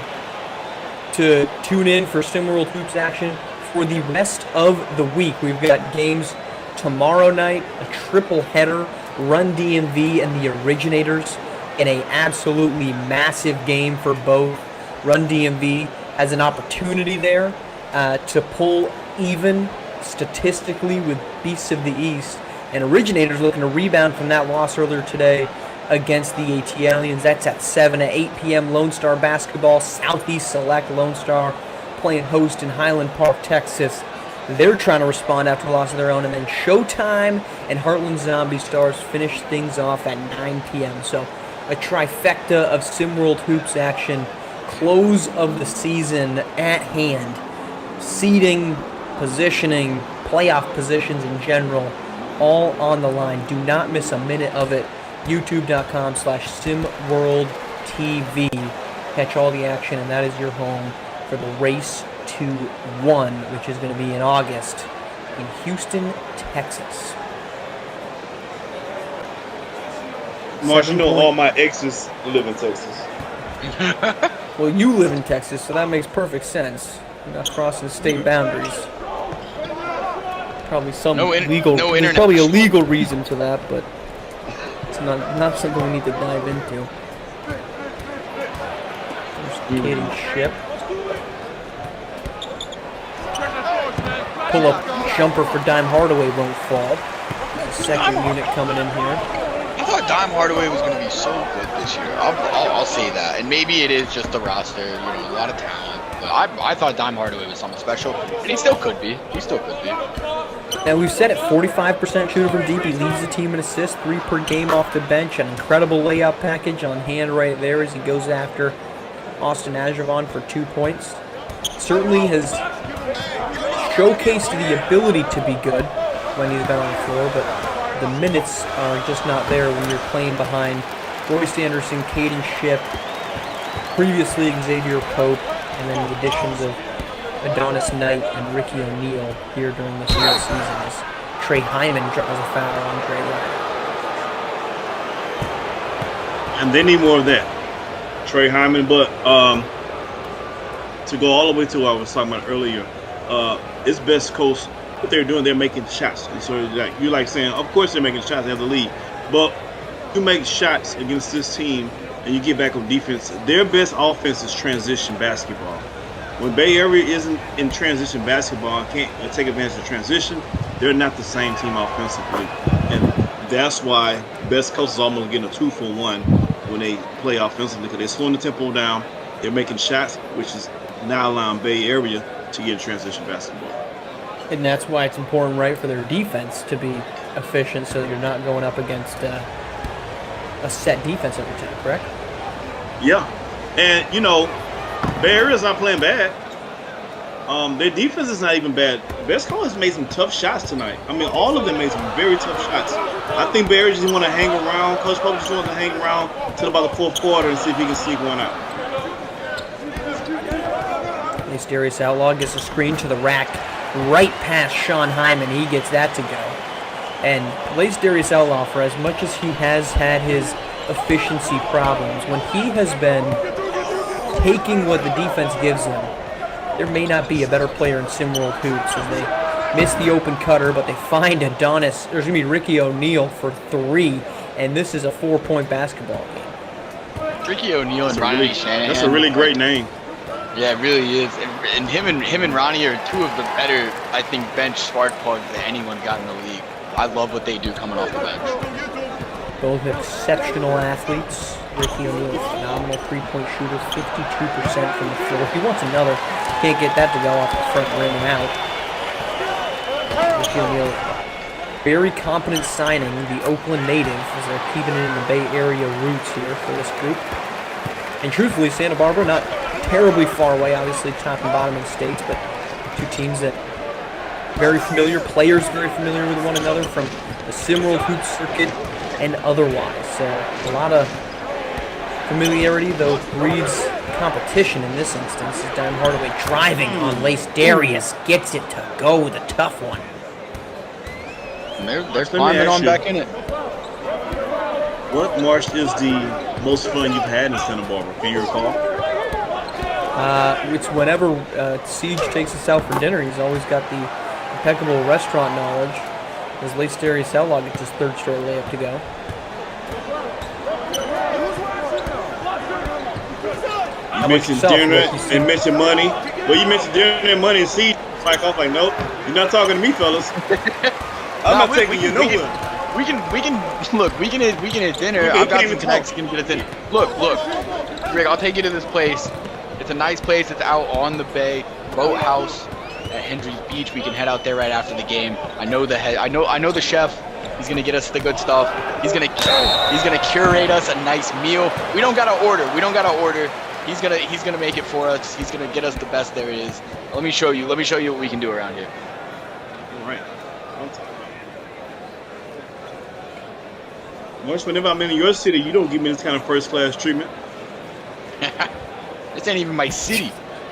tune in for SimWorld Hoops action for the rest of the week. We've got games tomorrow night, a triple header, Run DMV and the Originators in a absolutely massive game for both. Run DMV has an opportunity there to pull even statistically with Beasts of the East, and Originators looking to rebound from that loss earlier today against the ATLiens. That's at 7 to 8 p.m. Lone Star basketball. Southeast Select Lone Star playing host in Highland Park, Texas. They're trying to respond after a loss of their own. And then Showtime and Heartland Zombie Stars finish things off at 9 p.m. So a trifecta of SimWorld Hoops action. Close of the season at hand. Seeding, positioning, playoff positions in general, all on the line. Do not miss a minute of it. YouTube.com/SimWorldTV. catch all the action, and that is your home for the Race to 1, which is going to be in August in Houston, Texas. Marsh, you know all my exes live in Texas. Well, you live in Texas, so that makes perfect sense. You're not crossing state boundaries. Probably some there's probably a legal reason for that, but it's not something we need to dive into. There's Caden Ship. Pull up jumper for Dime Hardaway won't fall. The second unit coming in here. I thought Dime Hardaway was going to be so good this year. I'll say that. And maybe it is just the roster, a lot of talent. But I thought Dime Hardaway was something special. And he still could be. Now, we've said it, 45% shooter from deep. He leads the team in assists, 3 per game off the bench. An incredible layup package on hand right there as he goes after Austin Ajervon for 2 points. Certainly has showcased the ability to be good when he's been on the floor, but the minutes are just not there when you're playing behind Royce Anderson, Caden Ship, previously Xavier Pope, and then the additions of Adonis Knight and Ricky O'Neal here during this year's season as Trey Hyman draws a foul on Dre Ladder. And they need more of that. Trey Hyman, but to go all the way to what I was talking about earlier, it's Best Coast. What they're doing, they're making shots. And so you're like saying, of course they're making shots, they have the lead. But you make shots against this team and you get back on defense. Their best offense is transition basketball. When Bay Area isn't in transition basketball and can't take advantage of transition, they're not the same team offensively. And that's why Best Coast is almost getting a 2-for-1 when they play offensively, because they're slowing the tempo down, they're making shots, which is now allowing Bay Area to get transition basketball. And that's why it's important, right, for their defense to be efficient so that you're not going up against a set defense every time, correct? Yeah. And, Bay Area's not playing bad. Their defense is not even bad. Best Coast has made some tough shots tonight. I mean, all of them made some very tough shots. I think Bay Area just want to hang around. Coach Pope just wants to hang around until about the fourth quarter and see if he can sneak one out. Darius Outlaw gets a screen to the rack, right past Sean Hyman. He gets that to go. And Darius Outlaw, for as much as he has had his efficiency problems, when he has been taking what the defense gives him, there may not be a better player in SimWorld Hoops as they miss the open cutter, but they find Ricky O'Neal for 3, and this is a 4-point basketball game. Ricky O'Neal and Ronnie Shanahan. That's a really great name. Yeah, it really is. And him and Ronnie are 2 of the better, I think, bench spark plugs that anyone got in the league. I love what they do coming off the bench. Both exceptional athletes. Ricky O'Neal, phenomenal 3-point shooter, 52% from the floor. He wants another. Can't get that to go off the front rim and out. Ricky O'Neal, very competent signing, the Oakland native, as they're keeping it in the Bay Area roots here for this group. And truthfully, Santa Barbara, not terribly far away, obviously top and bottom of the states, but 2 teams that very familiar, players very familiar with one another from the SimWorld Hoops circuit and otherwise. So a lot of familiarity, though, breeds competition in this instance. As Dime Hardaway driving on Lace Darius, gets it to go, the tough one. And they're climbing on back in it. What, Marsh, is the most fun you've had in Santa Barbara? Can you recall? It's whenever Siege takes us out for dinner. He's always got the impeccable restaurant knowledge. As Lace Darius Outlaw gets his 3rd straight layup to go. You mentioned dinner and mentioned money. Well, you mentioned dinner and money and Siege. I was like, nope, you're not talking to me, fellas. I'm not taking you nowhere. We can hit dinner. I've got some connects. Can get us in. Look, Greg, I'll take you to this place. It's a nice place. It's out on the bay, boathouse at Hendry's Beach. We can head out there right after the game. I know the head. I know the chef. He's gonna get us the good stuff. He's gonna curate us a nice meal. We don't gotta order. He's gonna make it for us. He's gonna get us the best there is. Let me show you what we can do around here. All right. Once whenever I'm in your city, you don't give me this kind of first-class treatment. This ain't even my city.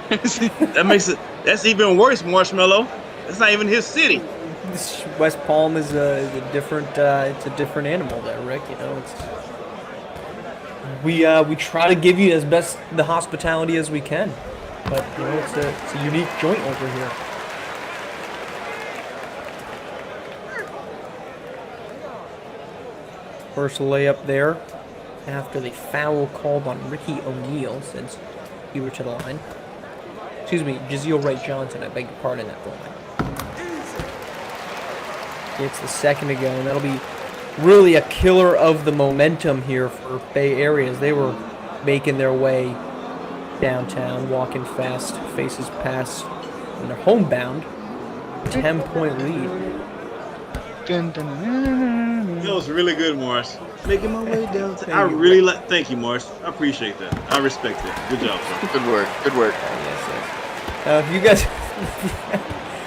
That makes it. That's even worse, Marshmallow. That's not even his city. West Palm is a different. It's a different animal there, Rick. You know, we try to give you as best the hospitality as we can, but you know, it's a unique joint over here. First layup there after the foul called on Ricky O'Neal since he were to the line. Excuse me, Jazeel Wright Johnson, I beg your pardon, at the line. It's the second to go, and that'll be really a killer of the momentum here for Bay Area as they were making their way downtown, walking fast, faces past, and they're homebound. 10-point lead. That was really good, Morris. Making my way downtown. I really like. Thank you, Morris. I appreciate that. I respect that. Good job, sir. Good work. Good work. Yes. If you guys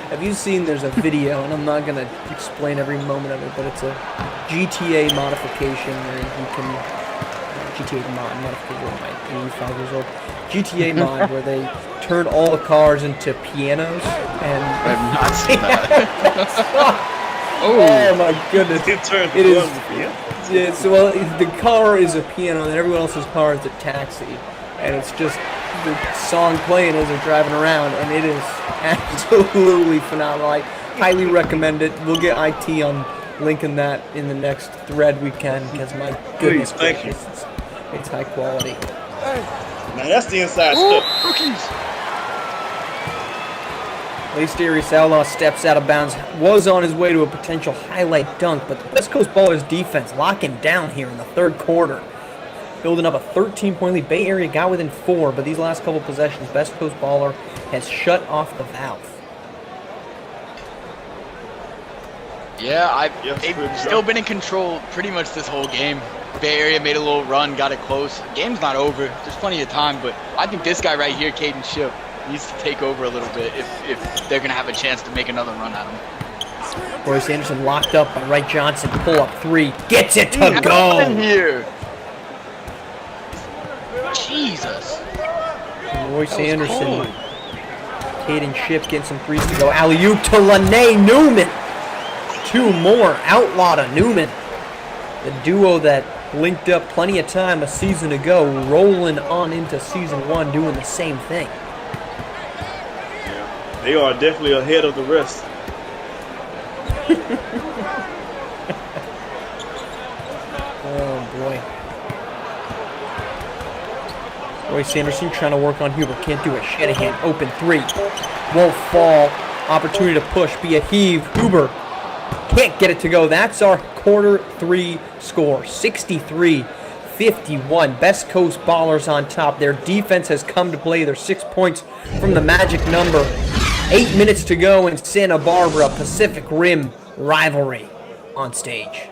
have you seen? There's a video, and I'm not gonna explain every moment of it, but it's a GTA modification where you can GTA mod modification. I'm 85 years old. GTA mod where they turn all the cars into pianos, and I have not seen that. Oh my goodness! It is. Yeah. Yeah, so well, the car is a piano, and everyone else's car is a taxi, and it's just the song playing as they're driving around, and it is absolutely phenomenal. I highly recommend it. We'll get IT on linking that in the next thread we can, because my goodness gracious, it's high quality. Now that's the inside stuff. Rookies. Leisteri Saleh steps out of bounds, was on his way to a potential highlight dunk, but the West Coast Ballerz defense locking down here in the third quarter. Building up a 13-point lead. Bay Area got within 4, but these last couple possessions, West Coast Baller has shut off the valve. Yeah, they've still been in control pretty much this whole game. Bay Area made a little run, got it close. The game's not over. There's plenty of time, but I think this guy right here, Caden Shipp, needs to take over a little bit if they're going to have a chance to make another run at him. Royce Anderson locked up by Wright Johnson. Pull up 3. Gets it to What go. happened here? Jesus. Royce Anderson. Caden Shipp getting some threes to go. Alley-oop to Lene Newman. 2 more. Outlaw to Newman. The duo that linked up plenty of time a season ago, rolling on into season 1, doing the same thing. They are definitely ahead of the rest. Oh boy. Royce Anderson trying to work on Huber. Can't do it. Shanahan, open 3. Won't fall. Opportunity to push. Be a heave. Huber can't get it to go. That's our quarter 3 score. 63-51. Best Coast Ballerz on top. Their defense has come to play. They're 6 points from the magic number. 8 minutes to go in Santa Barbara. Pacific Rim rivalry on stage.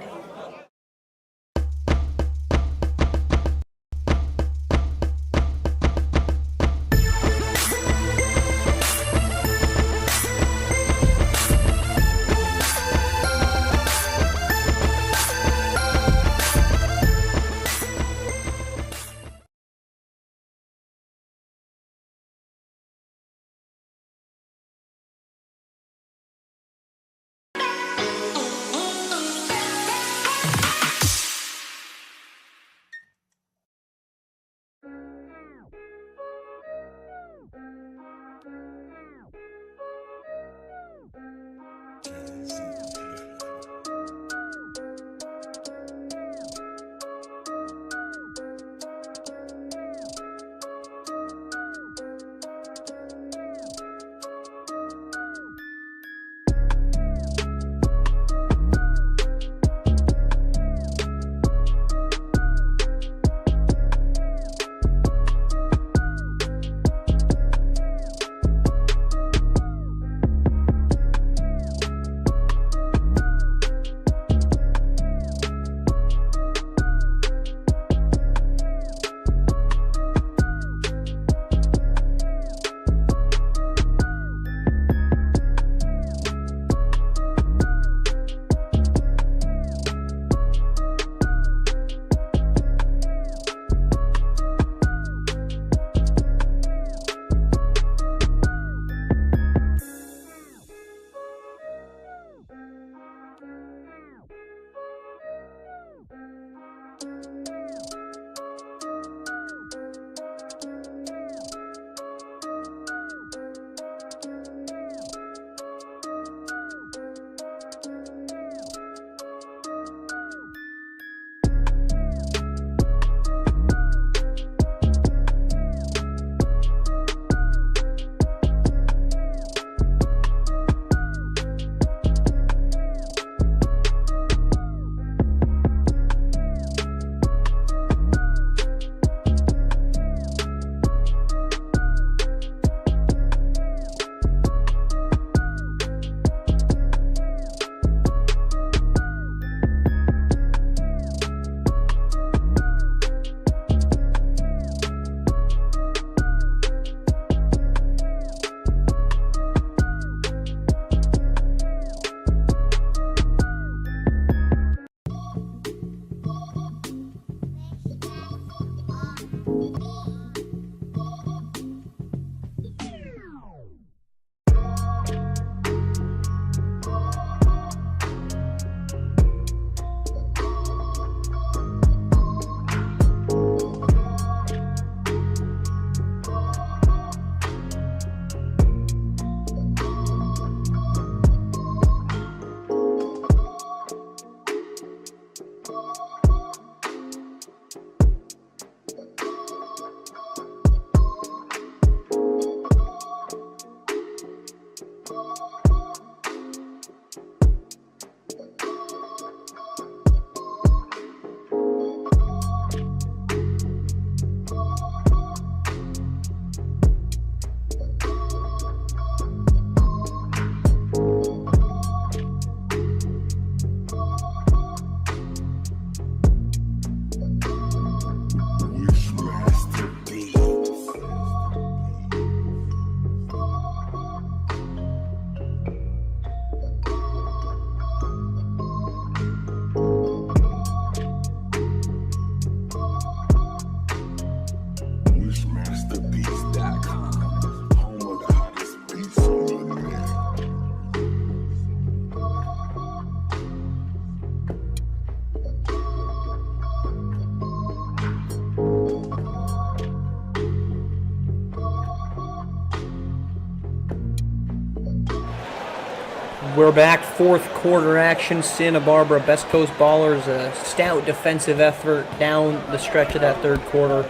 We're back, fourth quarter action. Santa Barbara, Best Coast Ballerz, a stout defensive effort down the stretch of that third quarter,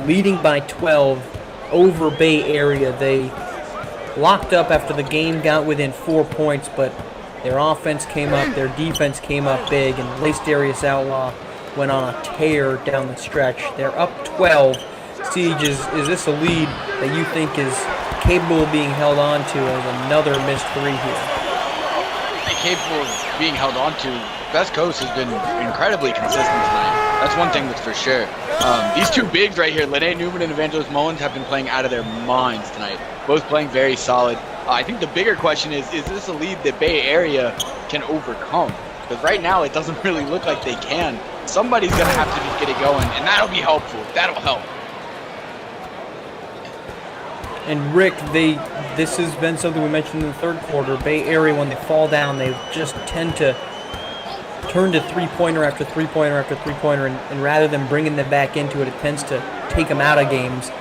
leading by 12 over Bay Area. They locked up after the game, got within 4 points, but their offense came up, their defense came up big, and Laced Darius Outlaw went on a tear down the stretch. They're up 12. Siege, is this a lead that you think is capable of being held on to as another missed three here? Capable of being held on to. Best Coast has been incredibly consistent tonight. That's one thing that's for sure. These two bigs right here, Lene Newman and Evangelist Mullins, have been playing out of their minds tonight. Both playing very solid. I think the bigger question is this a lead that Bay Area can overcome? Because right now it doesn't really look like they can. Somebody's going to have to just get it going, and that'll be helpful. That'll help. And Rick, this has been something we mentioned in the third quarter. Bay Area, when they fall down, they just tend to turn to three-pointer after three-pointer after three-pointer, and rather than bringing them back into it, it tends to take them out of games.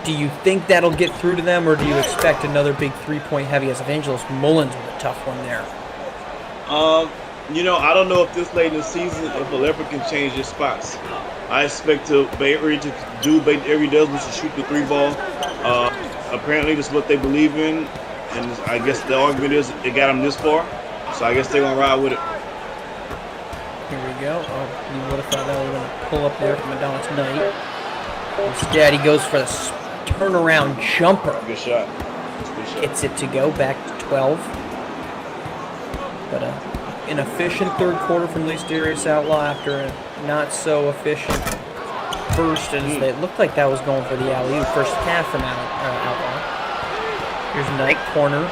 Do you think that'll get through to them, or do you expect another big three-point heavy as Evangelist Mullins with a tough one there? I don't know if this late in the season, if a leopard can change his spots. I expect Bay Area to do Bay Area does, which is shoot the three ball. Apparently, this is what they believe in, and I guess the argument is it got them this far, so I guess they're gonna ride with it. Here we go. Oh, you would have thought that was going to pull up there from Adonis Knight. Instead, he goes for the turnaround jumper. Good shot. Gets it to go back to 12. But an efficient third quarter from Laced Darius Outlaw after a not so efficient first, as it looked like that was going for the alley-oop first half from Outlaw. Here's Knight, corner.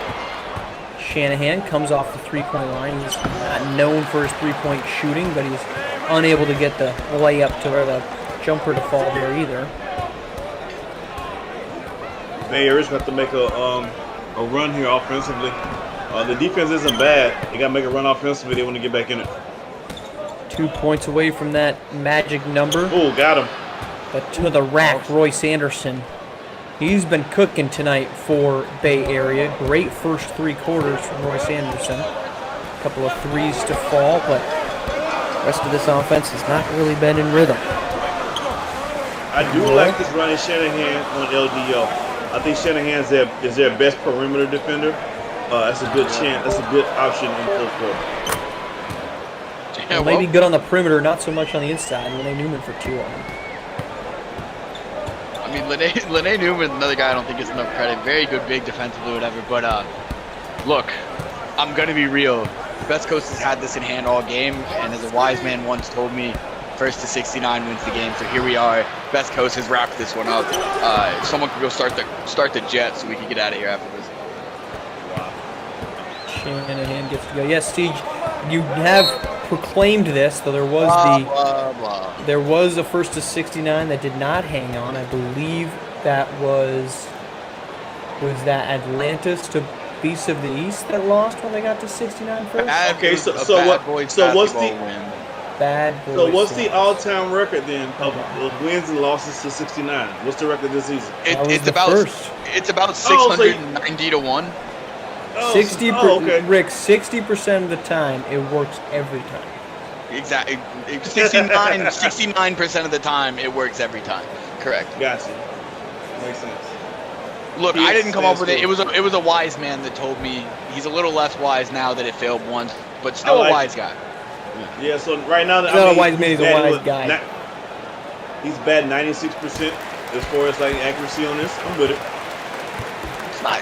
Shanahan comes off the three-point line. He's not known for his three-point shooting, but he's unable to get the layup to or the jumper to fall there either. Bay Area's got to make a run here offensively. The defense isn't bad. They got to make a run offensively. They want to get back in it. 2 points away from that magic number. Oh, got him. But to the rack, Royce Anderson. He's been cooking tonight for Bay Area. Great first three quarters from Royce Anderson. A couple of threes to fall, but the rest of this offense has not really been in rhythm. I do like this running Shanahan on LDO. I think Shanahan is their best perimeter defender. That's a good chance. That's a good option in the fourth quarter. Well, maybe good on the perimeter, not so much on the inside. Lene Newman for 2 on him. I mean, Lene Newman, another guy I don't think gets enough credit. Very good big defensively, whatever. But look, I'm gonna be real. Best Coast has had this in hand all game, and as a wise man once told me, first to 69 wins the game. So here we are. Best Coast has wrapped this one up. If someone could go start the jet, so we can get out of here after this. Shanahan gets to go. Yes, Siege, you have proclaimed this, though there was there was a first to 69 that did not hang on. I believe that was that Atlantis to Beasts of the East that lost when they got to 69 first? Okay, so what's the all-time record then of wins and losses to 69? What's the record this season? It's about 690 to 1. 60% of the time it works every time. Exactly. 69% of the time it works every time. Correct. Gotcha. Makes sense. Look, I didn't come up with it. It was a wise man that told me. He's a little less wise now that it failed once, but still a wise guy. Yeah. So right now, he's not a wise man. He's a wise guy. He's bad 96% as far as like accuracy on this. I'm with it.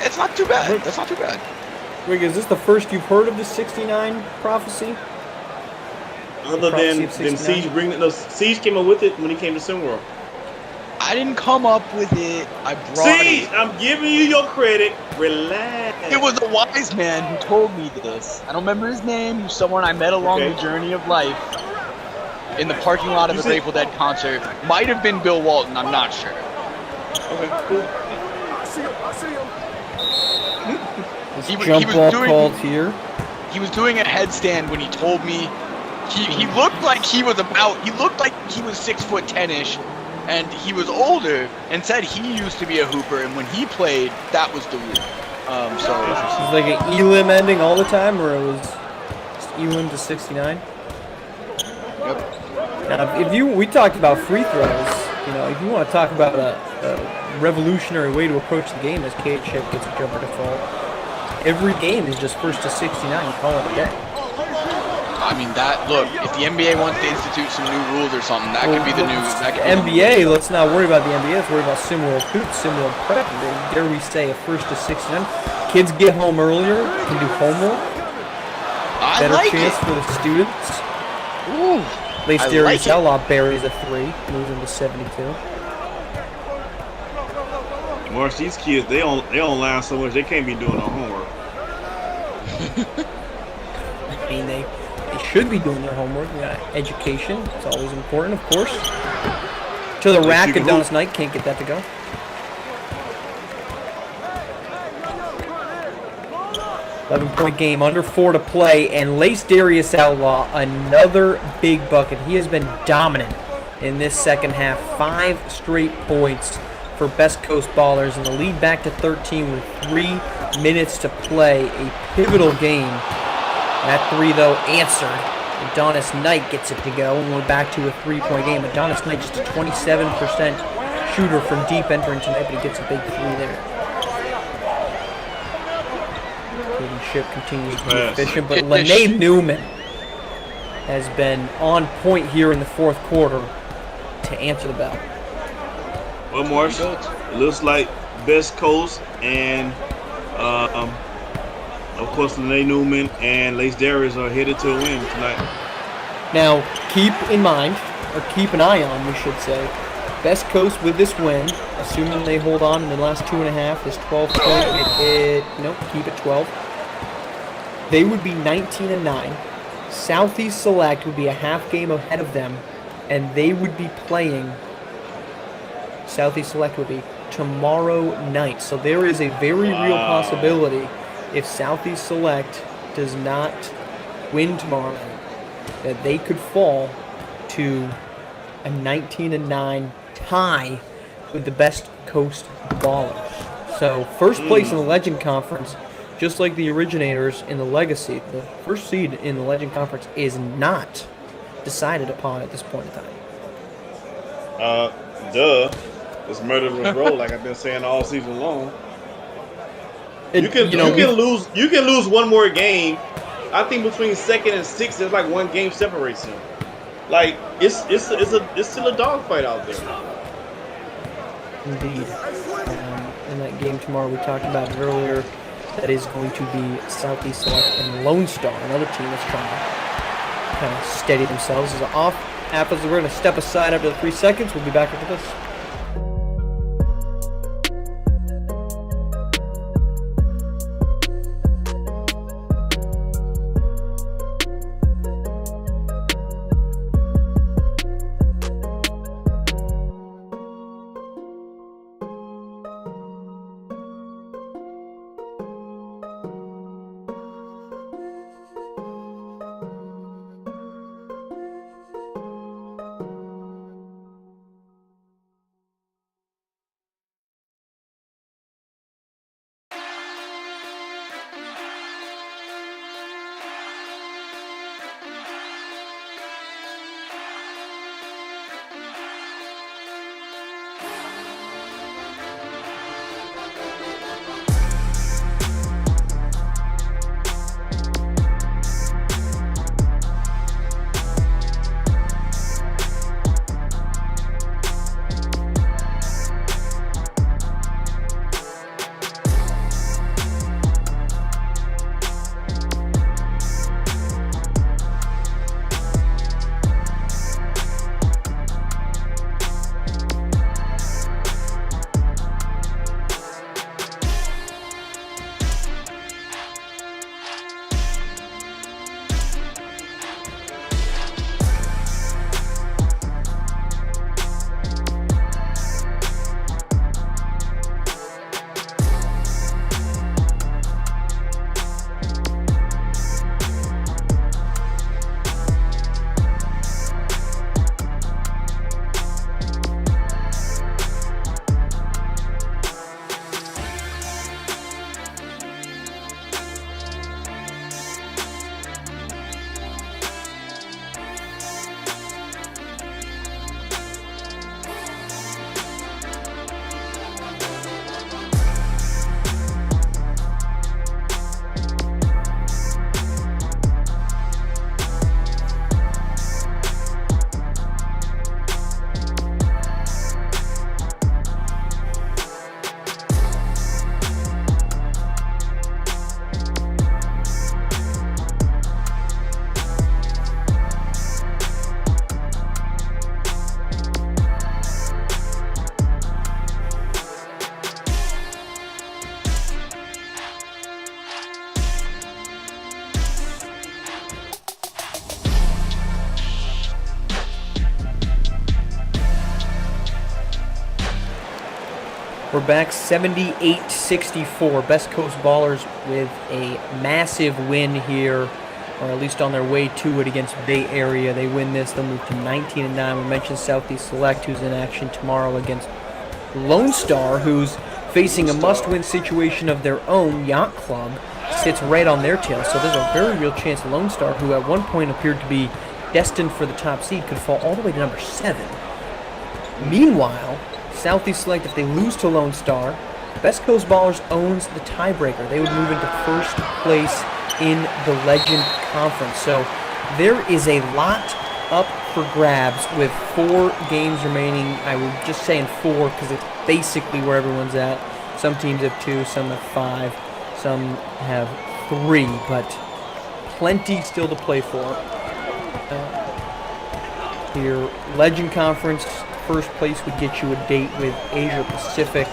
It's not too bad. That's not too bad. Rick, is this the first you've heard of the 69 prophecy? Other than Siege bringing it. No, Siege came up with it when he came to SimWorld. I didn't come up with it. I brought Siege, it. I'm giving you your credit. Relax. It was a wise man who told me this. I don't remember his name. He was someone I met along the journey of life in the parking lot of a Grateful Dead concert. Might have been Bill Walton. I'm not sure. Okay, cool. I see him. He was called here. He was doing a headstand when he told me. He looked like he was 6'10" and he was older, and said he used to be a hooper, and when he played, that was the rule. So It's like an elim ending all the time, or it was just elim to 69. Yep. Now, we talked about free throws. You know, if you want to talk about a revolutionary way to approach the game, as Cade Chip gets a jumper to fall, every game is just first to 69. You call it a day. I mean look, if the NBA wants to institute some new rules or something, that could be the new. NBA. Let's not worry about the NBA. Let's worry about SimWorld Hoops, SimWorld Prep. Dare we say a first to 69? Kids get home earlier, can do homework. Better chance for the students. Ooh. Darius Outlaw buries a 3, moves into 72. Marsh, these kids, they online so much they can't be doing no homework. I mean, they should be doing their homework. Education, it's always important, of course. To the rack, and Adonis Knight can't get that to go. $11-point game, under 4 to play, and Lace Darius Outlaw, another big bucket. He has been dominant in this second half. 5 straight points for Best Coast Ballers, and the lead back to 13 with 3 minutes to play. A pivotal game. That 3, though, answered. Adonis Knight gets it to go, and we're back to a 3-point game. Adonis Knight just a 27% shooter from deep entering tonight, but he gets a big 3 there. Ship continues to be efficient, but Lene Newman has been on point here in the fourth quarter to answer the bell. Well, Marsh, it looks like Best Coast and, of course, Lene Newman and Lace Darius are headed to a win tonight. Now, keep in mind, or keep an eye on, we should say, Best Coast with this win, assuming they hold on in the last 2.5, is 12 points. Nope, keep it 12. They would be 19-9. Southeast Select would be a half game ahead of them, and they would be playing. Southeast Select would be tomorrow night. So there is a very real possibility if Southeast Select does not win tomorrow night, that they could fall to a 19-9 tie with the Best Coast Ballers. So first place in the Legend Conference, just like the Originators in the Legacy, the first seed in the Legend Conference is not decided upon at this point in time. It's murderer's row, like I've been saying all season long. You can lose one more game. I think between 2nd and 6th, there's like 1 game separates them. Like it's still a dogfight out there. Indeed. In that game tomorrow, we talked about it earlier. That is going to be Southeast Select and Lone Star, another team that's trying to kind of steady themselves. As off, we're going to step aside after the 3 seconds. We'll be back after this. We're back 78-64. Best Coast Ballers with a massive win here, or at least on their way to it against Bay Area. They win this, they'll move to 19-9. We mentioned Southeast Select, who's in action tomorrow against Lone Star, who's facing a must-win situation of their own. Yacht Club sits right on their tail, so there's a very real chance Lone Star, who at one point appeared to be destined for the top seed, could fall all the way to number 7. Meanwhile, Southeast Select, if they lose to Lone Star, Best Coast Ballers owns the tiebreaker. They would move into first place in the Legend Conference. So there is a lot up for grabs with 4 games remaining. I would just say in 4 because it's basically where everyone's at. Some teams have 2, some have 5, some have 3, but plenty still to play for. Here, Legend Conference, first place would get you a date with Asia Pacific.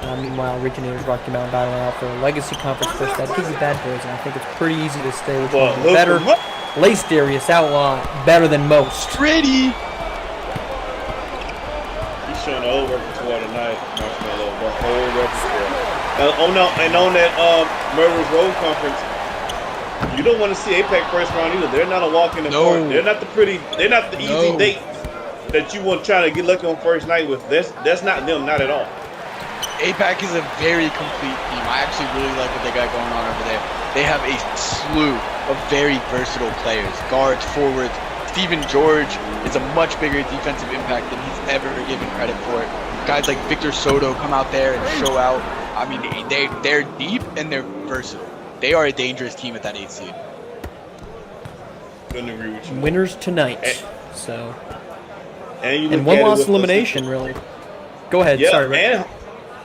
Meanwhile, Originators, Rocky Mountain battling out for a Legacy Conference first. That gives you Bad Boys, and I think it's pretty easy to stay with one of the better. Lace Darius, Outlaw, better than most. Pretty. He's showing the whole repertoire tonight, Marshmallow. The whole repertoire. And on that Murderers Road Conference, you don't want to see APAC first round either. They're not a walk in the park. They're not the pretty. They're not the easy date that you want to try to get lucky on first night with. That's not them, not at all. APAC is a very complete team. I actually really like what they got going on over there. They have a slew of very versatile players, guards, forwards. Steven George is a much bigger defensive impact than he's ever given credit for. Guys like Victor Soto come out there and show out. I mean, they're deep and they're versatile. They are a dangerous team at that 8th seed. Couldn't agree with you. Winners tonight. And one loss elimination, really. Go ahead. Yeah, sorry, Rick.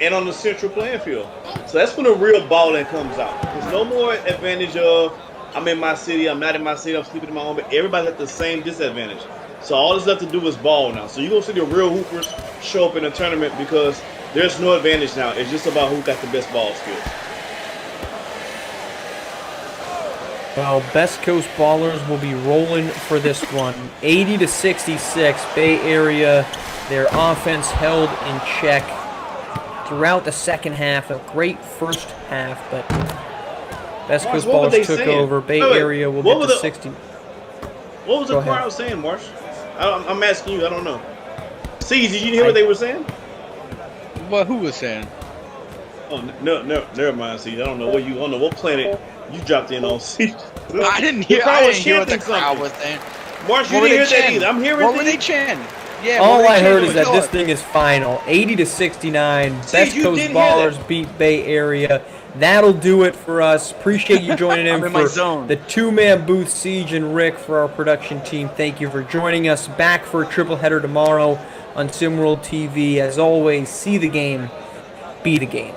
And on the central playing field. So that's when the real balling comes out. There's no more advantage of I'm in my city, I'm not in my city, I'm sleeping in my home, but everybody's at the same disadvantage. So all there's left to do is ball now. So you're going to see the real hoopers show up in the tournament because there's no advantage now. It's just about who got the best ball skills. Well, Best Coast Ballers will be rolling for this one. 80-66, Bay Area. Their offense held in check throughout the second half. A great first half, but Best Coast Ballers took over. Bay Area will get to 60. What was the crowd saying, Marsh? I'm asking you. I don't know. See, did you hear what they were saying? Well, who was saying? Oh, no, never mind. See, I don't know what planet you dropped in on. See, I didn't hear what the crowd was saying. Marsh, you didn't hear that either. I'm hearing. What were they chanting? Yeah, all I heard is that this thing is final. 80-69. Best Coast Ballers beat Bay Area. That'll do it for us. Appreciate you joining in for the 2-man booth, Siege and Rick, for our production team. Thank you for joining us. Back for a triple header tomorrow on SimWorld TV. As always, see the game, be the game.